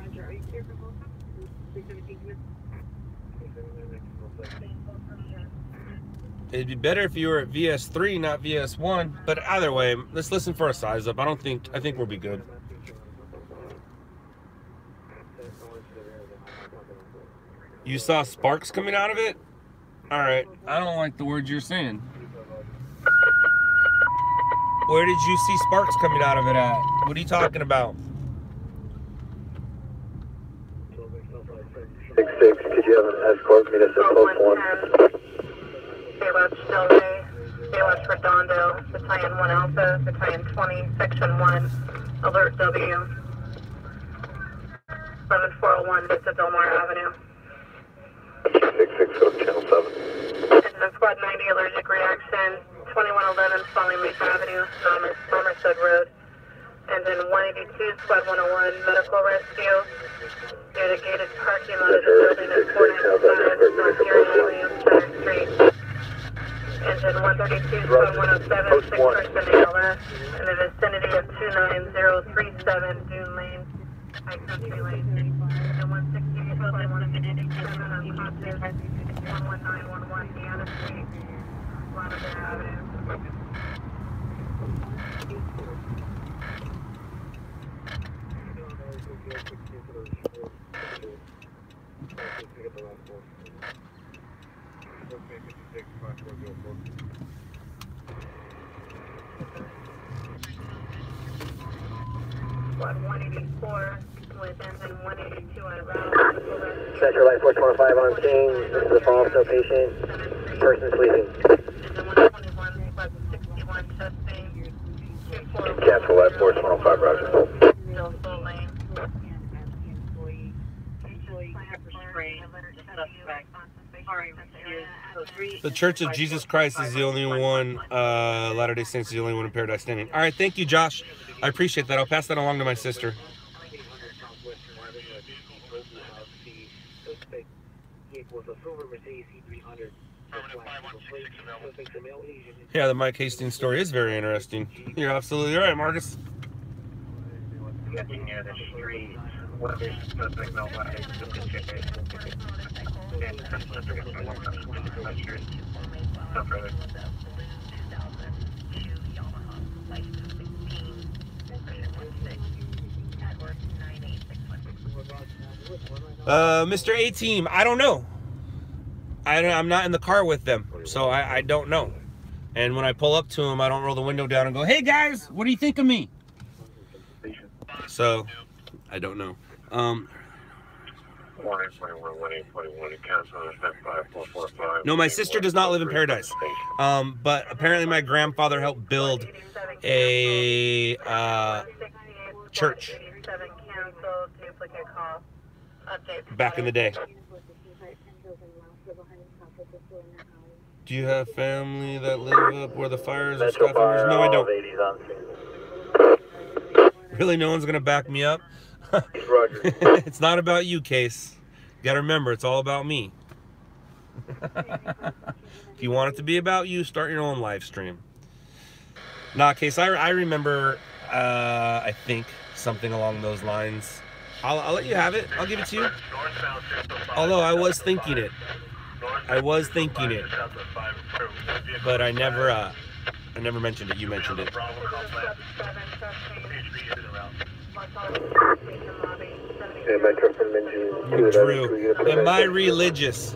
It'd be better if you were at VS3, not VS1. But either way, let's listen for a size up. I think we'll be good. You saw sparks coming out of it? All right. I don't like the words you're saying. Where did you see sparks coming out of it at? What are you talking about? 66, could you have an escort meet us at Post 1? Baywatch Delray, Baywatch Redondo, Battalion 1 Alpha, Battalion 20, Section 1, Alert W. 11401, Vista Del Mar Avenue. 66, go to Channel 7. And then Squad 90, allergic reaction, 2111, Falling Lake Avenue, Somerset Road. And then 182, Squad 101, medical rescue. Near the gated parking lot of the building at 495, North Gary Williams, Center Street. Engine 132, Squad 107, 6 personnel left in the vicinity of 29037 Dune Lane, High Country Lane. And 168, Squad 157 on Positive, 11911 Deanna Street, Lavender Avenue. Squad 184 with engine 182 on route. Metro Light Force 105 on scene. This is a follow-up to a patient. Person sleeping. Engine 121, Squad 61 testing. Cancel Light Force 105, roger. Still full lane. The Church of Jesus Christ is the only one, Latter-day Saints is the only one in Paradise standing. All right, thank you, Josh. I appreciate that. I'll pass that along to my sister. Yeah, the Mike Hastings story is very interesting. You're absolutely right, Marcus. Getting near the street. What is suspect no light? No further. Mr. A-Team, I don't know. I'm not in the car with them, so I don't know. And when I pull up to them, I don't roll the window down and go, "Hey guys, what do you think of me?" So, I don't know. No, my sister does not live in Paradise. But apparently my grandfather helped build a church back in the day. Do you have family that live up where the fires are stuff? No, I don't. Really, no one's gonna back me up. It's not about you, Case. You gotta remember, it's all about me. If you want it to be about you, start your own live stream. Nah, Case, I remember, I think, something along those lines. I'll let you have it. I'll give it to you. Although I was thinking it. But I never mentioned it. You mentioned it. Drew, am I religious?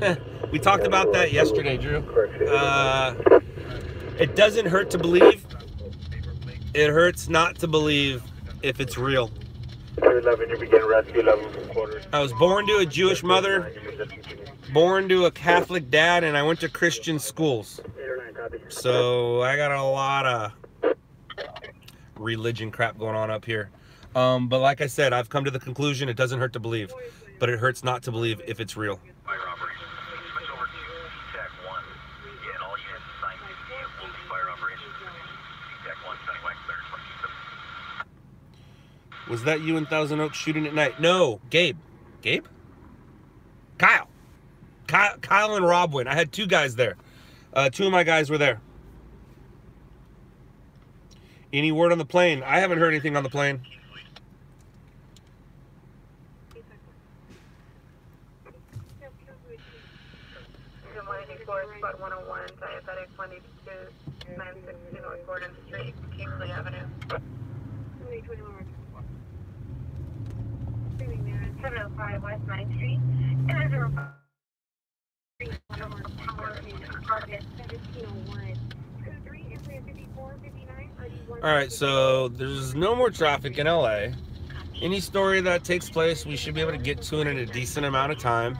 We talked about that yesterday, Drew. It doesn't hurt to believe. It hurts not to believe if it's real. I was born to a Jewish mother, born to a Catholic dad, and I went to Christian schools. So I got a lot of religion crap going on up here. But like I said, I've come to the conclusion it doesn't hurt to believe, but it hurts not to believe if it's real. Was that you in Thousand Oaks shooting at night? No, Gabe. Gabe? Kyle and Rob went. I had two guys there. Two of my guys were there. Any word on the plane? I haven't heard anything on the plane. Spot 101, diabetic 182, 962 North Gordon Street, Kingsley Avenue. 705 West 9th Street. And there's a power in August 1701. Alright, so there's no more traffic in LA. Any story that takes place, we should be able to get to it in a decent amount of time.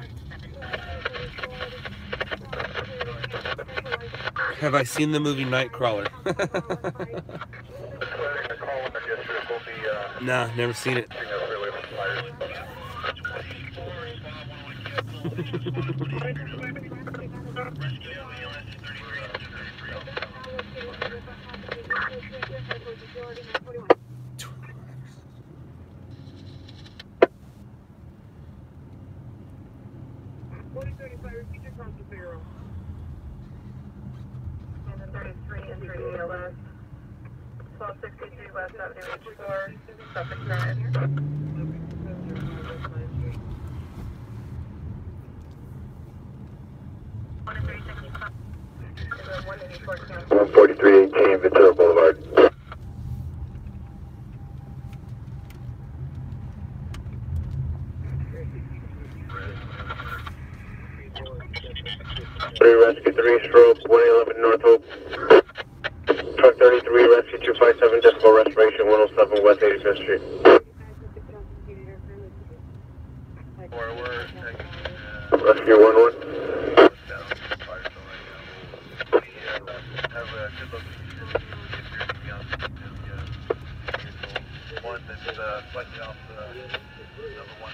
Have I seen the movie Nightcrawler? Nah, never seen it. And the 33 and 38 West. 1263 West Avenue H4, Suffolk Drive. 14318 Ventura Boulevard. Rescue 3 stroke 111 North Hope. Truck 33 Rescue 257 Decibel Restoration 107 West 85th Street. Rescue 11. One that's slightly off the number one.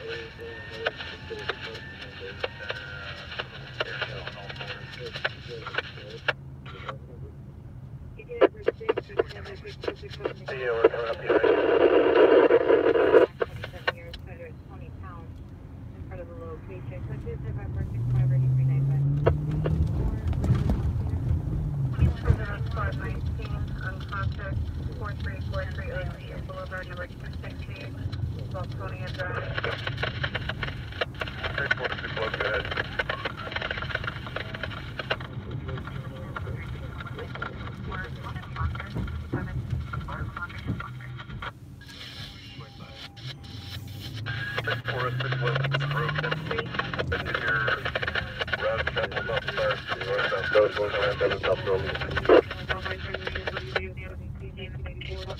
Yeah, we're coming up here. 20 pounds in front of the location. So this is November 65 ready 519 on contact 4343 Boulevard number 260. Tony and Drive. 646, go ahead.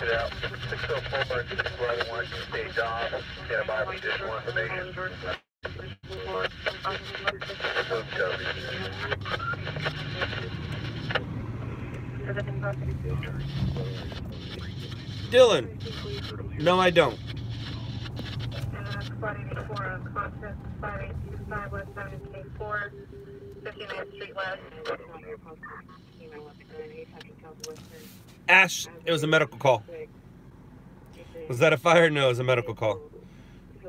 It out. 604 bar 611, stage off. Stand by for additional information. Dylan. No, I don't. Spot 84 on Constance, 5825 West 7K4, 59th Street West. Ash, it was a medical call. Was that a fire? No, it was a medical call.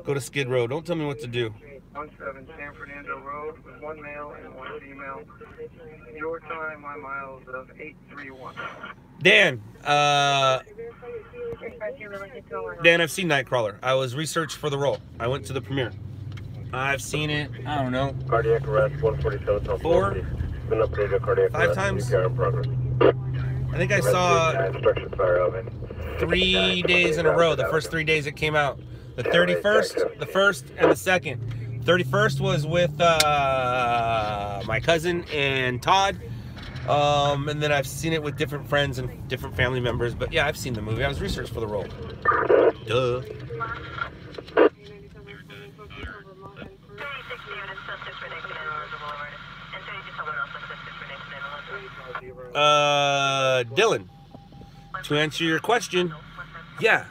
Go to Skid Row. Don't tell me what to do. 17 San Fernando Road with 1 male and 1 female. Your time, my miles of 831. Dan, I've seen Nightcrawler. I was researched for the role. I went to the premiere. I've seen it, I don't know, Cardiac arrest, 147. 4, Been updated cardiac 5 arrest. times. CPR in progress. I think I saw Instruction fire oven. 3 days in a row. The first 3 days it came out. The 31st, the 1st, and the 2nd. 31st was with my cousin and Todd. And then I've seen it with different friends and different family members. But yeah, I've seen the movie. I was researched for the role. Duh. Dylan, to answer your question, yeah.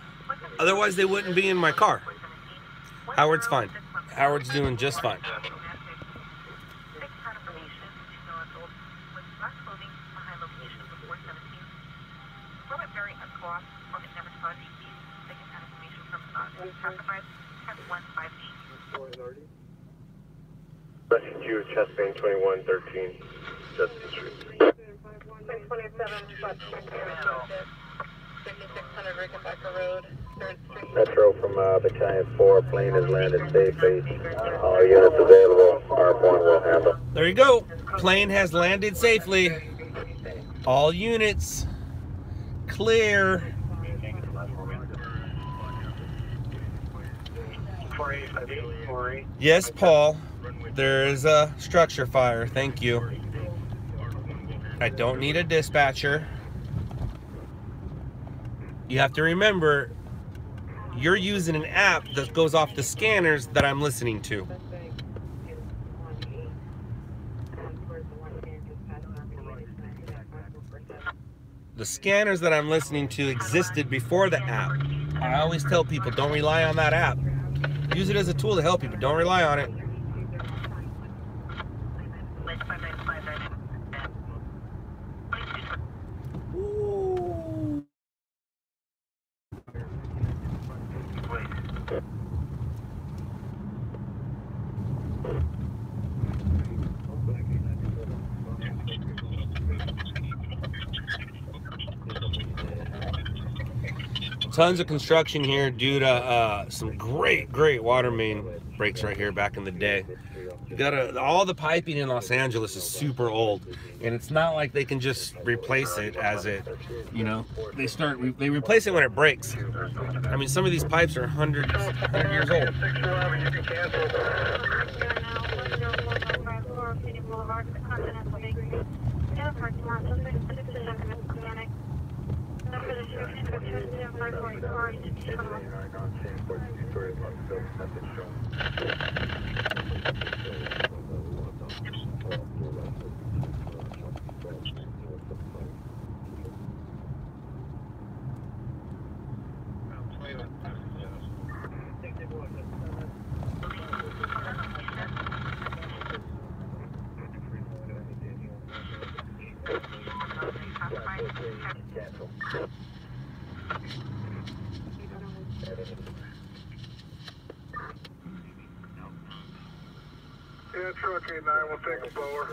Otherwise, they wouldn't be in my car. Howard's fine. Howard's doing just fine. Rescue chest pain 2113, Justin Street. 627, 5600 Rickenbacker Road, 3rd Street. Metro from Battalion 4, plane has landed safely. All units available, R1 will handle. There you go. Plane has landed safely. All units clear. Yes, Paul. There is a structure fire. Thank you. I don't need a dispatcher. You have to remember, you're using an app that goes off the scanners that I'm listening to. The scanners that I'm listening to existed before the app. I always tell people, don't rely on that app. Use it as a tool to help you, but don't rely on it. Ooh. Tons of construction here due to some great water main breaks right here back in the day. You gotta, all the piping in Los Angeles is super old, and it's not like they can just replace it as it, you know, they replace it when it breaks. I mean, some of these pipes are 100 years old. Yeah, truck 89, we'll take a blower.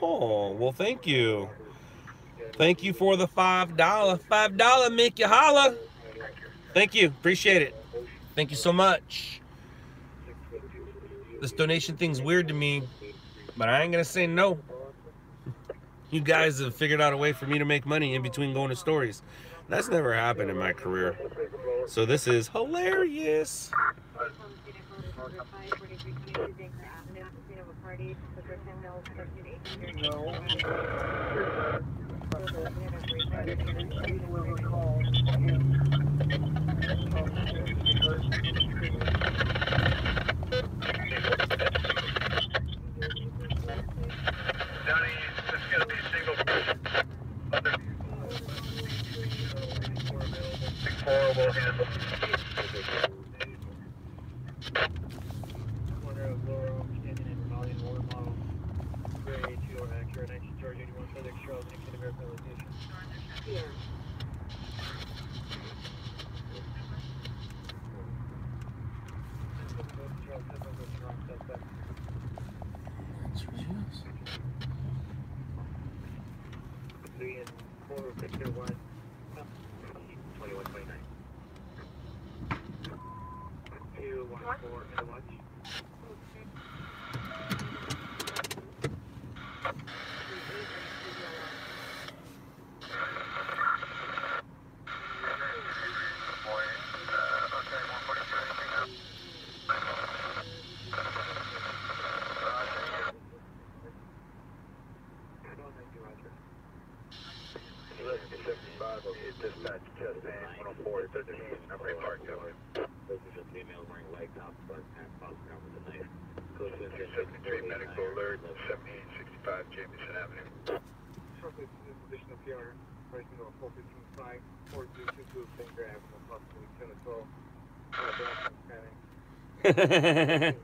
Oh, well, thank you. Thank you for the $5. $5 make you holla. Thank you. Appreciate it. Thank you so much. This donation thing's weird to me, but I ain't gonna say no. You guys have figured out a way for me to make money in between going to stories. That's never happened in my career. So this is hilarious.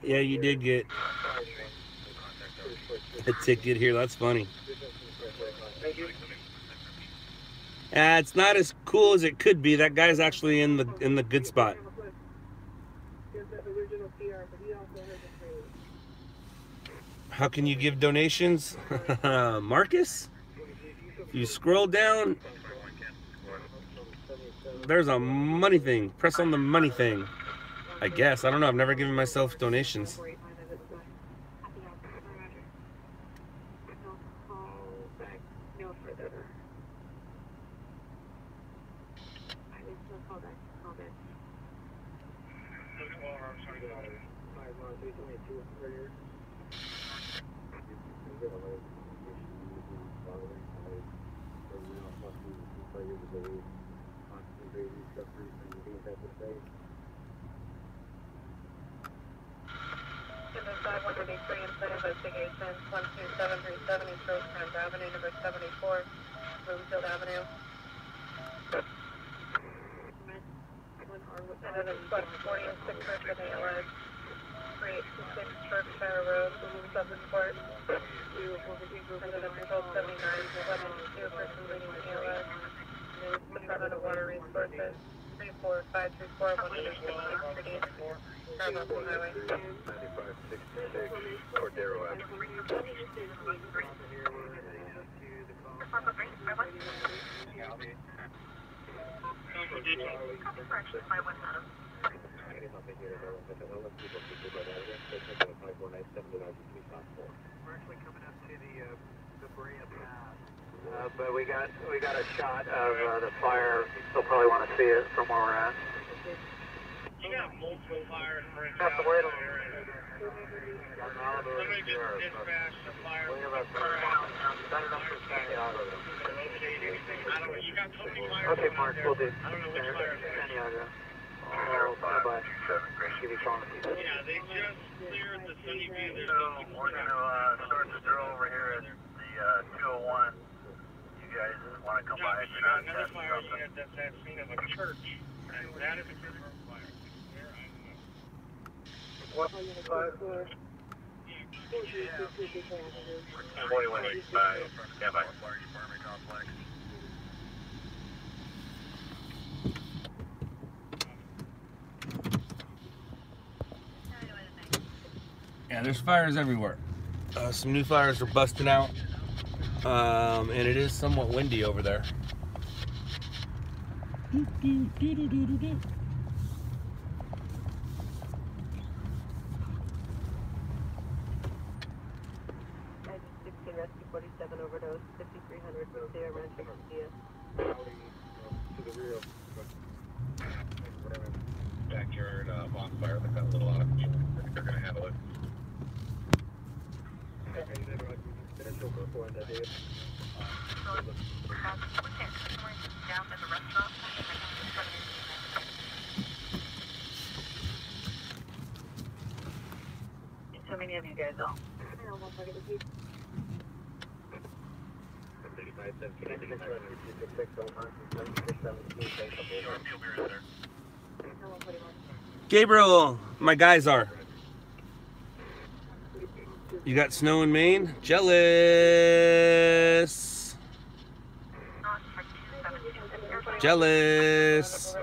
Yeah, you did get a ticket here. That's funny. It's not as cool as it could be. That guy's actually in the good spot. How can you give donations? Marcus? You scroll down. There's a money thing. Press on the money thing. I guess. I don't know. I've never given myself donations. Investigation 12737 East Rosecrans Avenue, number 74, Bloomfield Avenue. And then it's 40 and 6 for the ALS. 3826 Berkshire Road, Southernport. And then it's 1279 2 person leading the ALS. Department of Water Resources. 34534 168 Carmel Highway. 9566 Cordero Avenue. But we got a shot of the fire. You'll probably want to see it from where we're at. You got multiple fires breaking Have out to wait a there. Somebody just dispatched the fire. You got so many fires. Okay, Mark, we'll do. I don't know which fire. Santiago. Oh, bye-bye. Give you a call. Yeah, they just cleared the Sunnyview. So we're going to start the drill over here at the 201. You guys want to come by? You got another fire at that scene of a church. And that is a church fire. Where I know. 4185. Yeah, bye. Yeah, there's fires everywhere. Some new fires are busting out. And it is somewhat windy over there. Rescue 47 overdose, 5300 Rodeo Rancho Garcia. To the rear. Backyard bonfire that got a little out of control. I think they're going to handle it. So many of you guys all. Gabriel, my guys are. You got snow in Maine? Jealous. Jealous.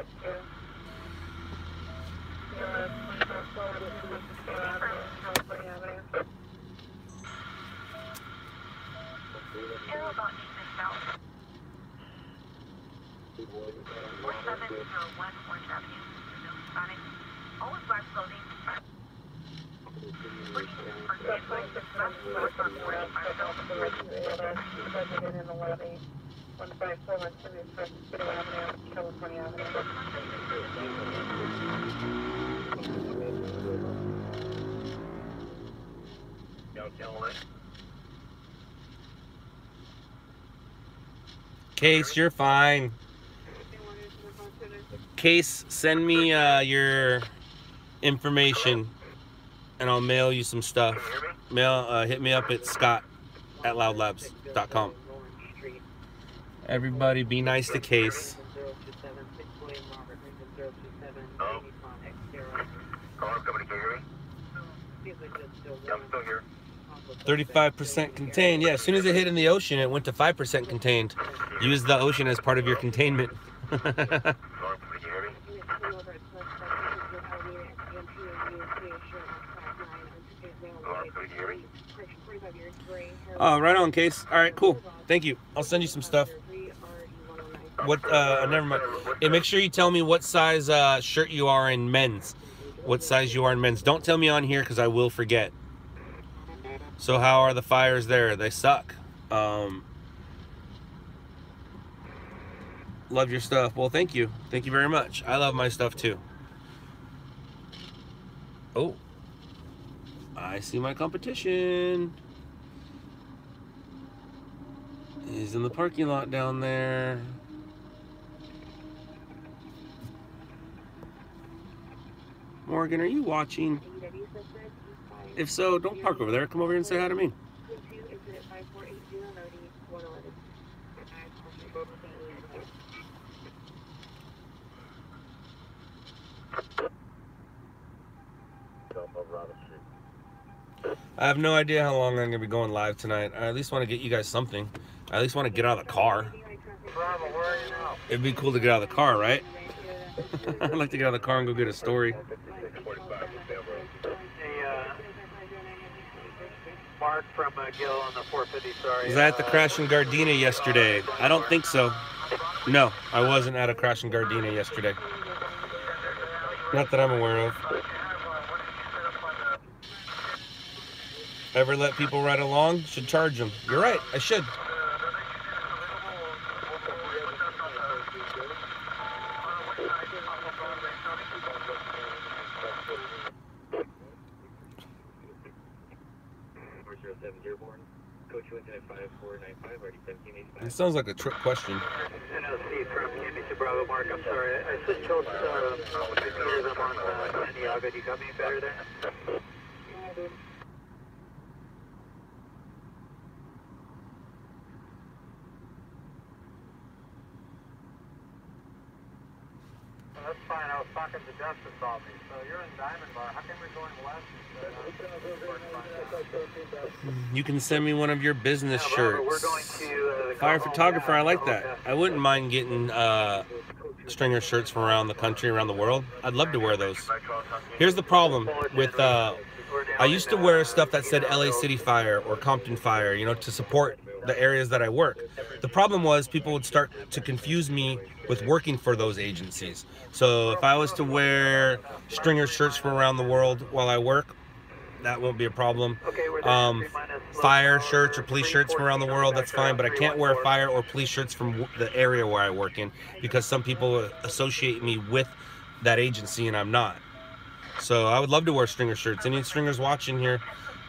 Case, you're fine. Case, send me your information and I'll mail you some stuff. Hit me up at scott@loudlabs.com. Everybody be nice to Case. Caller, somebody can hear me? Yeah, I'm still here. 35% contained. Yeah, as soon as it hit in the ocean, it went to 5% contained. Use the ocean as part of your containment. Caller, somebody can hear me? Caller, somebody can hear me? Oh, right on, Case. All right, cool. Thank you. I'll send you some stuff. What? Never mind. Hey, make sure you tell me what size shirt you are in men's. What size you are in men's. Don't tell me on here because I will forget. So how are the fires there? They suck. Love your stuff. Well, thank you. Thank you very much. I love my stuff too. Oh, I see my competition. He's in the parking lot down there. Morgan, are you watching? If so, don't park over there. Come over here and say hi to me. I have no idea how long I'm going to be going live tonight. I at least want to get you guys something. I at least want to get out of the car. It'd be cool to get out of the car, right? I'd like to get out of the car and go get a story. Mark from Gill on the 450, sorry. Was I at the crash in Gardena yesterday? I don't think so. No, I wasn't at a crash in Gardena yesterday. Not that I'm aware of. Ever let people ride along? Should charge them. You're right, I should. It sounds like a trick question. NLC from NBC Bravo, Mark. I'm sorry. I switched to meters. I'm on Santiago. Do you got me better there? That's fine. I was talking to Justice Office. So you're in Diamond Bar. How come we're going west? You can send me one of your business shirts. Fire photographer, I like that. I wouldn't mind getting stringer shirts from around the country, around the world. I'd love to wear those. Here's the problem with I used to wear stuff that said LA City Fire or Compton Fire, you know, to support the areas that I work. The problem was people would start to confuse me with working for those agencies. So if I was to wear stringer shirts from around the world while I work, that won't be a problem. Fire shirts or police shirts from around the world, that's fine, but I can't wear fire or police shirts from the area where I work in because some people associate me with that agency and I'm not. So I would love to wear stringer shirts. Any stringers watching here,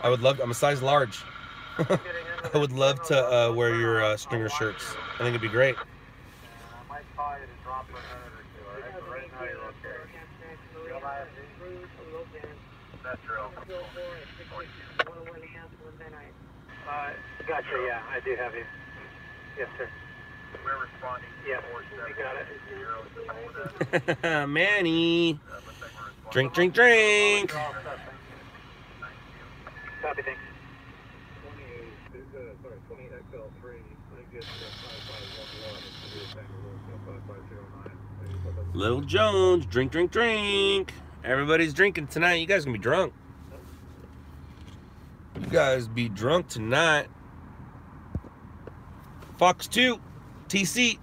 I would love, I'm a size large. I would love to wear your stringer shirts. I think it'd be great. I might call you to drop for a minute or two, all right? But right now you're okay. Real IFD? That's real. Gotcha, yeah, I do have you. Yes, sir. We're responding. Yeah, we got it. Manny. Drink, drink, drink. Copy, thanks. 20 XL3, I get 5511 Little Jones, drink, drink, drink. Everybody's drinking tonight. You guys gonna be drunk. You guys be drunk tonight. Fox 2, TC.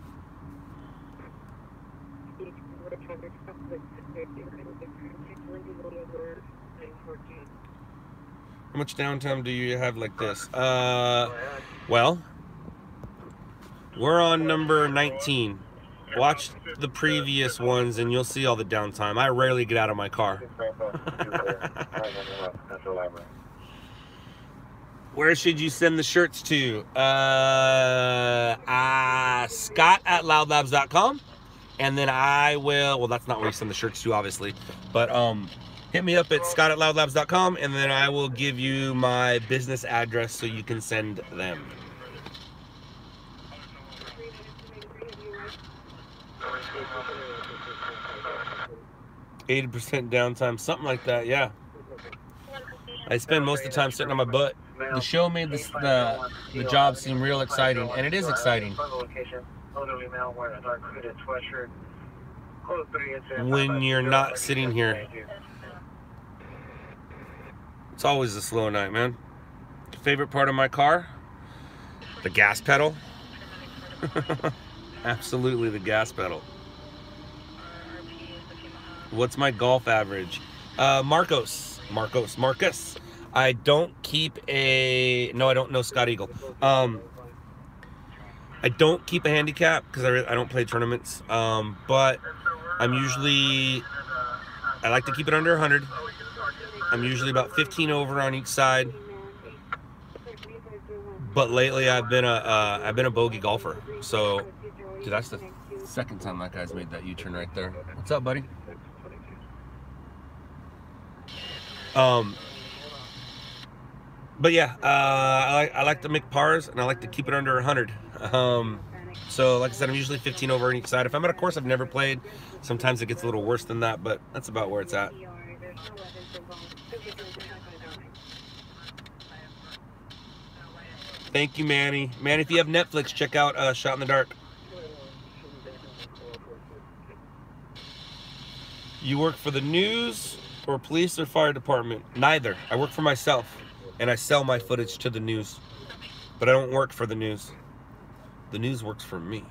How much downtime do you have like this? Well, we're on number 19. Watch the previous ones and you'll see all the downtime. I rarely get out of my car. Where should you send the shirts to? Scott@loudlabs.com. And then I will, well, that's not where you send the shirts to, obviously. But hit me up at scott@loudlabs.com and then I will give you my business address so you can send them. 80% downtime, something like that, yeah. I spend most of the time sitting on my butt. The show made the job seem real exciting, and it is exciting. When you're not sitting here. It's always a slow night, man. Favorite part of my car? The gas pedal. Absolutely the gas pedal. What's my golf average? Marcus. I don't keep a, no, I don't know Scott Eagle. I don't keep a handicap because I don't play tournaments. But I'm usually, I like to keep it under 100. I'm usually about 15 over on each side. But lately I've been a bogey golfer. So, dude, that's the second time that guy's made that U-turn right there. What's up, buddy? But yeah, I like to make pars and I like to keep it under 100. So like I said, I'm usually 15 over on each side. If I'm at a course I've never played, sometimes it gets a little worse than that, but that's about where it's at. Thank you, Manny. Manny, if you have Netflix, check out Shot in the Dark. You work for the news or police or fire department? Neither. I work for myself and I sell my footage to the news. But I don't work for the news. The news works for me.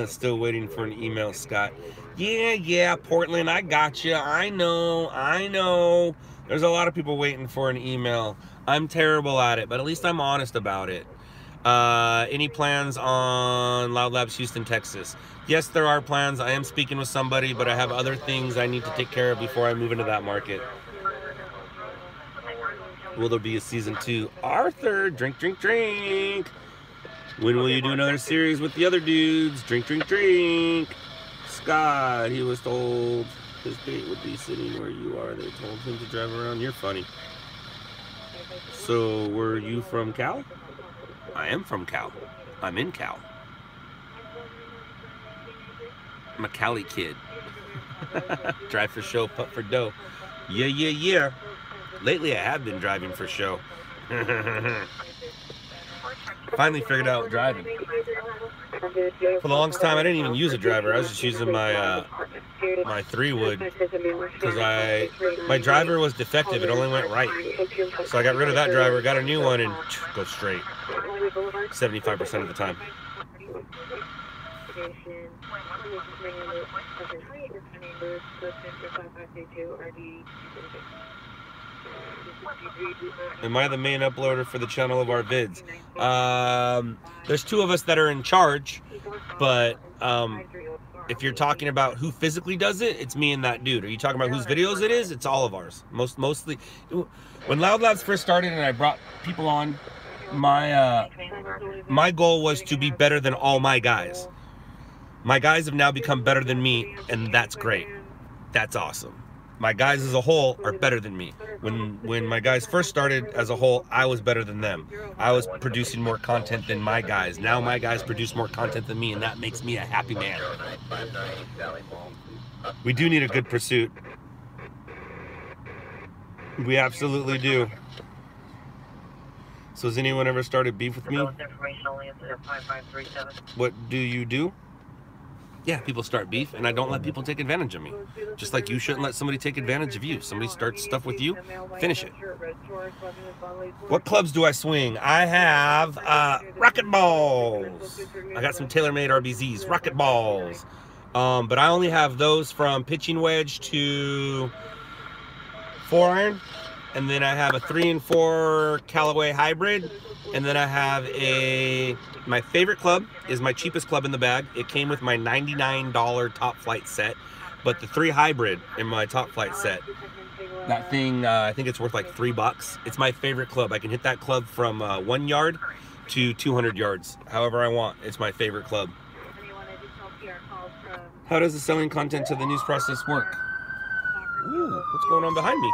Still waiting for an email, Scott. Yeah, Portland, I got you. I know. There's a lot of people waiting for an email. I'm terrible at it, but at least I'm honest about it. Any plans on Loud Labs Houston, Texas? Yes, there are plans. I am speaking with somebody, but I have other things I need to take care of before I move into that market. Will there be a season 2? Arthur, drink, drink, drink. When will you do another series with the other dudes? Drink, drink, drink. Scott, he was told his date would be sitting where you are. They told him to drive around. You're funny. So, were you from Cal? I am from Cal. I'm in Cal. I'm a Cali kid. Drive for show, putt for dough. Yeah. Lately I have been driving for show. Finally figured out driving. For the longest time, I didn't even use a driver. I was just using my my 3-wood because my driver was defective. It only went right. So I got rid of that driver, got a new one, and go straight 75% of the time. Am I the main uploader for the channel of our vids? There's 2 of us that are in charge, but if you're talking about who physically does it, it's me and that dude. Are you talking about whose videos it is? It's all of ours. Mostly, when LOUDLABS first started and I brought people on, my goal was to be better than all my guys. My guys have now become better than me, and that's great. That's awesome. My guys as a whole are better than me. When my guys first started as a whole, I was better than them. I was producing more content than my guys. Now my guys produce more content than me, and that makes me a happy man. We do need a good pursuit. We absolutely do. So has anyone ever started beef with me? What do you do? Yeah, people start beef, and I don't let people take advantage of me. Just like you shouldn't let somebody take advantage of you. Somebody starts stuff with you, finish it. What clubs do I swing? I have rocket balls. I got some tailor-made RBZs, rocket balls. But I only have those from pitching wedge to 4-iron. And then I have a 3 and 4 Callaway hybrid. And then I have my favorite club is my cheapest club in the bag. It came with my $99 Top Flight set, but the 3 hybrid in my Top Flight set, that thing, I think it's worth like $3. It's my favorite club. I can hit that club from 1 yard to 200 yards, however I want. It's my favorite club. How does the selling content to the news process work? Ooh, what's going on behind me?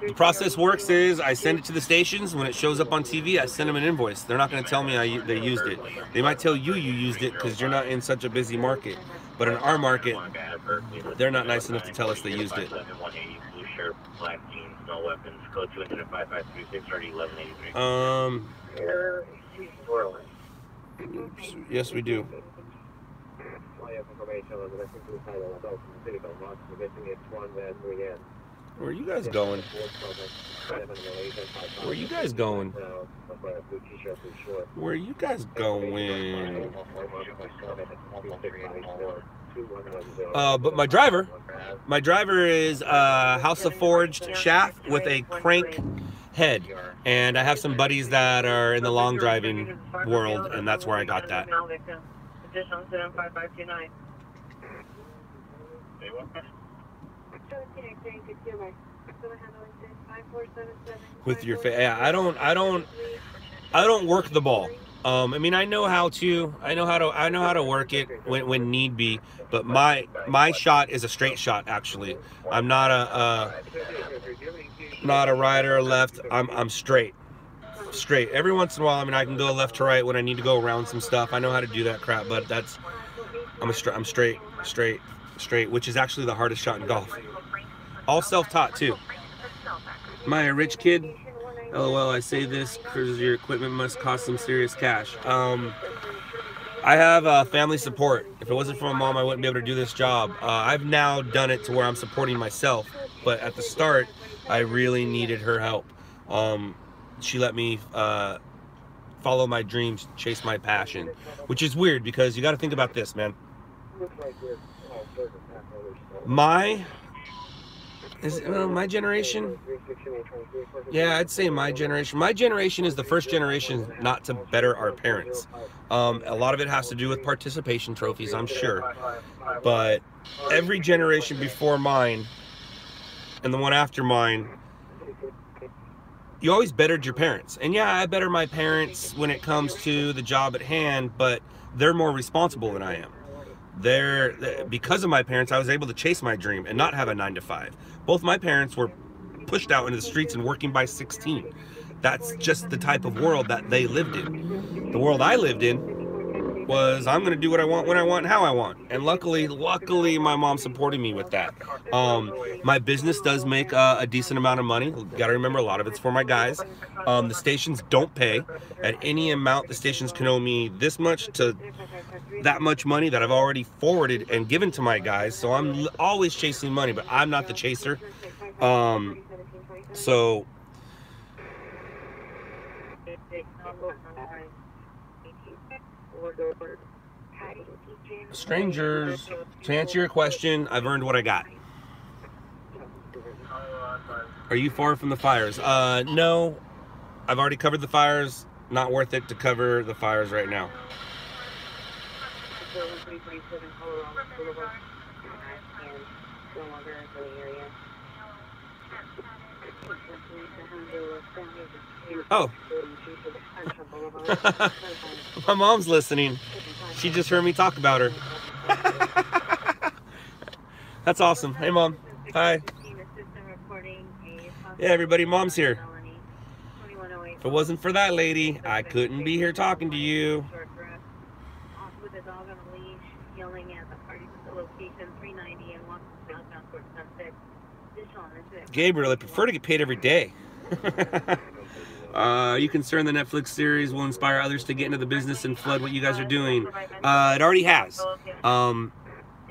The process works is I send it to the stations. When it shows up on TV, I send them an invoice. They're not going to tell me they used it. They might tell you used it because you're not in such a busy market. But in our market, they're not nice enough to tell us they used it. Yes, we do. Where are you guys going? Where are you guys going? Where are you guys going? But my driver is a House of Forged shaft with a crank head, and I have some buddies that are in the long driving world, and that's where I got that. With your yeah, I don't work the ball. I mean, I know how to work it when need be, but my shot is a straight shot. Actually, I'm not a right or a left. I'm straight. Every once in a while, I mean, I can go left to right when I need to go around some stuff. I know how to do that crap, but I'm straight, which is actually the hardest shot in golf. All self-taught too. Am I a rich kid? LOL, I say this because your equipment must cost some serious cash. I have family support. If it wasn't for my mom, I wouldn't be able to do this job. I've now done it to where I'm supporting myself, but at the start, I really needed her help. She let me follow my dreams, chase my passion, which is weird because you got to think about this, man. My generation, yeah, I'd say my generation. My generation is the first generation not to better our parents. A lot of it has to do with participation trophies, I'm sure. But every generation before mine and the one after mine, you always bettered your parents. And yeah, I better my parents when it comes to the job at hand, but they're more responsible than I am. Because of my parents, I was able to chase my dream and not have a 9-to-5. Both my parents were pushed out into the streets and working by 16. That's just the type of world that they lived in. The world I lived in, was I'm gonna do what I want, when I want, and how I want. And luckily my mom supported me with that. My business does make a decent amount of money. Gotta remember, a lot of it's for my guys. The stations don't pay. At any amount, the stations can owe me this much to that much money that I've already forwarded and given to my guys. So I'm always chasing money, but I'm not the chaser. So strangers, to answer your question, I've earned what I got. Are you far from the fires? No, I've already covered the fires. Not worth it to cover the fires right now. Oh. My mom's listening. She just heard me talk about her. That's awesome. Hey, Mom. Hi. Yeah, everybody, Mom's here. If it wasn't for that lady, I couldn't be here talking to you. Gabriel, I prefer to get paid every day. Are you concerned the Netflix series will inspire others to get into the business and flood what you guys are doing? It already has.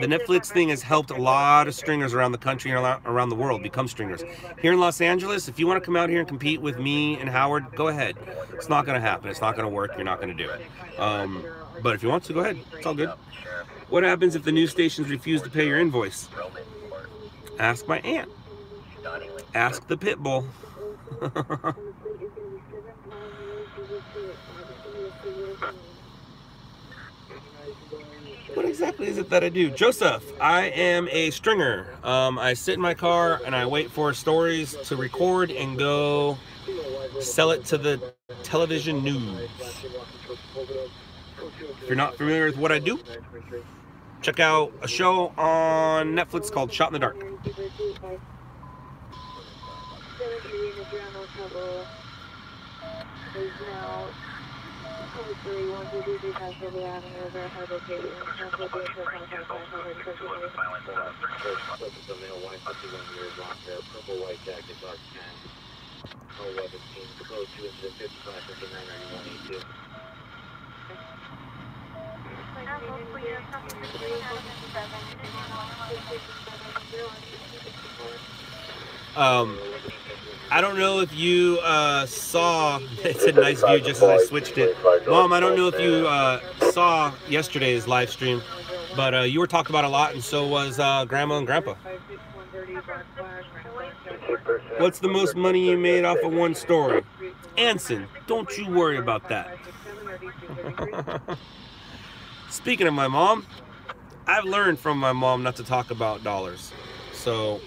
The Netflix thing has helped a lot of stringers around the country and around the world become stringers. Here in Los Angeles, if you want to come out here and compete with me and Howard, go ahead. It's not going to happen. It's not going to work. You're not going to do it. But if you want to, go ahead. It's all good. What happens if the news stations refuse to pay your invoice? Ask my aunt. Ask the pit bull. What exactly is it that I do? Joseph, I am a stringer. I sit in my car and I wait for stories to record and go sell it to the television news. If you're not familiar with what I do, check out a show on Netflix called Shot in the Dark. I don't know if you saw, it's a nice view just as I switched it. Mom, I don't know if you saw yesterday's live stream, but you were talked about a lot, and so was Grandma and Grandpa. What's the most money you made off of one story? Anson, don't you worry about that. Speaking of my mom, I've learned from my mom not to talk about dollars. So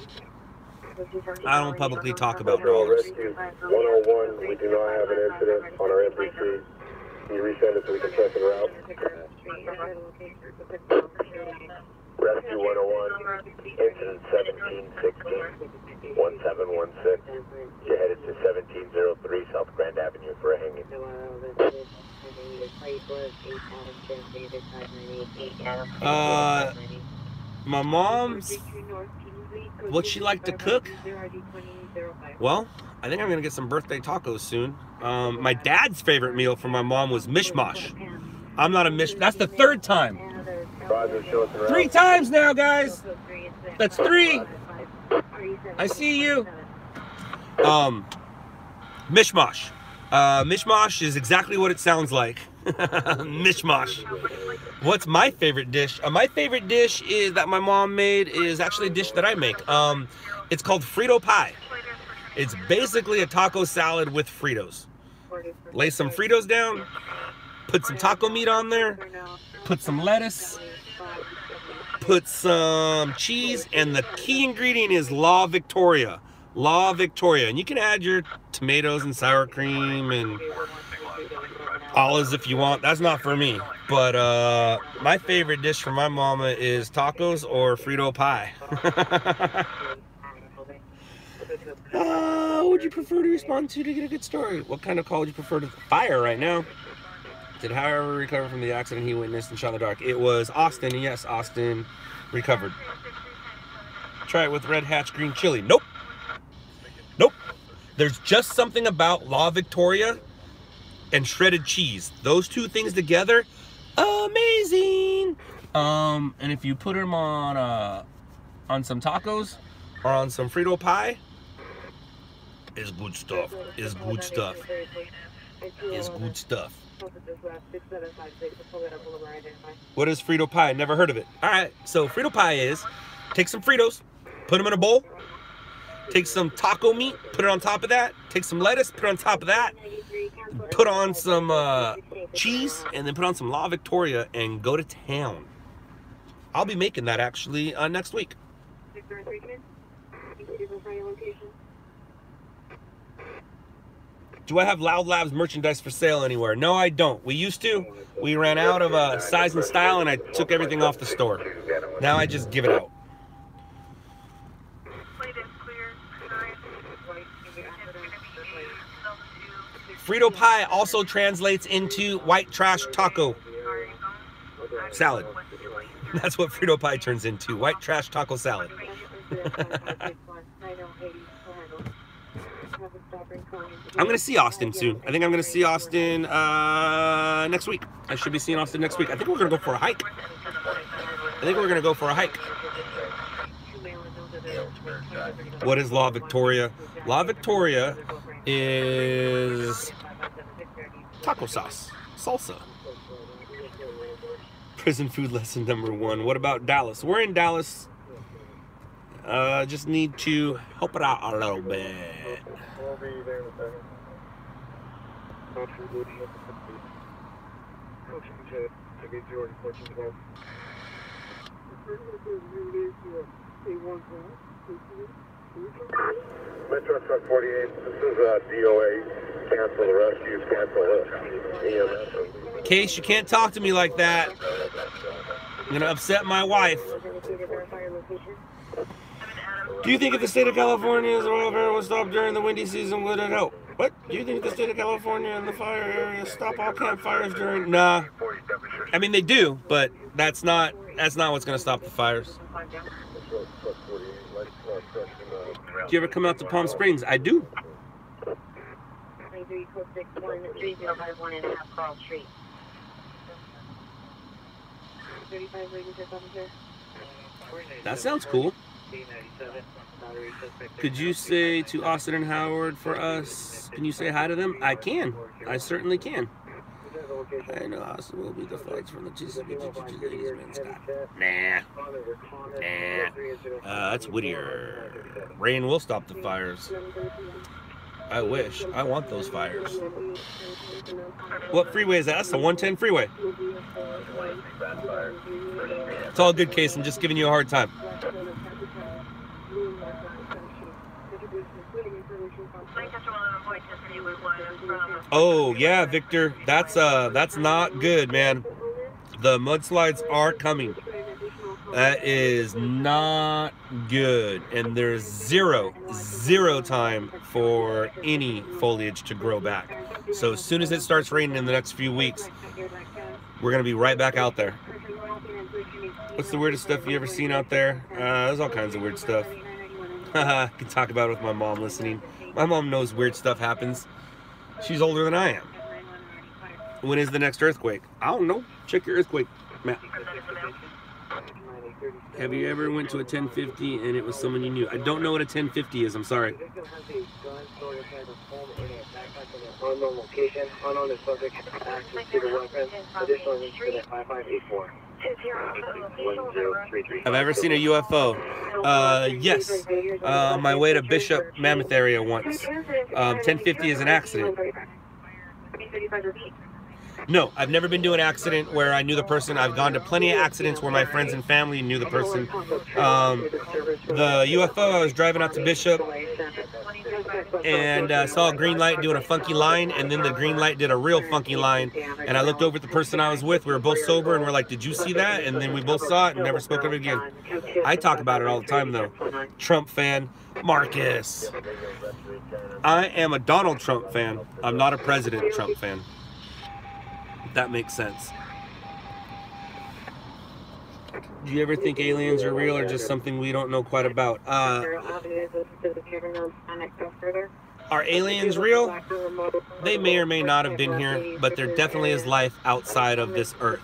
I don't publicly talk about dollars. Rescue 101, we do not have an incident on our MP3. Can you resend it so we can check it out? Rescue 101, incident 1716, 1716. You're headed to 1703 South Grand Avenue for a hanging. My mom's, what she like to cook? Well, I think I'm gonna get some birthday tacos soon. My dad's favorite meal from my mom was mishmash. I'm not a that's the third time. 3 times now, guys. That's 3. I see you. Mishmash. Mishmash is exactly what it sounds like. Mishmash. What's my favorite dish? My favorite dish is that my mom made is actually a dish that I make. It's called Frito pie. It's basically a taco salad with Fritos. Lay some Fritos down, put some taco meat on there, put some lettuce, put some cheese, and the key ingredient is La Victoria. La Victoria. And you can add your tomatoes and sour cream and olives if you want. That's not for me. But my favorite dish from my mama is tacos or Frito pie. What would you prefer to respond to get a good story? What kind of call would you prefer to fire right now? Did Howard recover from the accident he witnessed and shot in the dark? It was Austin, and yes, Austin recovered. Try it with red hatch green chili. Nope. Nope. There's just something about La Victoria and shredded cheese. Those two things together, amazing. And if you put them on some tacos or on some Frito pie, it's good stuff. It's good stuff. It's good stuff. What is Frito pie? Never heard of it. All right, so Frito pie is take some Fritos, put them in a bowl, take some taco meat, put it on top of that, take some lettuce, put it on top of that, put on some cheese, and then put on some La Victoria and go to town. I'll be making that actually next week. Do I have Loud Labs merchandise for sale anywhere? No, I don't. We used to. We ran out of size and style, and I took everything off the store. Now I just give it out. Frito pie also translates into white trash taco salad. That's what Frito pie turns into, white trash taco salad. I'm going to see Austin soon. I think I'm going to see Austin next week. I should be seeing Austin next week. I think we're going to go for a hike. What is La Victoria? La Victoria is taco sauce, salsa. Prison food lesson number 1. What about Dallas? We're in Dallas. Just need to help it out a little bit. We'll be there in a second. Metro Truck 48, this is DOA. Cancel the rescues, cancel the EMS. Case, you can't talk to me like that. I'm gonna upset my wife. Do you think if the state of California's oil barrel would stop during the windy season, would it help? What? Do you think the state of California and the fire area stop all campfires during? Nah. I mean, they do, but that's not what's gonna stop the fires. Do you ever come out to Palm Springs? I do. That sounds cool. Could you say to Austin and Howard for us? Can you say hi to them? I can. I certainly can. I know Austin will be the flights from the Chesapeake. Nah. That's Whittier. Rain will stop the fires. I wish. I want those fires. What freeway is that? That's the 110 freeway. It's all good, Case. I'm just giving you a hard time. Oh yeah, Victor, that's not good, man. The mudslides are coming. That is not good, and there's zero time for any foliage to grow back. So as soon as it starts raining in the next few weeks, we're gonna be right back out there. What's the weirdest stuff you ever seen out there? There's all kinds of weird stuff. Haha, can talk about it with my mom listening. My mom knows weird stuff happens. She's older than I am. When is the next earthquake? I don't know. Check your earthquake map. Have you ever went to a 1050 and it was someone you knew? I don't know what a 1050 is. I'm sorry. Unknown location, unknown subject, access to the weapon, additional information at 5584. Have I ever seen a UFO? Yes. On my way to Bishop Mammoth area once. 1050 is an accident. No, I've never been to an accident where I knew the person. I've gone to plenty of accidents where my friends and family knew the person. The UFO, I was driving out to Bishop and saw a green light doing a funky line, and then the green light did a real funky line, and I looked over at the person I was with. We were both sober, and we're like, did you see that? And then we both saw it and never spoke of it again. I talk about it all the time, though. Trump fan, Marcus. I am a Donald Trump fan. I'm not a President Trump fan. that makes sense. Do you ever think aliens are real or just something we don't know quite about? Are aliens real? They may or may not have been here, but there definitely is life outside of this Earth.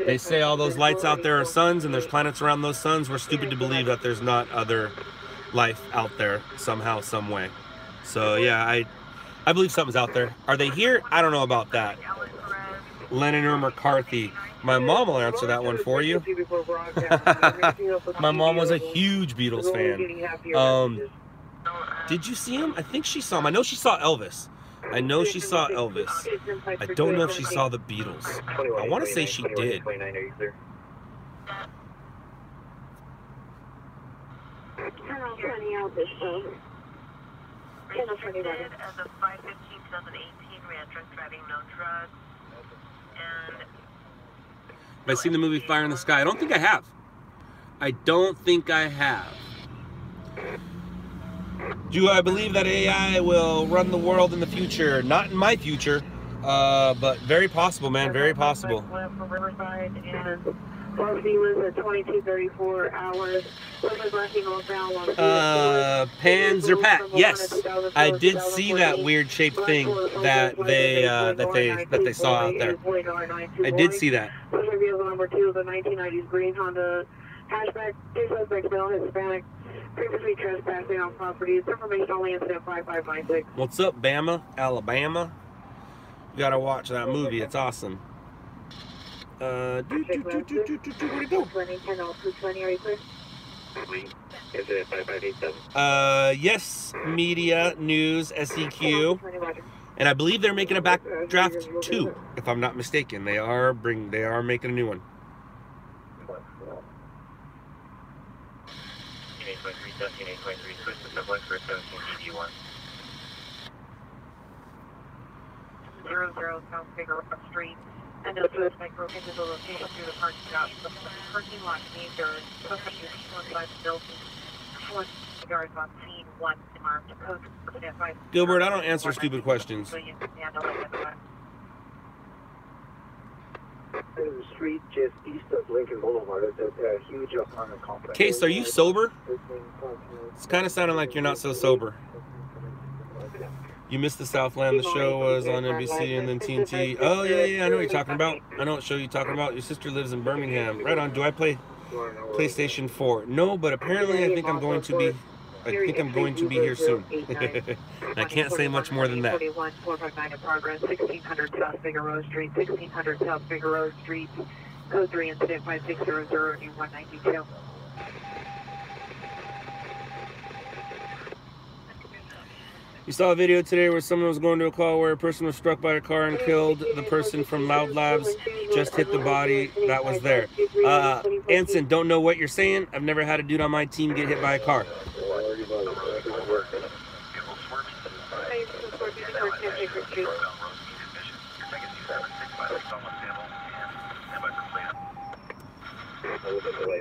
They say all those lights out there are suns and there's planets around those suns. We're stupid to believe that there's not other life out there somehow, some way. So yeah, I believe something's out there. Are they here? I don't know about that. Lennon or McCarthy. My mom will answer that one for you. My mom was a huge Beatles fan. Did you see him? I think she saw him. I know she saw Elvis. I know she saw Elvis. I don't know if she saw the Beatles. I want to say she did. As of 5/15/2018, ran drunk driving, no drugs, and Have I seen the movie Fire in the Sky? I don't think I have. I don't think I have. Do I believe that AI will run the world in the future? Not in my future, but very possible, man. Very possible. Riverside and was at 22:34 hours. Panzerpat. Yes, I did see that weird shaped thing that they saw out there. I did see that. Vehicle number 2 of the 1990s green Honda hatchback. 2 suspects, male, Hispanic, previously trespassing on property. Information only incident 5596. What's up, Bama, Alabama? You gotta watch that movie. It's awesome. Where'd it go? 20, are you clear? Yes, media, news, SEQ, and I believe they're making a backdraft 2, if I'm not mistaken. They are making a new one. South Figueroa Street. And the suspect broke into the location through the parking lot. The parking lot needs are suspect is inside the building. 1 guards on scene, 1 marked code. Gilbert, I don't answer stupid questions. The street just east of Lincoln Boulevard. It's a huge apartment complex. Case, are you sober? It's kind of sounding like you're not so sober. You missed the Southland. The show was on NBC and then TNT. Oh, yeah, I know what you're talking about. I know what show you're talking about. Your sister lives in Birmingham. Right on. Do I play PlayStation 4? No, but apparently I think I'm going to be here soon. I can't say much more than that. 459 in progress, 1600 South Figueroa Street, 1600 South Figueroa Street, code 3 incident 5600 new 192. You saw a video today where someone was going to a call where a person was struck by a car and killed. The person from LOUDLABS just hit the body that was there. Anson, don't know what you're saying. I've never had a dude on my team get hit by a car.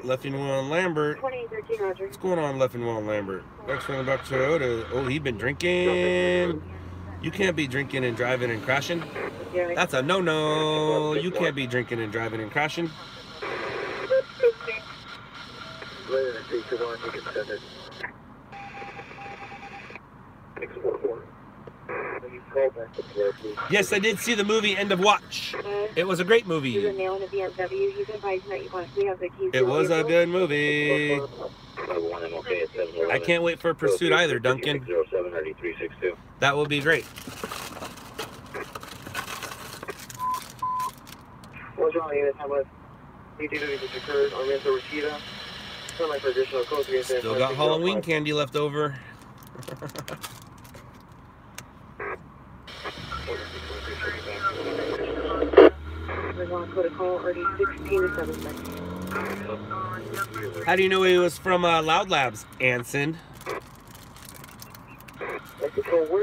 Leffingwell and Lambert. What's going on, Leffingwell and Lambert? Next one about Toyota. Oh, he been drinking. You can't be drinking and driving and crashing. That's a no-no. You can't be drinking and driving and crashing. Yes, I did see the movie End of Watch. It was a great movie. It was a good movie. I can't wait for Pursuit either, Duncan. That will be great. What's wrong, unit? How much? ETW just occurred on Mentor Rashida. Still got Halloween candy left over. How do you know he was from LOUDLABS, Anson?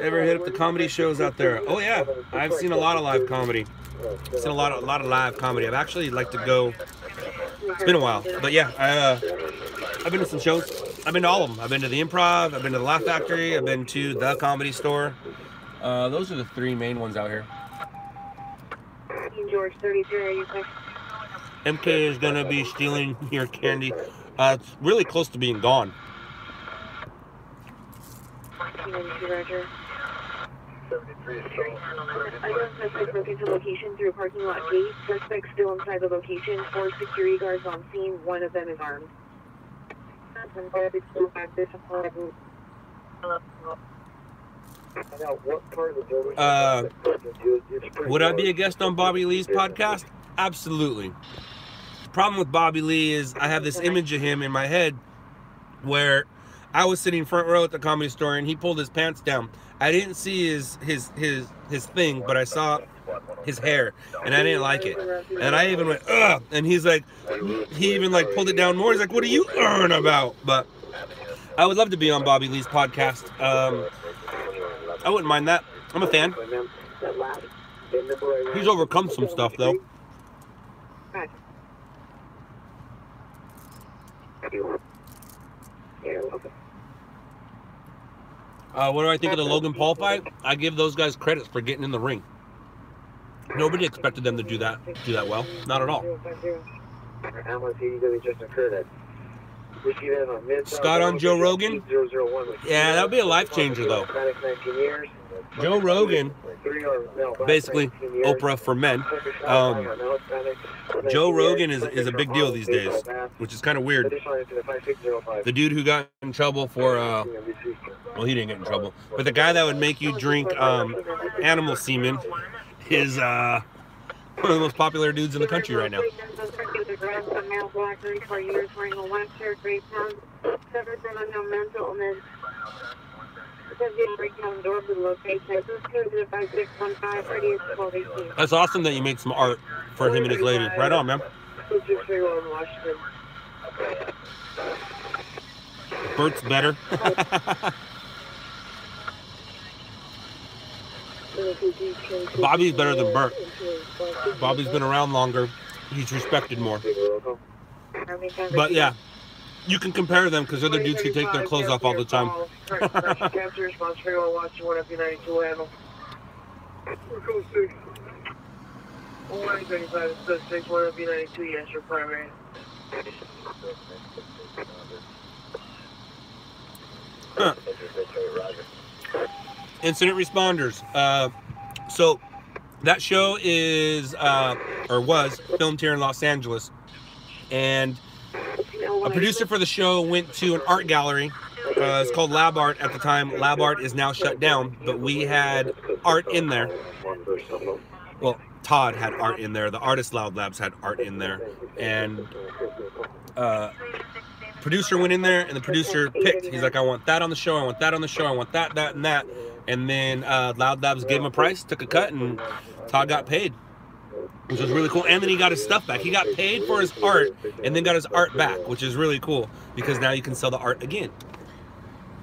Ever hit up the comedy shows out there? Oh yeah, I've seen a lot of live comedy. I've seen a lot of live comedy. I've actually like to go. It's been a while, but yeah, I've been to some shows. I've been to all of them. I've been to the Improv. I've been to the Laugh Factory. I've been to the Comedy Store. Those are the 3 main ones out here. King George 33, are you clear? MK is gonna be stealing your candy. It's really close to being gone. 1992, Roger. 73 I don't suspect broke into location through a parking lot gate. Suspect still inside the location. 4 security guards on scene. One of them is armed. What part of the building? Would I be a guest on Bobby Lee's podcast? Absolutely. The problem with Bobby Lee is I have this image of him in my head where I was sitting front row at the Comedy Store and he pulled his pants down. I didn't see his thing, but I saw his hair and I didn't like it. And I even went, ugh. And he's like, he even like pulled it down more. He's like, what are you about? But I would love to be on Bobby Lee's podcast. I wouldn't mind that. I'm a fan. He's overcome some stuff though. What do I think of the Logan Paul fight? I give those guys credit for getting in the ring. Nobody expected them to do that well. Not at all. Scott on Joe Rogan? Yeah, that would be a life changer though. Joe Rogan, basically Oprah for men. Joe Rogan is a big deal these days, which is kind of weird. The dude who got in trouble for, well, he didn't get in trouble, but the guy that would make you drink animal semen is one of the most popular dudes in the country right now. That's awesome that you made some art for him and his lady. Right on, man. Bert's better. Bobby's better than Bert. Bobby's been around longer. He's respected more. But yeah, you can compare them because other dudes can take their clothes off all the time. Huh. Incident responders. So that show is or was filmed here in Los Angeles, and a producer for the show went to an art gallery. It's called Lab Art at the time. Lab Art is now shut down, but we had art in there. Well, Todd had art in there. The artist Loud Labs had art in there, and producer went in there, and the producer picked. He's like, I want that on the show. I want that on the show. I want that, that, and that. And then Loud Labs gave him a price, took a cut, and Todd got paid, which was really cool. And then he got his stuff back. He got paid for his art and then got his art back, which is really cool because now you can sell the art again.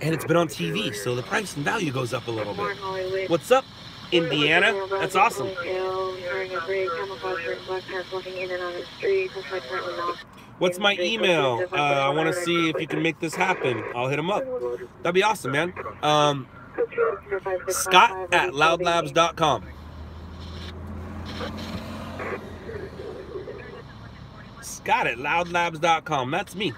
And it's been on TV, so the price and value goes up a little bit. What's up, Indiana? That's awesome. What's my email? I want to see if you can make this happen. I'll hit him up. That'd be awesome, man. Scott@loudlabs.com. Scott@loudlabs.com. That's me.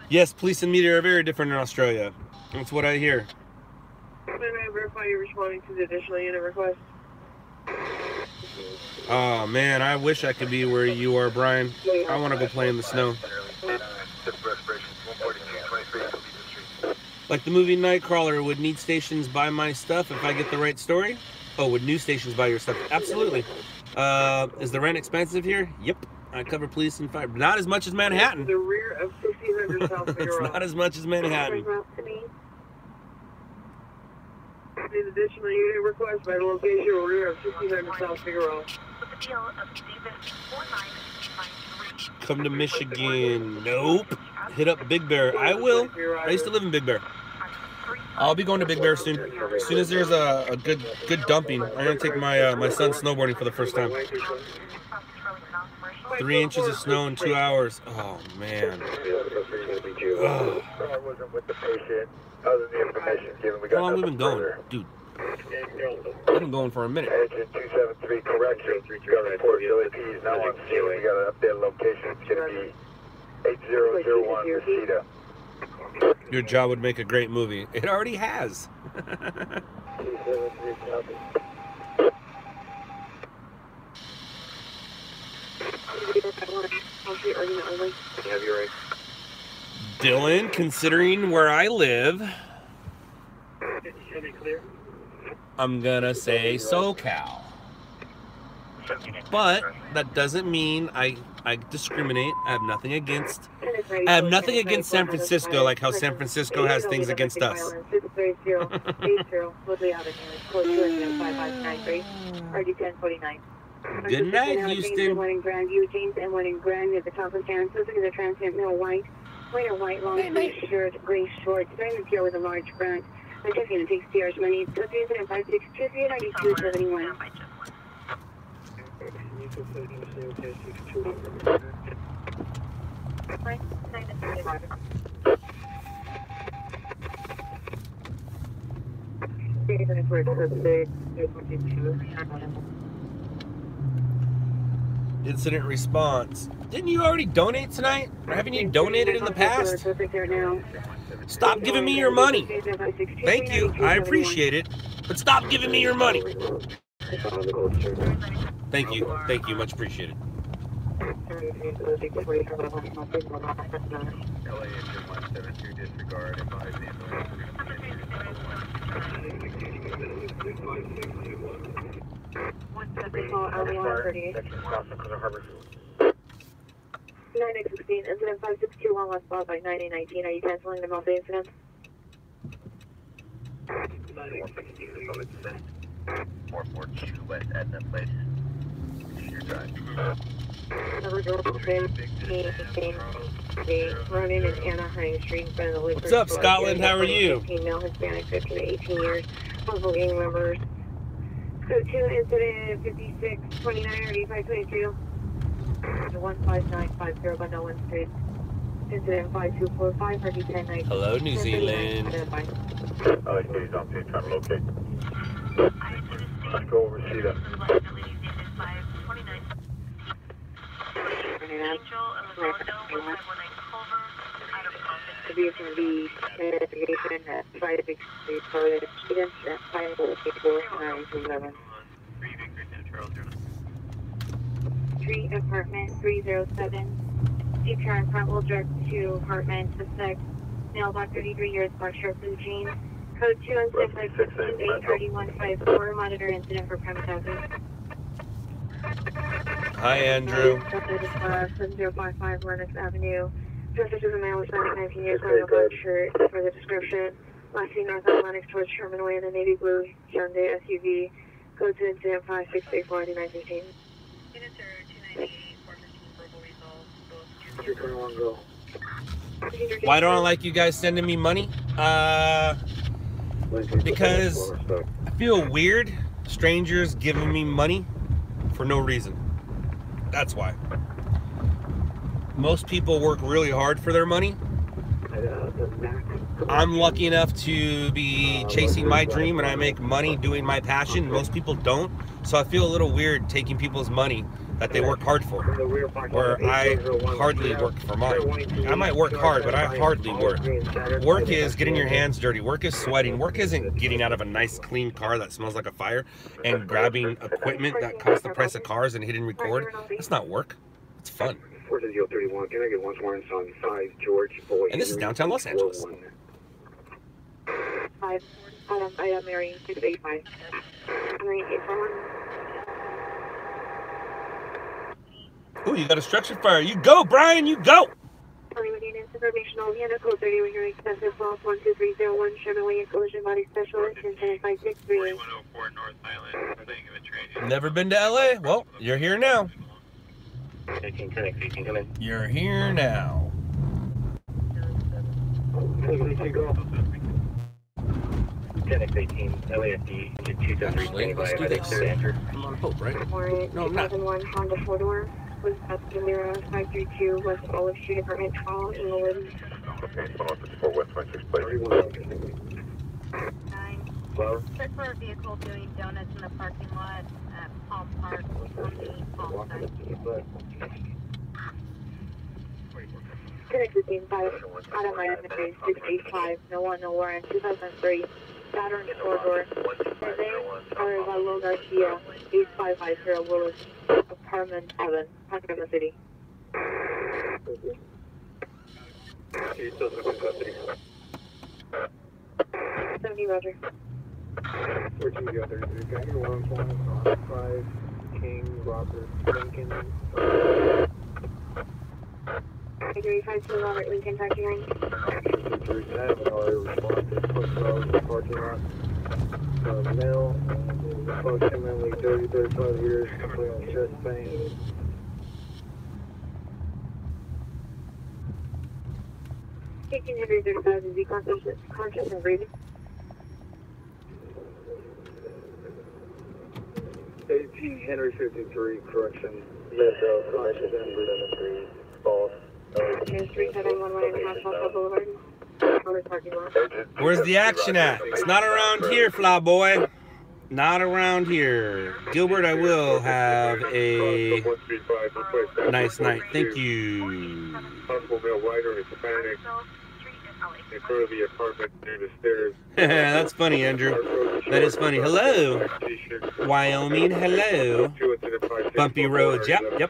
Yes, police and media are very different in Australia. That's what I hear. May I verify you're responding to the additional unit request? Oh man, I wish I could be where you are, Brian. I want to go play in the snow. Like the movie Nightcrawler, would news stations buy my stuff if I get the right story? Oh, would news stations buy your stuff? Absolutely. Is the rent expensive here? Yep. I cover police and fire. Not as much as Manhattan. The rear of 1500 South It's Figueroa. not as much as Manhattan. The additional unit request by the location rear of 1500 South Figueroa. Come to Michigan. Nope. Hit up Big Bear. I will. I used to live in Big Bear. I'll be going to Big Bear soon. As soon as there's a good dumping, I'm gonna take my my son snowboarding for the first time. 3 inches of snow in 2 hours. Oh man. Oh. How long have we been going, dude? I've been going for a minute. Engine 273, correction. You got a report LAPs now on scene. You got an updated location. It's going to be 8001 Reseda. Your job would make a great movie. It already has. 273, copy. Have you right? Dylan, considering where I live, I'm gonna say SoCal. But that doesn't mean I discriminate. I have nothing against San Francisco, like how San Francisco has things against us. Good night, Houston. One in Grandview, James, and one in Grand near the top of San Francisco. The transient middle white, or white long sleeve shirt, gray shorts, very pure with a large front. I'm just going to take CR's money. So 356 9271. Incident response. Didn't you already donate tonight? Or haven't you donated in the past? Stop giving me your money. Thank you. I appreciate it. But stop giving me your money. Thank you. Thank you. Much appreciated. LA engine 172 disregard. Advise the ambulance. Section crossing Clear Harbor. 9816, incident 5621 West Bob by 9019. Are you canceling the monthly incident? 442 West Edna Place. Your drive. Running in Anaheim Street in front of the liquor What's up, store. Scotland? How are you? Female, Hispanic, 15 to 18 years. Multiple gang members. Code 2, incident 5629 or 8522. 15950 by Nolan Street. Incident 5245 for D10 Hello, New Zealand. LA City's on scene, trying to locate. Let's go over Reseda. The vehicle will be investigation at 563 Florida students at 544 3 apartment 307. CPR in front will direct to apartment. Suspect male, about 33 years, black shirt, blue jeans. Code 2 and 656283154. Monitor incident for premises. Hi, Andrew. 7055 Lennox Avenue. Suspect is a male, Hispanic, 19 years, wearing a black shirt. For the description, last seen north on Lennox towards Sherman Way in a navy blue Hyundai SUV. Code 2 incident 5684915. Units are 298, 415 verbal resolve. 321 go. Why don't I like you guys sending me money? Because I feel weird strangers giving me money for no reason. That's why. Most people work really hard for their money. I'm lucky enough to be chasing my dream and I make money doing my passion. Most people don't. So I feel a little weird taking people's money that they work hard for, where I hardly work for mine. I might work hard, but I hardly work. Work is getting your hands dirty. Work is sweating. Work isn't getting out of a nice clean car that smells like a fire and grabbing equipment that costs the price of cars and hitting record. That's not work. It's fun. 43031, can I get once more on 5 George Boy? And this is downtown Los Angeles. 5, I am Mary 685. Mary 841. Ooh, you got a structure fire. You go, Brian, you go! Information only under code 30 when you're expensive false 12301 Sherman Way collision body specialist incident 563. 4104 North Island. Thinking of a train. Never been to LA? Well, you're here now. 18 Connect, 18 come in. You're here now. Connect 18, LAFD, 273, Let's do this. I'm on Hope, right? No, I'm not. 2001 Honda 4-door was at the Mira 532 West Olive Street, apartment 12, Inglewood. Okay, 154 West 26 place. 9 Check for a vehicle doing donuts in the parking lot at Palm Park on the Palm side. Connected team 5, out of my 685, no one, no warrant, 2003, Saturn corridor. Her name, Arevalo Garcia, 8550 Willis, apartment 7, Panorama City. He's still in custody. 70, Roger. 14 go 33. Got your 1.5 King Robert Lincoln. 352 Robert Lincoln, taxi range. 310, our response is Post Road, parking lot. Male, approximately 30-35 years, complete on chest pain. Taking Henry 35, is he conscious and breathing? 18 Henry 53, correction. Yes, conscious and breathing. False. Here's 371 Hospital Boulevard. Parking lot. Where's the action at? It's not around here, fly boy. Not around here. Gilbert, I will have a nice night. Thank you. Possible male rider is panic in front of the apartment near the stairs. That's funny, Andrew. That is funny. Hello, Wyoming. Hello. Bumpy roads. Yep.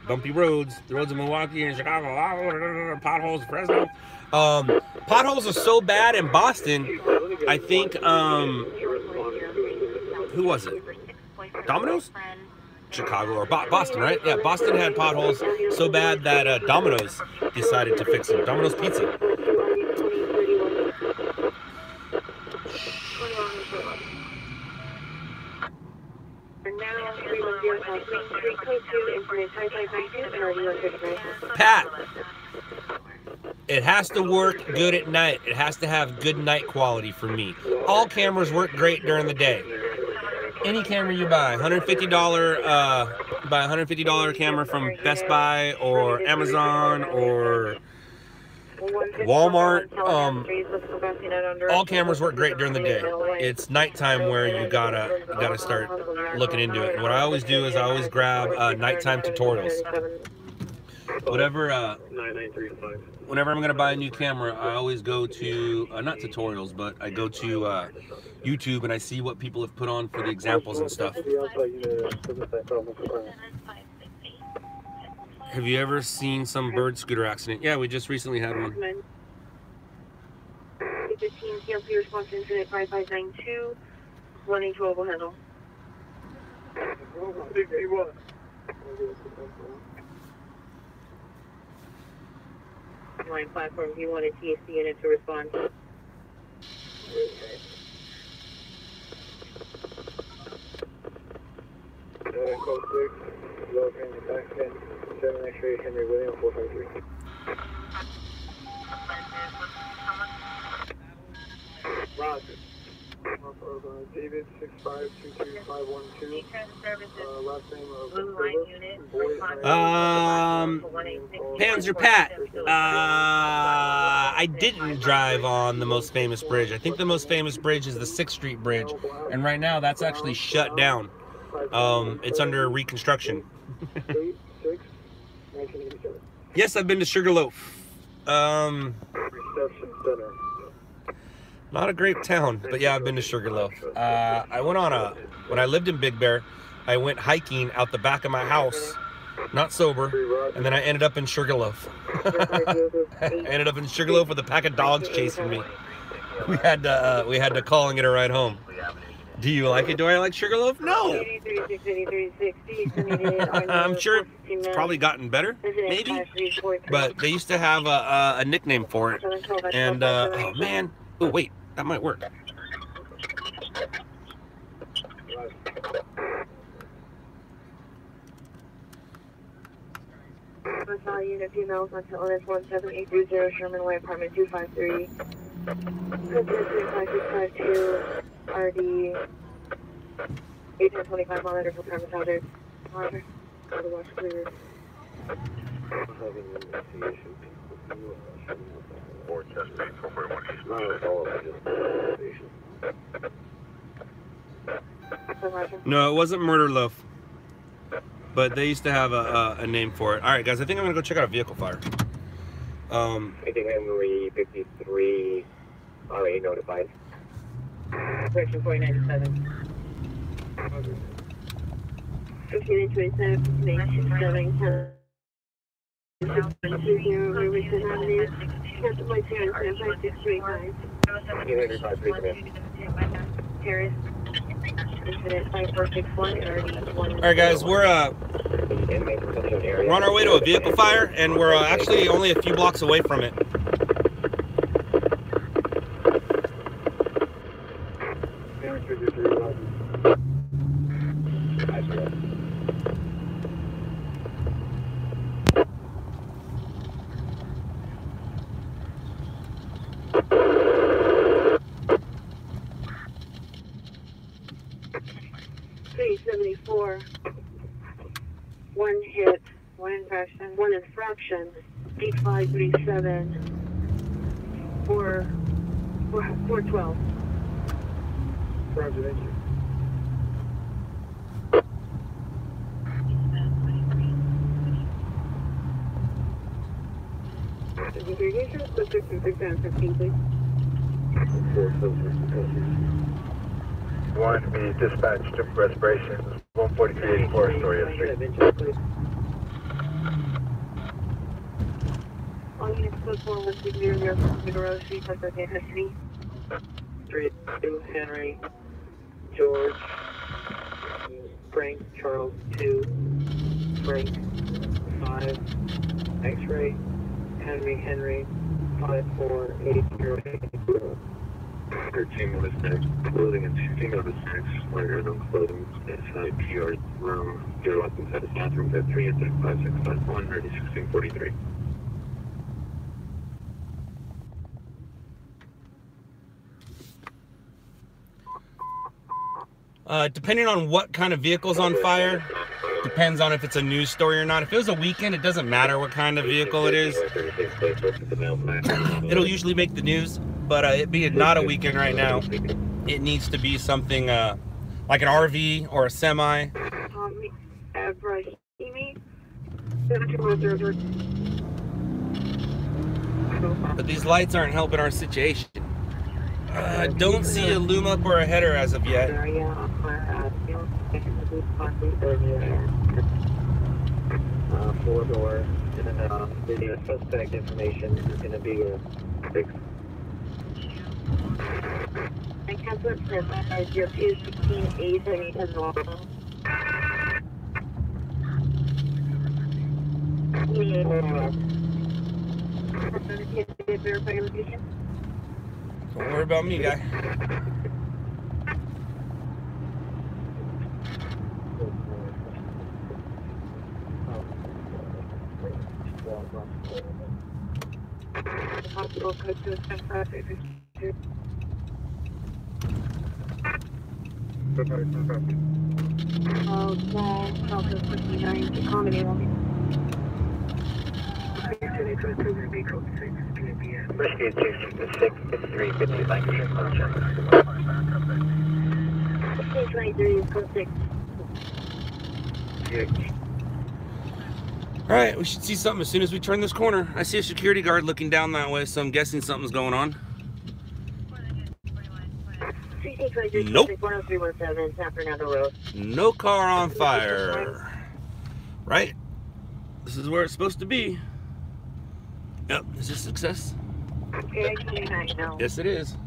Bumpy roads. The roads in Milwaukee and Chicago. Potholes in Fresno. Potholes are so bad in Boston. I think, who was it? Domino's? Chicago or Boston, right? Yeah, Boston had potholes so bad that Domino's decided to fix them. Domino's Pizza. Pat, it has to work good at night. It has to have good night quality for me. All cameras work great during the day. Any camera you buy, $150 buy a $150 camera from Best Buy or Amazon or Walmart. All cameras work great during the day. It's nighttime where you gotta start looking into it. And what I always do is I always grab nighttime tutorials. Whenever I'm gonna buy a new camera, I always go to not tutorials, but I go to YouTube and I see what people have put on for the examples and stuff. Have you ever seen some bird scooter accident? Yeah, we just recently had one. 15 TLC response incident 5592, 112 will handle. Line platform, do you want a TSC unit to respond? Code 6, low transit accident, 7 X-ray, Henry William, 453. Roger. David 6522512. Last name of Panzer Pat. I didn't drive on the most famous bridge. I think the most famous bridge is the 6th Street Bridge, and right now that's actually shut down. It's under reconstruction. Yes, I've been to Sugarloaf. Reception Center. Not a great town, but yeah, I've been to Sugarloaf. I went on when I lived in Big Bear, I went hiking out the back of my house, not sober, and then I ended up in Sugarloaf. I ended up in Sugarloaf with a pack of dogs chasing me. We had to call and get a ride home. Do you like it? Do I like Sugarloaf? No. I'm sure it's probably gotten better, maybe. But they used to have a nickname for it. And, oh man. Oh, wait. That might work. Unit females until LS 17830 Sherman Way, apartment 253. 5652 RD 825 monitor for premise hazard. Roger. Otherwise clear. Or test page 441 East. No, it wasn't Murder Loaf. But they used to have a name for it. All right, guys, I think I'm going to go check out a vehicle fire. I think Henry 53 already notified. Correction 4997. 5927, 5927, 20, Richard Avenue, cancel my 07563. Henry 53. Paris, incident 5461, All right, guys, we're on our way to a vehicle fire, and we're actually only a few blocks away from it. One hit, one infraction, 8537, 412. Roger, thank you. Segregation, 6 and 6 and 15, please. 1 be dispatched to respiration, 14384 Astoria Street. All units code 4160 from Figueroa Street, Pasadena, custody. 3, 2, Henry, George, Frank, Charles, 2, Frank, 5, X-ray, Henry, 5480. 13 of the 6, clothing and 16 of the 6, where no clothing inside PR room, your left inside the bathroom, at 3 and 5651, ready 1643. Depending on what kind of vehicle's on fire, depends on if it's a news story or not. If it was a weekend, it doesn't matter what kind of vehicle it is. It'll usually make the news, but it being not a weekend right now, it needs to be something like an RV or a semi. But these lights aren't helping our situation. Don't see a loom up or a header as of yet. 4-door, and then the suspect information is going to be a 6. I cancel it for 0216 as well. Don't worry about me, guy. Hospital code to 10-5-52. Wall, Delta 59, to accommodate only. Rescue 653, 50 language function. 623 is code 6. Alright, we should see something as soon as we turn this corner. I see a security guard looking down that way, so I'm guessing something's going on. Nope. No car on fire. Right? This is where it's supposed to be. Yep, is this a success? Yes, it is.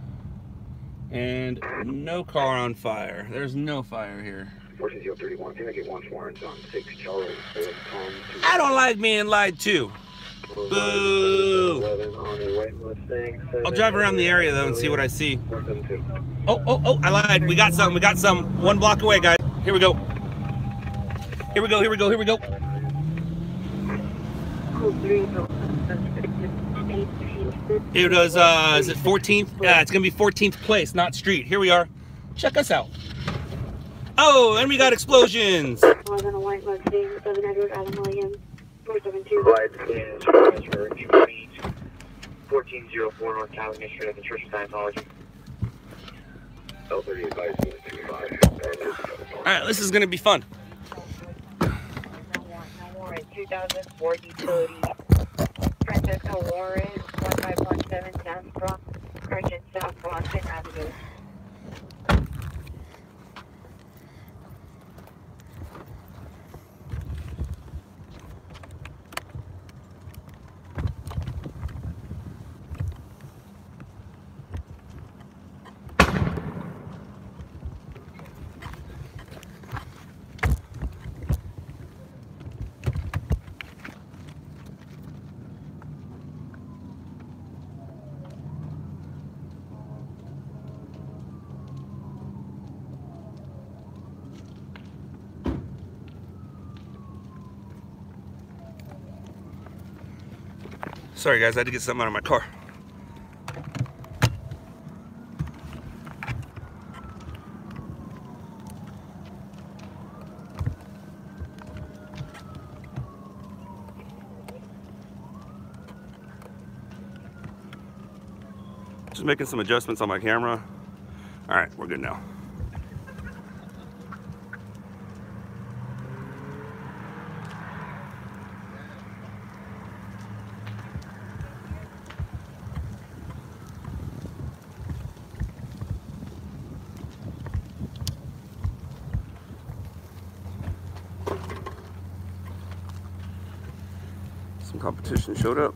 And no car on fire. There's no fire here. 14031, can I get 1 warrant on 6 Charles? I don't like being lied to. Boo! I'll drive around the area though and see what I see. Oh, I lied. We got some. 1 block away, guys. Here we go. Here we go. It was, is it 14th? Yeah, it's going to be 14th place, not street. Here we are. Check us out. Oh, and we got explosions. 1404 North Caledon Street at the Church of Scientology. Alright, this is gonna be fun. 2004 utility. Francesco Warren, 1517 South Correction South Boston Avenue. Sorry guys, I had to get something out of my car. Just making some adjustments on my camera. All right, we're good now. Some competition showed up.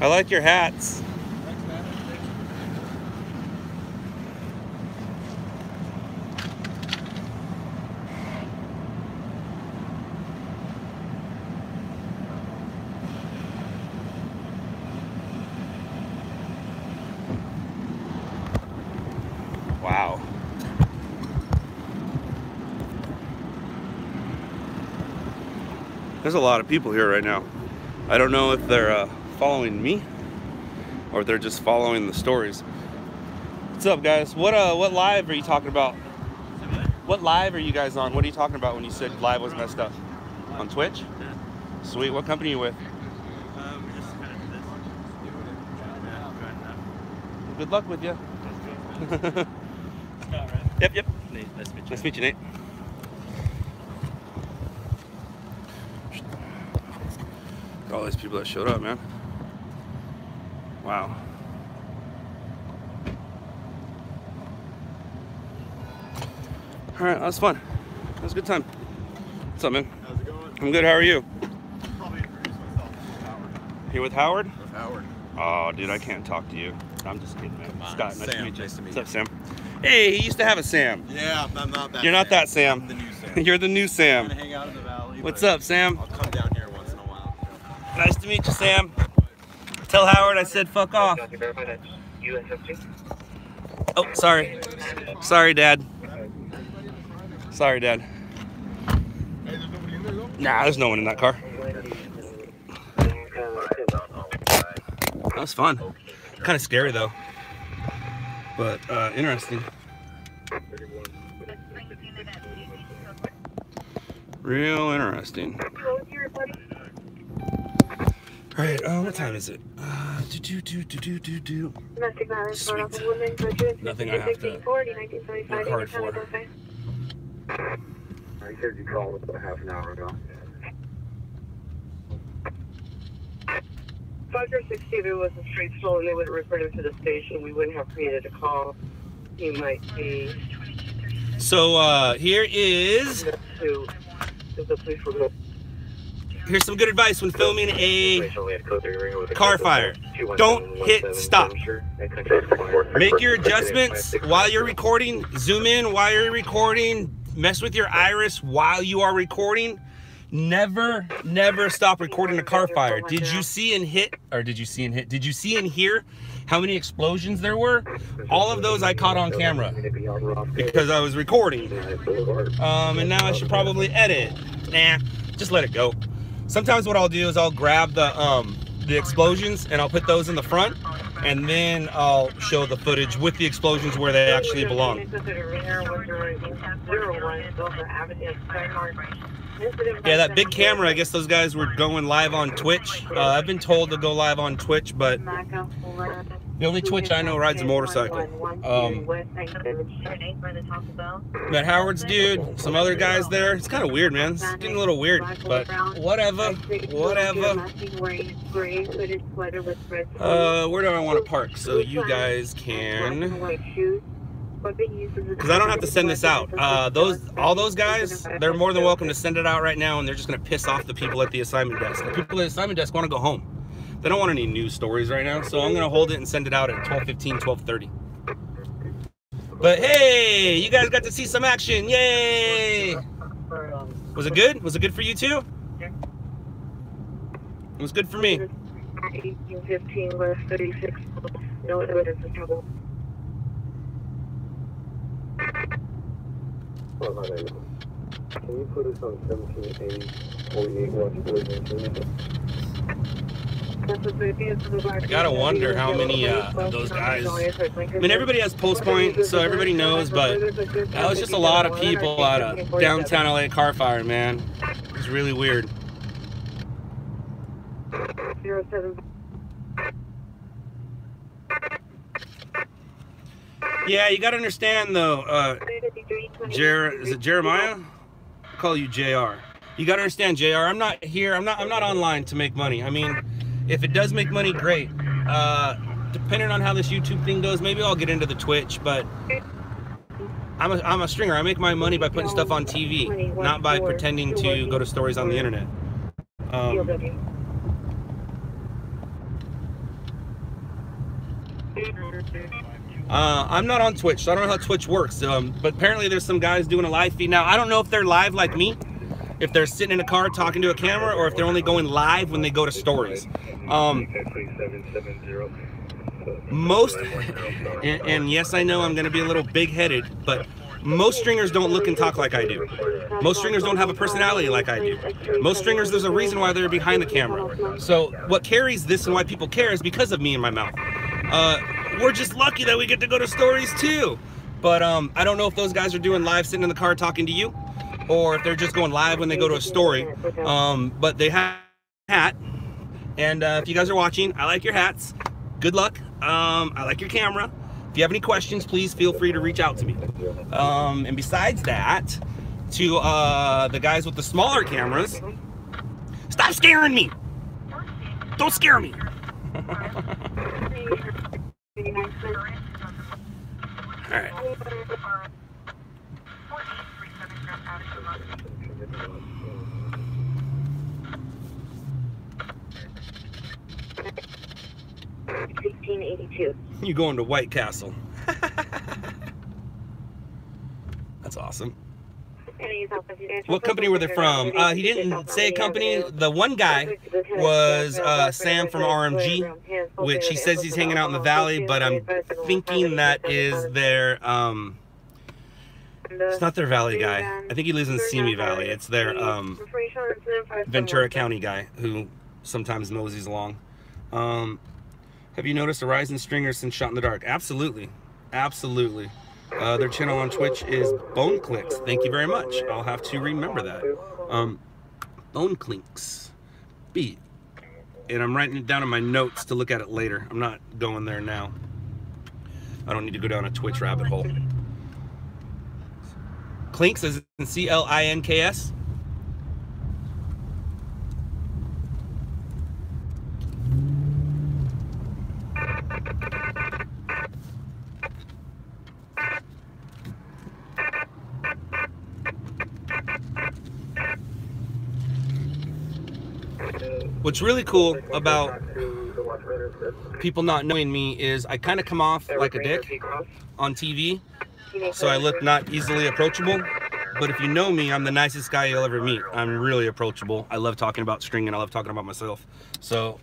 I like your hats. Thanks, man. Wow. There's a lot of people here right now. I don't know if they're following me or if they're just following the stories. What's up, guys? What live are you talking about? What live are you guys on? What are you talking about when you said live was messed up? On Twitch? Sweet. What company are you with? We just kind of did this. Good luck with you. Scott, right? Yep, yep. Nate, nice to meet you. Nice to meet you, Nate. Look at all these people that showed up, man. Wow. All right, that was fun. That was a good time. What's up, man? How's it going? I'm good. How are you? Probably introduce myself to Howard. Here with Howard? With Howard. Oh, dude, I can't talk to you. I'm just kidding, man. Come on. Scott, nice to Sam, meet you. nice to meet What's up, Sam? Hey, he used to have a Sam. Yeah, I'm not that. You're not that Sam. I'm the new Sam. You're the new Sam. I'm gonna hang out in the valley. What's but up, Sam? I'll come down here once in a while. Nice to meet you, Sam. Tell Howard I said fuck off. Oh, sorry. Sorry, Dad. Sorry, Dad. Hey, there's nobody in there though? Nah, there's no one in that car. That was fun. Kind of scary, though. But interesting. Real interesting. All right, what time is it? Domestic violence, Sweet. vulnerable women, pursuant Nothing I have to 1640, 1975, record for. I heard you call about half an hour ago. 560, if it was a straight flow and they would have referred him to the station, we wouldn't have created a call. He might be So here is to the police were here's some good advice when filming a car fire. Don't hit stop. Make your adjustments while you're recording. Zoom in while you're recording. Mess with your iris while you are recording. Never stop recording a car fire. Did you see and hear how many explosions there were? All of those I caught on camera because I was recording. And now I should probably edit. Nah, just let it go. Sometimes what I'll do is I'll grab the explosions and I'll put those in the front, and then I'll show the footage with the explosions where they actually belong. Yeah, that big camera, I guess those guys were going live on Twitch. I've been told to go live on Twitch, but the only Twitch I know rides a motorcycle. Met Howard's dude, some other guys there. It's kind of weird, man. It's getting a little weird, but whatever. Where do I want to park so you guys can... Because I don't have to send this out. All those guys, they're more than welcome to send it out right now, and they're just going to piss off the people at the assignment desk. The people at the assignment desk want to go home. They don't want any news stories right now, so I'm going to hold it and send it out at 12:15, 12:30. But hey, you guys got to see some action. Yay! Was it good? Was it good for you too? It was good for me. 1815 West 36. No evidence of trouble. Can you put us on 1780 48 West 48? I gotta wonder how many of those guys. I mean, everybody has post point, so everybody knows, but that was just a lot of people at a downtown LA car fire, man. It was really weird. 07. Yeah, you gotta understand though. Is it Jeremiah? I'll call you JR. You gotta understand, JR. I'm not here. I'm not online to make money. I mean, if it does make money, great. Depending on how this YouTube thing goes, maybe I'll get into the Twitch. But I'm a stringer. I make my money by putting stuff on TV, not by pretending to go to stories on the internet. I'm not on Twitch, so I don't know how Twitch works. But apparently there's some guys doing a live feed now. I don't know if they're live like me, if they're sitting in a car talking to a camera, or if they're only going live when they go to stories. Most, and yes, I know I'm going to be a little big-headed, but most stringers don't look and talk like I do. Most stringers don't have a personality like I do. Most stringers, there's a reason why they're behind the camera. So what carries this and why people care is because of me and my mouth. We're just lucky that we get to go to stories too. But I don't know if those guys are doing live sitting in the car talking to you, or if they're just going live when they go to a story. But they have a hat, and if you guys are watching, I like your hats. Good luck. I like your camera. If you have any questions, please feel free to reach out to me. And besides that, to the guys with the smaller cameras, stop scaring me. Don't scare me. All right. You going to White Castle? That's awesome. What company were they from? He didn't say a company. The one guy was Sam from RMG, which he says he's hanging out in the valley, but I'm thinking that is their, it's not their valley guy. I think he lives in Simi Valley. It's their Ventura County guy who sometimes moseys along. Have you noticed a rise in stringers since Shot in the Dark? Absolutely. Absolutely. Their channel on Twitch is Bone Clinks. Thank you very much. I'll have to remember that. Bone Clinks. Beat. And I'm writing it down in my notes to look at it later. I'm not going there now. I don't need to go down a Twitch rabbit hole. Clinks is in C-L-I-N-K-S. What's really cool about people not knowing me is I kind of come off like a dick on TV, so I look not easily approachable. But if you know me, I'm the nicest guy you'll ever meet. I'm really approachable. I love talking about stringing. I love talking about myself. So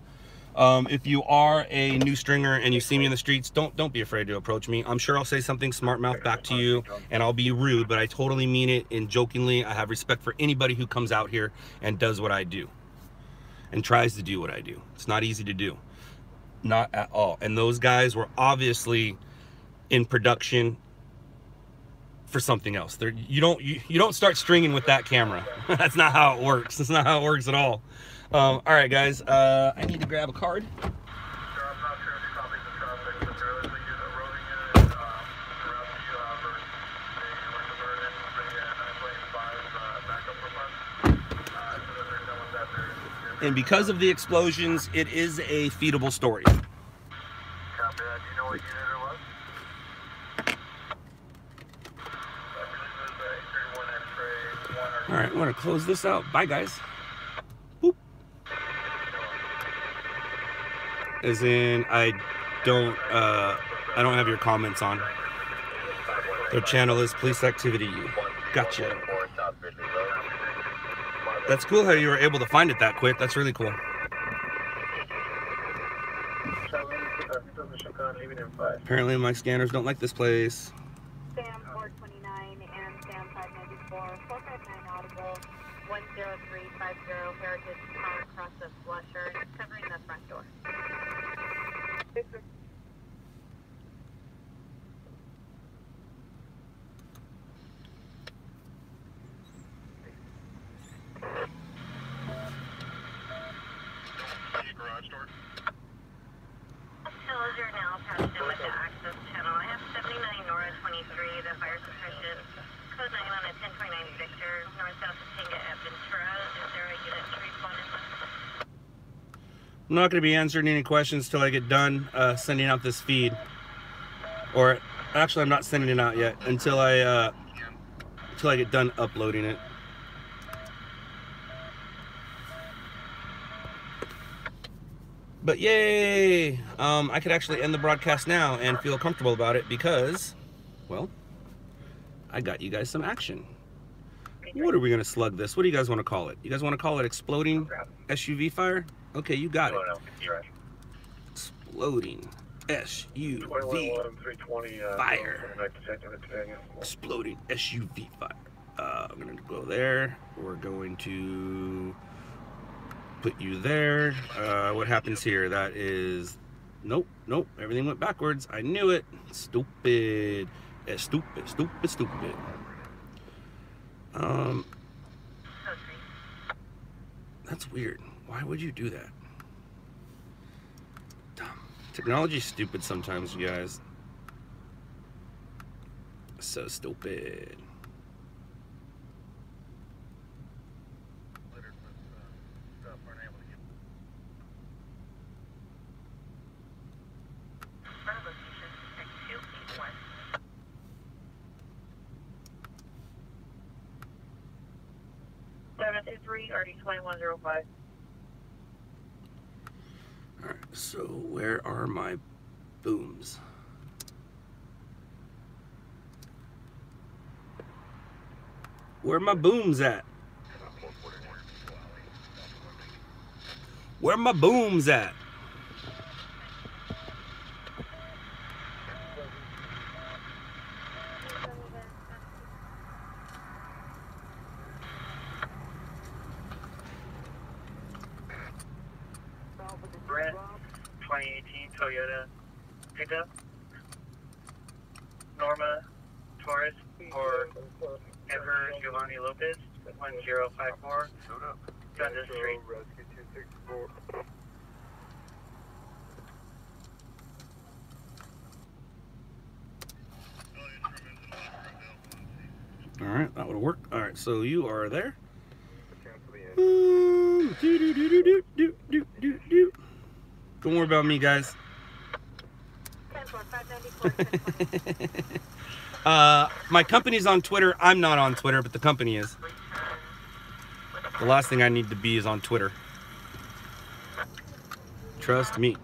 if you are a new stringer and you see me in the streets, don't be afraid to approach me. I'm sure I'll say something smart mouth back to you, and I'll be rude, but I totally mean it and jokingly. I have respect for anybody who comes out here and does what I do and tries to do what I do. It's not easy to do. Not at all. And those guys were obviously in production for something else. You don't start stringing with that camera. That's not how it works. That's not how it works at all. All right, guys. I need to grab a card. And because of the explosions, it is a feedable story. Copy that. Do you know what unit it was? All right, I'm going to close this out. Bye, guys. Boop. As in, I don't have your comments on. Their channel is Police Activity. Gotcha. That's cool how you were able to find it that quick. That's really cool. Apparently my scanners don't like this place. Sam 429 and Sam 594, 459 audible, 10350 Heritage Car across the flusher, covering the front door. Garage door. You're now passed in with the access channel. I have 79 Nora 23, the fire suppression. Code 9 at 1029 Victor, north-south of Tinga at Ventura. Is there a unit to respond in? I'm not going to be answering any questions till I get done sending out this feed. Or actually, I'm not sending it out yet until I get done uploading it. But yay! I could actually end the broadcast now and feel comfortable about it because, well, I got you guys some action. What are we gonna slug this? What do you guys want to call it? You guys want to call it exploding SUV fire? Okay, you got it. Exploding SUV fire. Exploding SUV fire. I'm gonna go there. We're going to put you there. What happens here? That is, nope. Everything went backwards. I knew it. Stupid. Stupid. That's weird. Why would you do that? Dumb. Technology's stupid sometimes, you guys. So stupid. RD2105. Alright, so where are my booms? Where my booms at? Where my booms at? Brent, 2018 Toyota pickup, Norma Taurus, or Ever Giovanni Lopez, 1054, Dundas Street. Alright, that would work. Alright, so you are there. Don't worry about me, guys. My company's on Twitter. I'm not on Twitter, but the company is. The last thing I need to be is on Twitter. Trust me.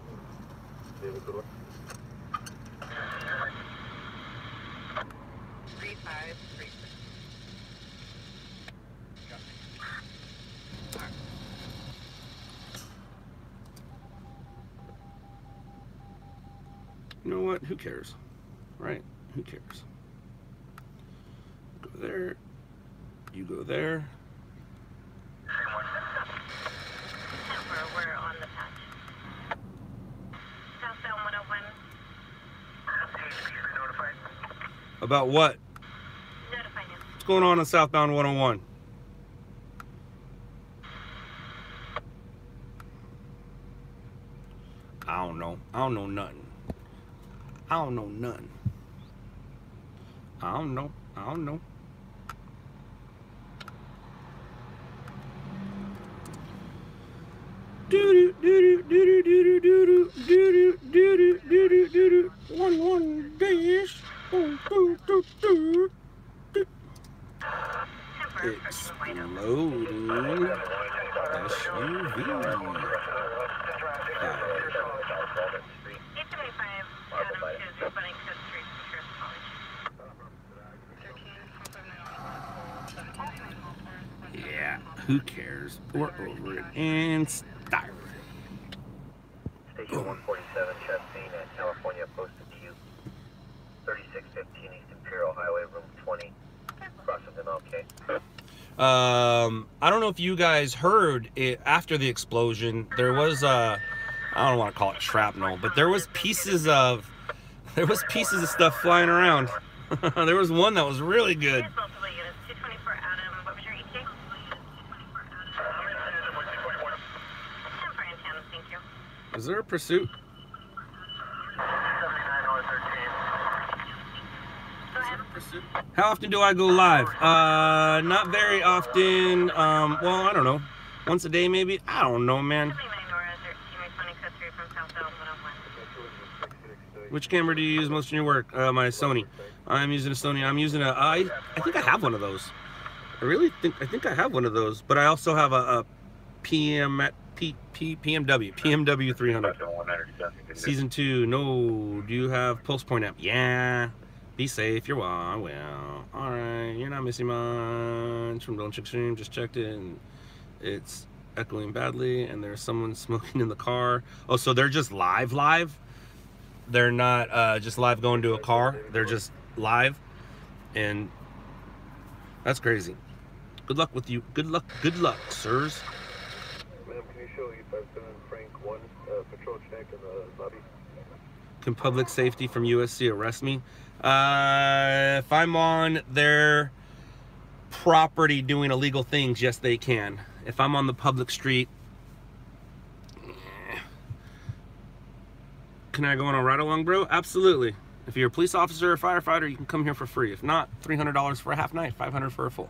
You know what? Who cares? Right? Who cares? Go there. You go there. We're on the patch. Southbound 101. About what? Notifying you. What's going on southbound 101? I don't know. I don't know nothing. I don't know nothing. I don't know. I don't know. One dash. Exploding SUV. Yeah, who cares? We're over it and start. Station 147, Chastain at California, posted to you. 3615 East Imperial Highway, room 20. Crossing them, okay. I don't know if you guys heard it after the explosion. There was I don't want to call it shrapnel, but there was pieces of stuff flying around. There was one that was really good. Is there a pursuit? How often do I go live? Not very often. Well, I don't know. Once a day, maybe? I don't know, man. Which camera do you use most in your work? My Sony. I'm using a Sony. I'm using a, I think I have one of those. I think I have one of those. But I also have a PMX PMW 300. Season 2, no. Do you have Pulse Point app? Yeah. Be safe, you're well. Well. Alright, you're not missing much from Don't Check Stream. Just checked it and it's echoing badly and there's someone smoking in the car. Oh, so they're just live? They're not just live going to a car. They're just live. And that's crazy. Good luck with you. Good luck, sirs. Ma'am, can you show 857 Frank 1 patrol check in the lobby? Can public safety from USC arrest me? If I'm on their property doing illegal things, yes, they can. If I'm on the public street, can I go on a ride along, bro? Absolutely. If you're a police officer or firefighter, you can come here for free. If not, $300 for a half night, $500 for a full.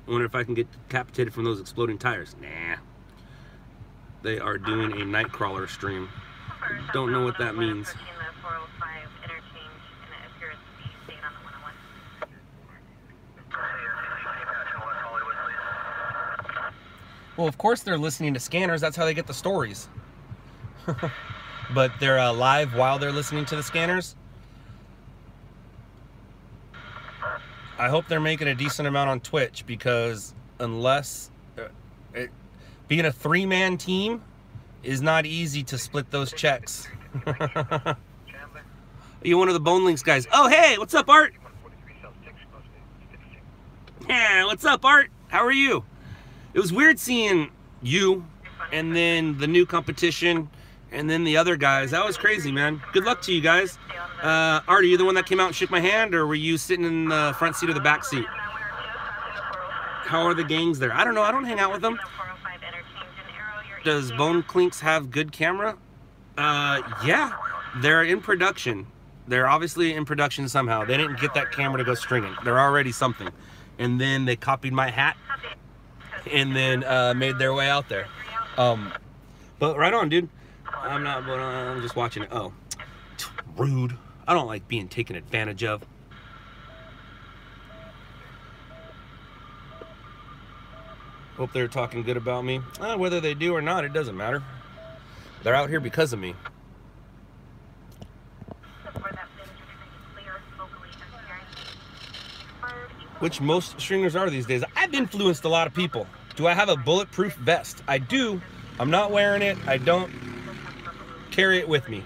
I wonder if I can get decapitated from those exploding tires. Nah. They are doing a Nightcrawler stream. Don't know what that means. Well, of course they're listening to scanners. That's how they get the stories. But they're live while they're listening to the scanners. I hope they're making a decent amount on Twitch, because unless being a 3-man team is not easy to split those checks. You one of the Bone Links guys. Oh, hey, what's up, Art? Yeah, what's up, Art? How are you? It was weird seeing you and then the new competition and then the other guys. That was crazy, man. Good luck to you guys. Art, are you the one that came out and shook my hand, or were you sitting in the front seat or the back seat? How are the gangs there? I don't know. I don't hang out with them. Does Bone Clinks have good camera? Yeah. They're in production. They're obviously in production somehow. They didn't get that camera to go stringing. They're already something. And then they copied my hat and then made their way out there. But right on, dude. I'm just watching it. Oh, rude. I don't like being taken advantage of. Hope they're talking good about me. Whether they do or not, it doesn't matter. They're out here because of me. Which most streamers are these days. I've influenced a lot of people. Do I have a bulletproof vest? I do. I'm not wearing it. I don't carry it with me.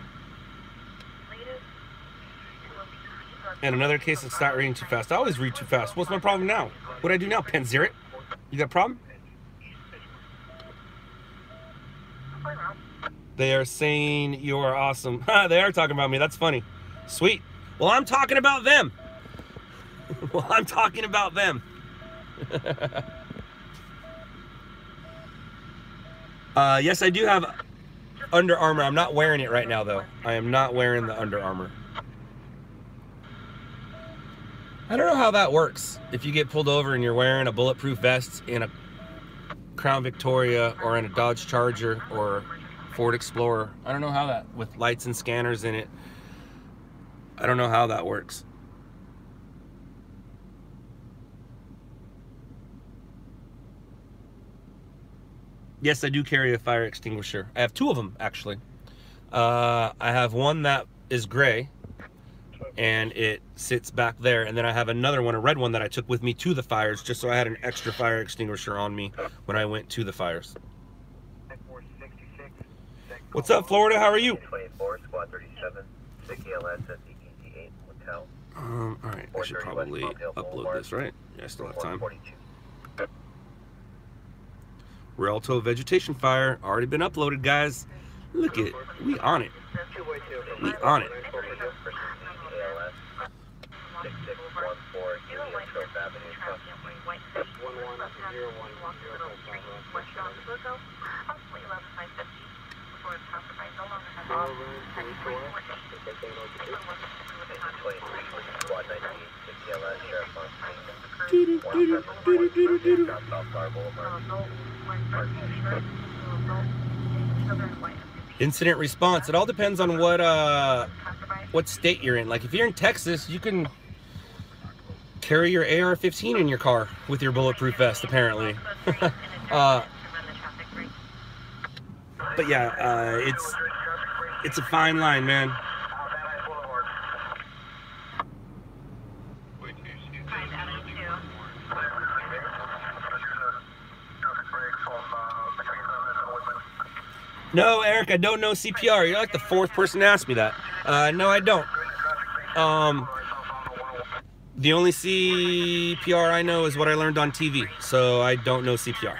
And another case of start reading too fast. I always read too fast. What's my problem now? What do I do now? Pen zero it? You got a problem? They are saying you are awesome. They are talking about me. That's funny. Sweet. Well, I'm talking about them. Well, I'm talking about them. Yes, I do have Under Armour. I'm not wearing it right now, though. I am not wearing the Under Armour. I don't know how that works. If you get pulled over and you're wearing a bulletproof vest in a Crown Victoria or in a Dodge Charger or Ford Explorer. I don't know how that, with lights and scanners in it. I don't know how that works. Yes, I do carry a fire extinguisher. I have two of them, actually. I have one that is gray, and it sits back there. And then I have another one, a red one, that I took with me to the fires, just so I had an extra fire extinguisher on me when I went to the fires. What's up, Florida? How are you? 24, Squad 37, 6 ELS at the ET8 Hotel. Alright, I should probably upload this, right? Yeah, I still have time. Rialto vegetation fire, already been uploaded, guys. Look at it, we on it. We on it. Incident response. It all depends on what state you're in. Like if you're in Texas, you can carry your AR-15 in your car with your bulletproof vest, apparently. But yeah, it's a fine line, man. No, Eric, I don't know CPR. You're like the fourth person to ask me that. No, I don't. The only CPR I know is what I learned on TV, so I don't know CPR.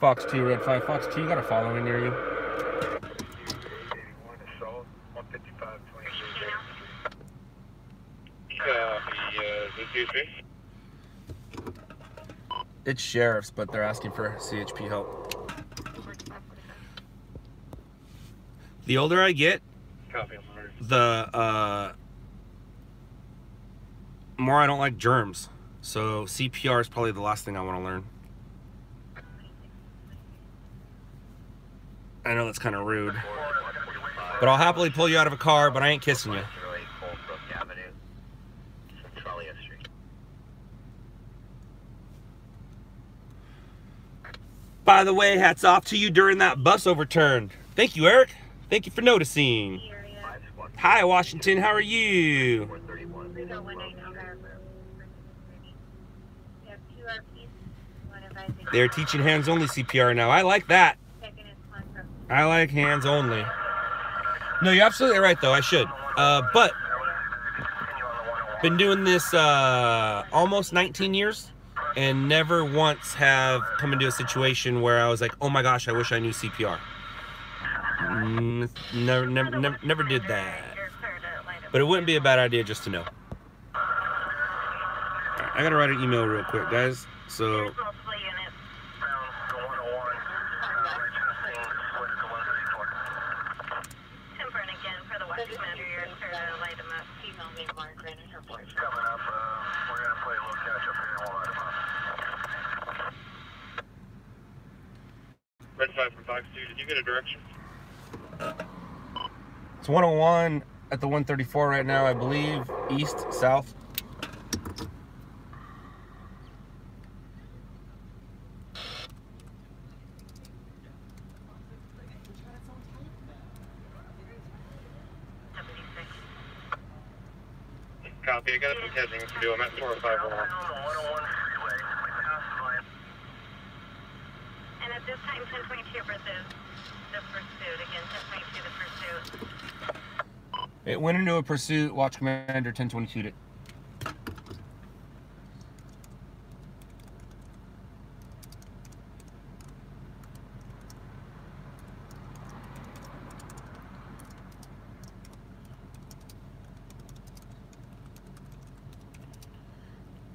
Fox 2, Red 5. Fox 2, you got a following near you. It's sheriffs, but they're asking for CHP help. The older I get, the more I don't like germs. So CPR is probably the last thing I want to learn. I know that's kind of rude, but I'll happily pull you out of a car, but I ain't kissing you. By the way, hats off to you during that bus overturn. Thank you, Eric. Thank you for noticing. Hi, Washington. How are you? They're teaching hands-only CPR now. I like that. I like hands-only. No, you're absolutely right, though. I should. But been doing this almost 19 years. And never once have come into a situation where I was like, oh my gosh, I wish I knew CPR. Never did that. But it wouldn't be a bad idea just to know. I gotta write an email real quick, guys. So. Red 5 from Fox 2, did you get a direction? It's 101 at the 134 right now, I believe. East, south. Copy, I got some catching to do. I'm at 405. And at this time, 1022 pursuit. The pursuit. Again, 1022 the pursuit. It went into a pursuit. Watch Commander 1022'd it.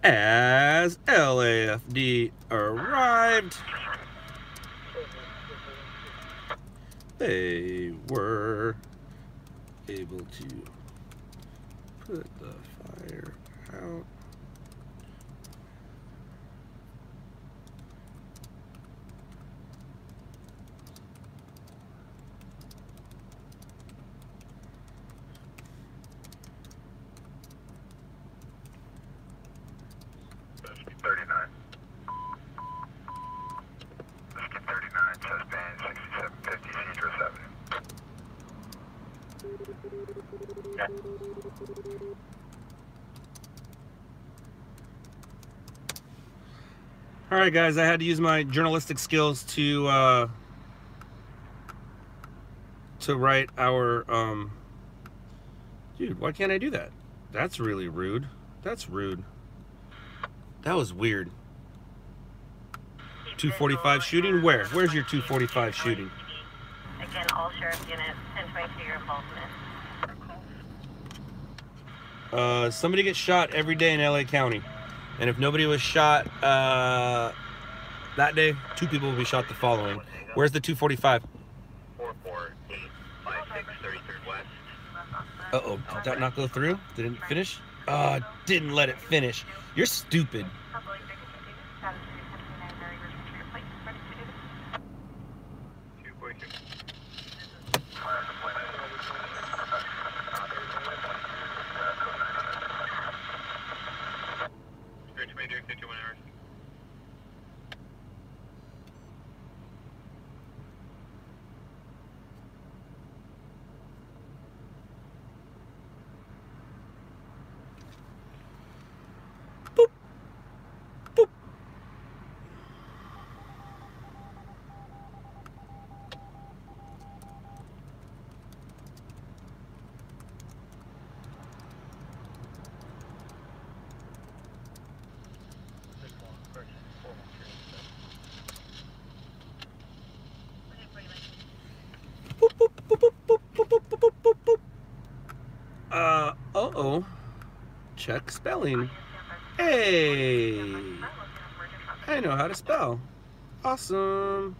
As LAFD arrived, they were able to put the fire out. All right, guys, I had to use my journalistic skills to write our dude, why can't I do that? That's really rude. That's rude. That was weird. 245 shooting? Where? Where's your 245 shooting? Again, all sheriff units, 1022 your involvement. Somebody gets shot every day in LA County. And if nobody was shot that day, 2 people will be shot the following. Where's the 245? 44856 33rd West. Uh-oh, did that not go through? Did it finish? Didn't let it finish. You're stupid. Uh-oh. Check spelling. Hey! I know how to spell. Awesome.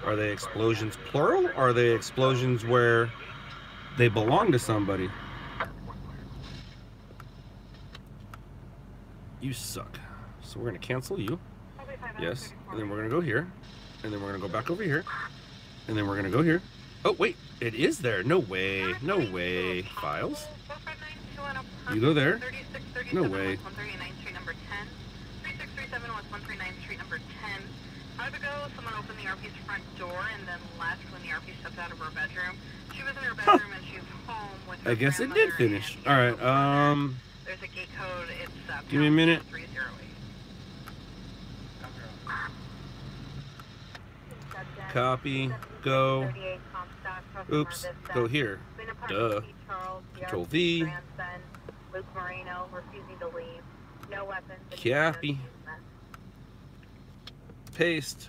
Are they explosions plural? Or are they explosions where they belong to somebody? You suck. So we're going to cancel you. Yes. And then we're going to go here. And then we're going to go back over here. And then we're going to go here. Oh, wait. It is there. No way. No way. Files. You go there. No way. Someone opened the RP's front door and then left when the RP stepped out of her bedroom. She was in her bedroom and she's home with her I guess it did finish. All right. There's a gate code. It's give me a minute. 308. Copy. Go. Oops. Go here. Duh. Control V. Luke Moreno refusing to leave. No weapons. Copy. Paste.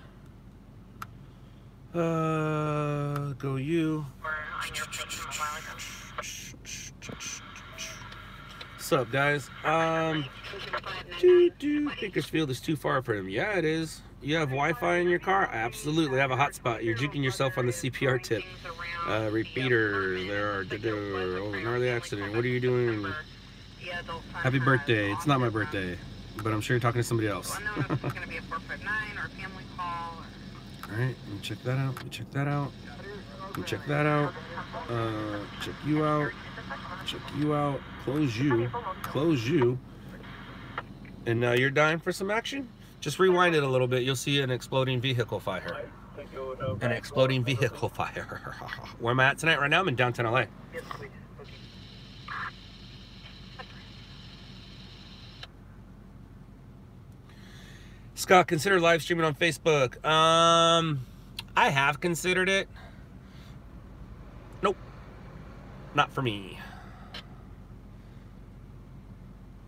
Go you. What's up, guys? Bakersfield is too far for him. Yeah, it is. You have Wi-Fi in your car? Absolutely. I have a hotspot. You're juking yourself on the CPR tip. Repeater. There are gnarly accident. What are you doing? Happy birthday. It's not my birthday, but I'm sure you're talking to somebody else. It's going to be a 459 or a family call. All right, let me check that out. Let me check that out. Let me check that out. Check you out. Check you out. Close you. Close you. And now you're dying for some action? Just rewind it a little bit. You'll see an exploding vehicle fire. An exploding vehicle fire. Where am I at tonight? Right now I'm in downtown LA. Scott, consider live streaming on Facebook. I have considered it. Nope. Not for me.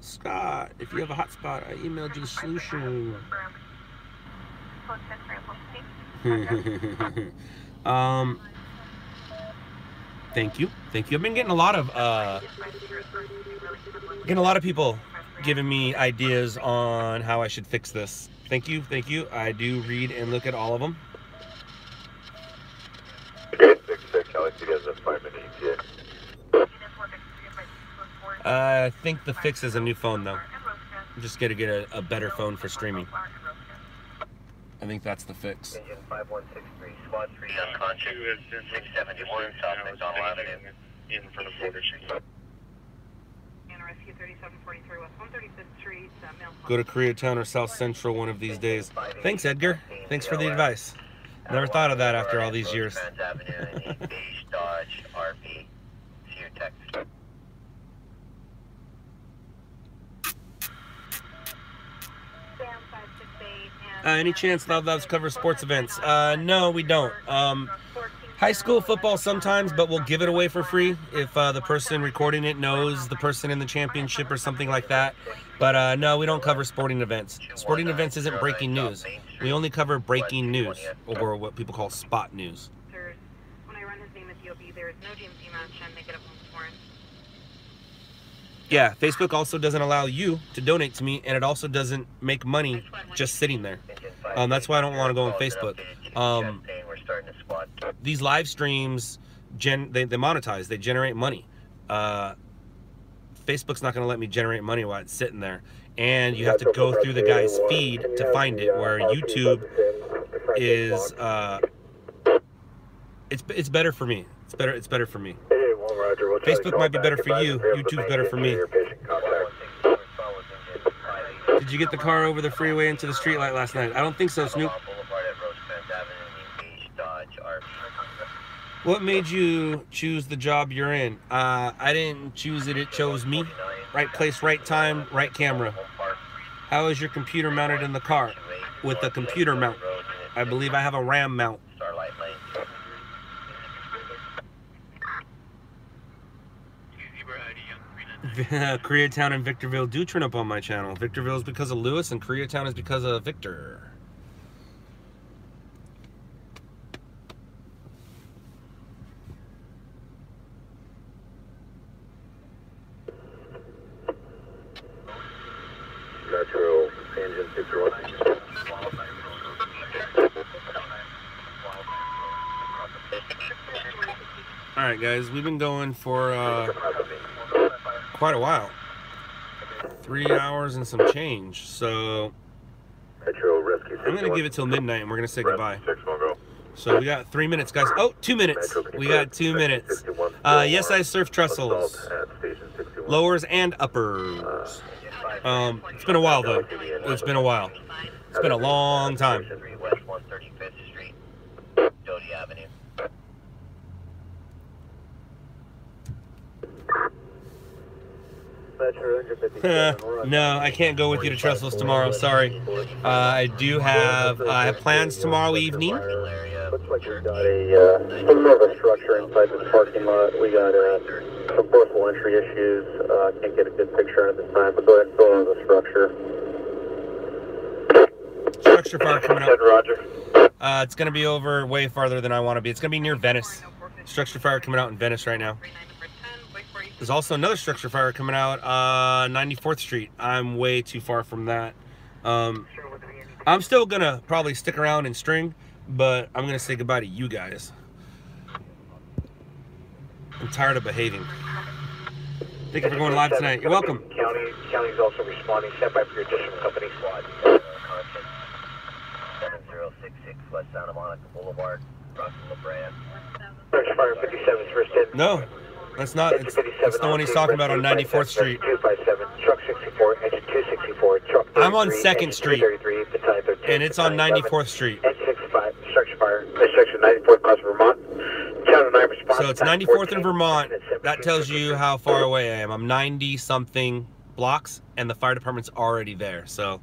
Scott, if you have a hotspot, I emailed you the solution. Thank you. Thank you. I've been getting a lot of people giving me ideas on how I should fix this. Thank you. Thank you. I do read and look at all of them. I think the fix is a new phone, though. I'm just going to get a better phone for streaming. I think that's the fix. Engine 5163, squad 3 unconscious, 671 South McDonald Avenue. In front of Border Street. Rescue 3743 West 135th Street. Go to Koreatown or South Central one of these days. Thanks, Edgar. Thanks for the advice. Never thought of that after all these years. Dodge, RP. See your text. Any chance LOUDLABS covers sports events? No, we don't. High school football sometimes, but we'll give it away for free if the person recording it knows the person in the championship or something like that. But no, we don't cover sporting events. Sporting events isn't breaking news. We only cover breaking news, or what people call spot news. When I run his name at DOB, there is no GMC match and they get up for him. Yeah, Facebook also doesn't allow you to donate to me, and it also doesn't make money just sitting there. That's why I don't want to go on Facebook. These live streams, they monetize, they generate money. Facebook's not going to let me generate money while it's sitting there. And you have to go through the guy's feed to find it, where YouTube is, it's better for me. It's better for me. Facebook might be better for you. YouTube's better for me. Did you get the car over the freeway into the streetlight last night? I don't think so, Snoop. What made you choose the job you're in? I didn't choose it, it chose me. Right place, right time, right camera. How is your computer mounted in the car? With a computer mount. I believe I have a RAM mount. Koreatown and Victorville do turn up on my channel. Victorville is because of Lewis, and Koreatown is because of Victor. Metro engine 61. All right, guys, we've been going for quite a while. 3 hours and some change. So I'm gonna give it till midnight, and we're gonna say goodbye. So we got 3 minutes, guys. Oh, 2 minutes. We got 2 minutes. Yes, I surf trestles, lowers and uppers. It's been a while though. It's been a while. It's been a long time. No, I can't go with you to trestles tomorrow. Sorry. I have plans tomorrow evening. Looks like we got some more of a structure inside this parking lot. We got some portable entry issues. Can't get a good picture at this time, but go ahead and fill in the structure. Structure fire coming out. Roger. It's going to be over way farther than I want to be. It's going to be near Venice. Structure fire coming out in Venice right now. There's also another structure fire coming out 94th Street. I'm way too far from that. I'm still going to probably stick around and string, but I'm going to say goodbye to you guys. I'm tired of behaving. Thank you for going live tonight. You're welcome. County's also responding. Stand by for your additional company squad. 7066 West Santa Monica Boulevard, Rockville, La Brea. Structure fire 57 first in. No. That's not, it's the one he's talking about on 94th Street. 257, truck 64, engine 264, truck 33, I'm on 2nd Street, and it's on 94th Street. N65, structure fire, section 94th across Vermont. Channel 9 response. So it's 94th in Vermont. That tells you how far away I am. I'm 90-something blocks, and the fire department's already there. So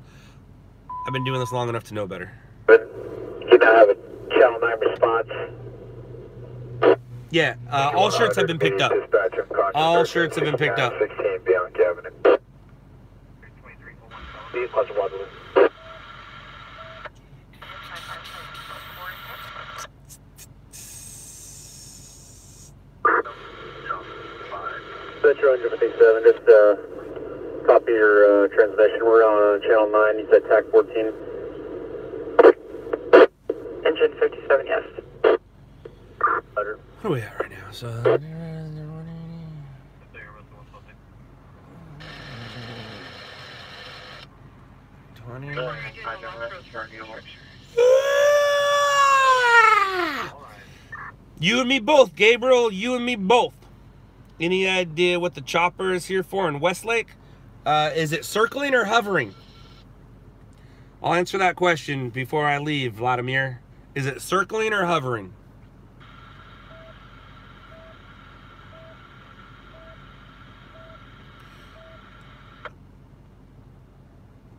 I've been doing this long enough to know better. But you now have a Channel 9 response. Yeah, all shirts have been picked up. All shirts have been picked up. 16 Bianca Avenue. Metro 157, just copy your transmission. We're on channel 9. You said TAC 14. Engine 57, yes. What are we at right now? So 20. You and me both, Gabriel. You and me both. Any idea what the chopper is here for in Westlake? Is it circling or hovering? I'll answer that question before I leave, Vladimir. Is it circling or hovering?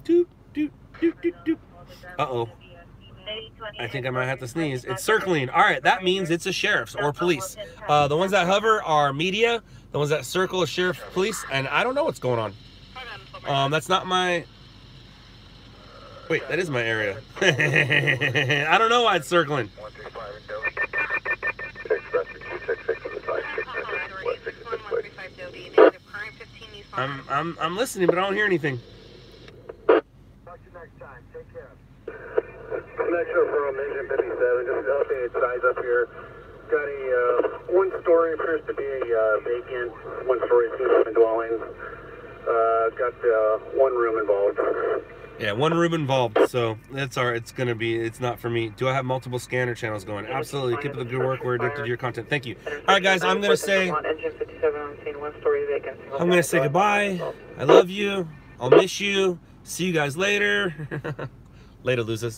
Doop, doop, doop, doop, doop. Uh-oh. I think I might have to sneeze. It's circling. All right, that means it's a sheriff's or police. The ones that hover are media. The ones that circle are sheriff, police, and I don't know what's going on. That's not my... Wait, that is my area. I don't know why it's circling. I'm listening, but I don't hear anything. Metro from engine 57, just updated size up here. Got a one story, appears to be a vacant, one story single dwelling. Got one room involved. Yeah, one room involved, so that's it's gonna be, it's not for me. Do I have multiple scanner channels going? Absolutely. Keep up the good work. We're addicted to your content. Thank you. All right, guys, I'm gonna say goodbye. I love you. I'll miss you. See you guys later. Later, losers.